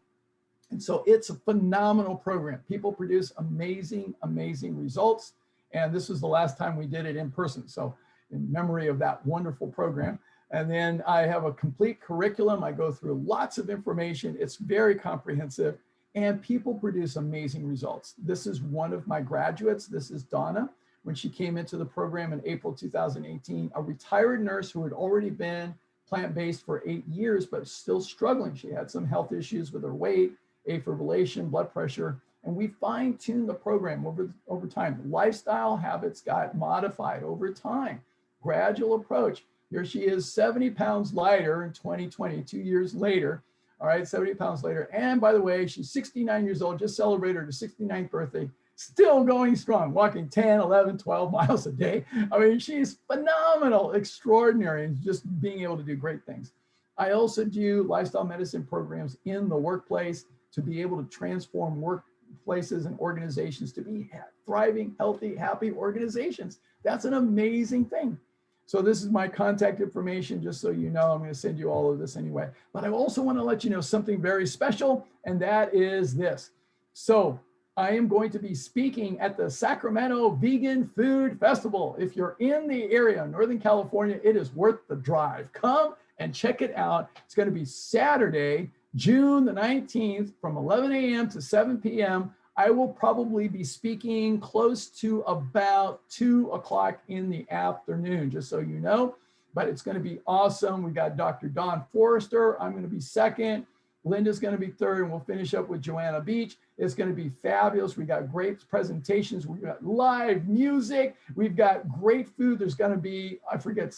And so it's a phenomenal program. People produce amazing, amazing results. And this was the last time we did it in person. So in memory of that wonderful program. And then I have a complete curriculum. I go through lots of information. It's very comprehensive and people produce amazing results. This is one of my graduates. This is Donna. When she came into the program in April 2018, a retired nurse who had already been plant-based for 8 years, but still struggling. She had some health issues with her weight, fibrillation, blood pressure, and we fine-tuned the program over time. Lifestyle habits got modified over time. Gradual approach. Here she is, 70 pounds lighter in 2020, 2 years later. All right, 70 pounds later. And by the way, she's 69 years old, just celebrated her 69th birthday, still going strong, walking 10, 11, 12 miles a day. I mean, she's phenomenal, extraordinary, and just being able to do great things. I also do lifestyle medicine programs in the workplace to be able to transform workplaces and organizations to be thriving, healthy, happy organizations. That's an amazing thing. So this is my contact information, just so you know. I'm going to send you all of this anyway. But I also want to let you know something very special, and that is this. So I am going to be speaking at the Sacramento Vegan Food Festival. If you're in the area, Northern California, it is worth the drive. Come and check it out. It's going to be Saturday, June the 19th from 11 a.m. to 7 p.m. I will probably be speaking close to about 2 o'clock in the afternoon, just so you know, but it's going to be awesome. We got Dr. Dawn Forrester. I'm going to be second. Linda's going to be third, and we'll finish up with Joanna Beach. It's going to be fabulous. We got great presentations. We've got live music. We've got great food. There's going to be, I forget,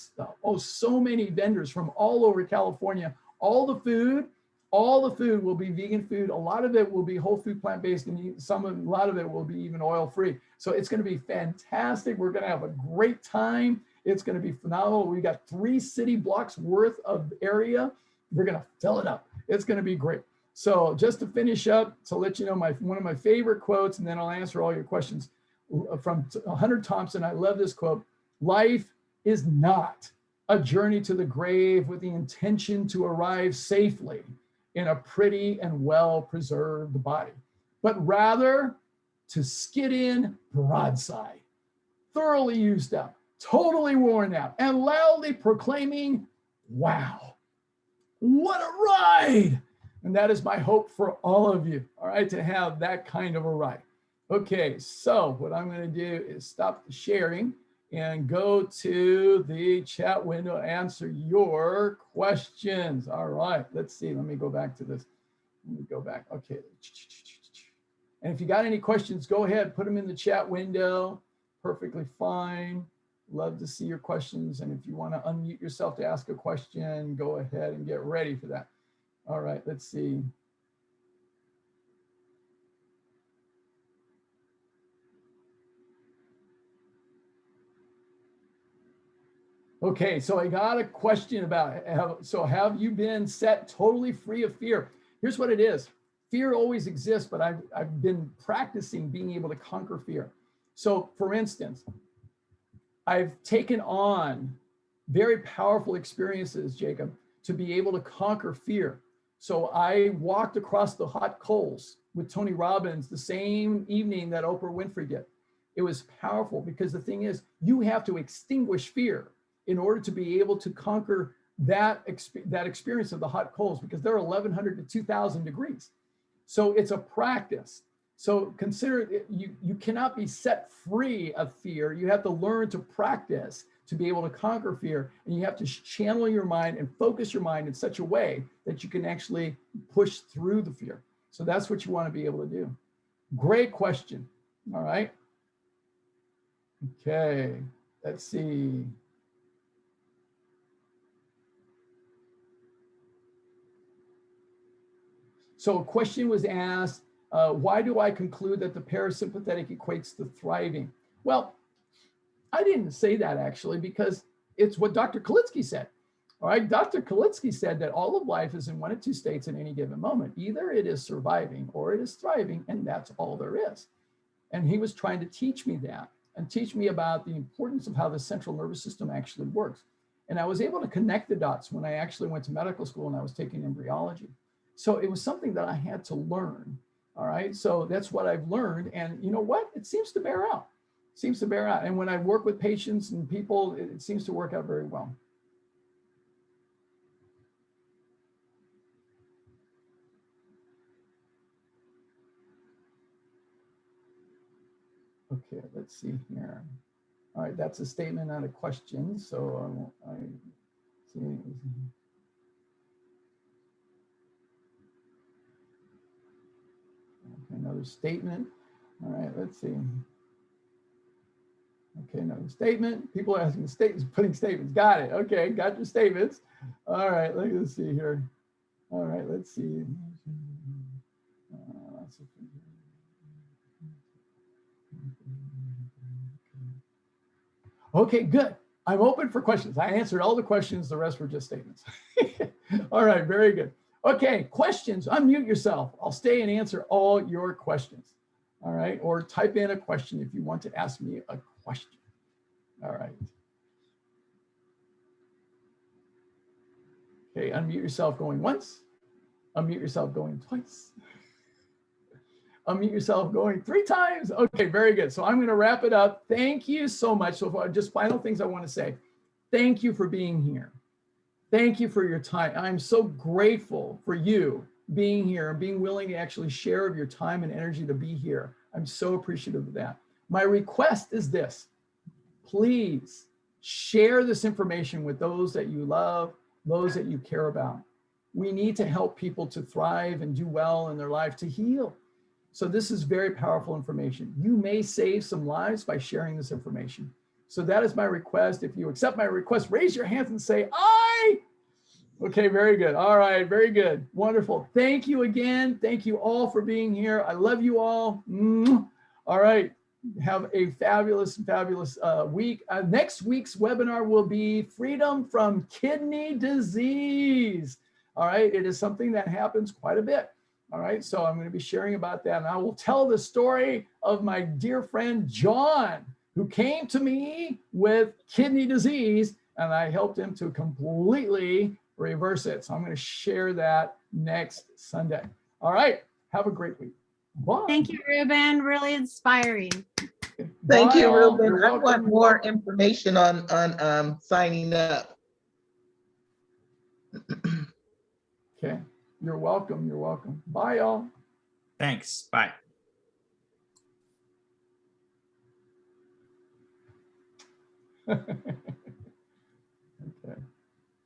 so many vendors from all over California. All the food will be vegan food. A lot of it will be whole food, plant-based, and a lot of it will be even oil-free. So it's going to be fantastic. We're going to have a great time. It's going to be phenomenal. We got 3 city blocks worth of area. We're going to fill it up. It's going to be great. So just to finish up, to let you know one of my favorite quotes, and then I'll answer all your questions, from Hunter Thompson. I love this quote. Life is not a journey to the grave with the intention to arrive safely in a pretty and well-preserved body, but rather to skid in broadside, thoroughly used up, totally worn out, and loudly proclaiming, wow, what a ride. And that is my hope for all of you, all right, to have that kind of a ride. Okay, so what I'm going to do is stop the sharing, and go to the chat window, answer your questions. All right, let's see. Let me go back to this. Let me go back. Okay. And if you got any questions, go ahead, put them in the chat window. Perfectly fine. Love to see your questions. And if you want to unmute yourself to ask a question, go ahead and get ready for that. All right, let's see. Okay, so I got a question about, so have you been set totally free of fear? Here's what it is. Fear always exists, but I've been practicing being able to conquer fear. So for instance, I've taken on very powerful experiences, Jacob, to be able to conquer fear. So I walked across the hot coals with Tony Robbins the same evening that Oprah Winfrey did. It was powerful because the thing is, you have to extinguish fear in order to be able to conquer that experience of the hot coals, because they're 1,100 to 2,000 degrees. So it's a practice. So consider it, you cannot be set free of fear. You have to learn to practice to be able to conquer fear. And you have to channel your mind and focus your mind in such a way that you can actually push through the fear. So that's what you want to be able to do. Great question. All right. Okay, let's see. So a question was asked, why do I conclude that the parasympathetic equates to thriving? Well, I didn't say that actually, because it's what Dr. Kalitsky said. All right, Dr. Kalitsky said that all of life is in one of two states at any given moment. Either it is surviving or it is thriving, and that's all there is. And he was trying to teach me that and teach me about the importance of how the central nervous system actually works. And I was able to connect the dots when I actually went to medical school and I was taking embryology. So it was something that I had to learn. All right, so that's what I've learned. And you know what? It seems to bear out. It seems to bear out. And when I work with patients and people, it seems to work out very well. Okay, let's see here. All right, that's a statement, not a question. So I see. Okay, another statement. All right, let's see. Okay, another statement. People are asking statements, putting statements. Got it. Okay, got your statements. All right, let's see here. All right, let's see. Okay, good. I'm open for questions. I answered all the questions. The rest were just statements. All right, very good. Okay, questions. Unmute yourself. I'll stay and answer all your questions. All right, or type in a question if you want to ask me a question. All right. Okay, unmute yourself going once. Unmute yourself going twice. Unmute yourself going 3 times. Okay, very good. So I'm going to wrap it up. Thank you so much. So just final things I want to say. Thank you for being here. Thank you for your time. I'm so grateful for you being here and being willing to actually share of your time and energy to be here. I'm so appreciative of that. My request is this. Please share this information with those that you love, those that you care about. We need to help people to thrive and do well in their life, to heal. So this is very powerful information. You may save some lives by sharing this information. So that is my request. If you accept my request, raise your hands and say, "I." Okay, very good. All right, very good. Wonderful. Thank you again. Thank you all for being here. I love you all. All right. Have a fabulous, fabulous week. Next week's webinar will be Freedom from Kidney Disease. All right. It is something that happens quite a bit. All right. So I'm going to be sharing about that. And I will tell the story of my dear friend, John, who came to me with kidney disease, and I helped him to completely reverse it. So I'm going to share that next Sunday. All right. Have a great week. Bye. Thank you, Ruben. Really inspiring. Thank Bye, you, all. Ruben. You're I welcome. want more information on signing up. Okay. You're welcome. You're welcome. Bye, y'all. Thanks. Bye.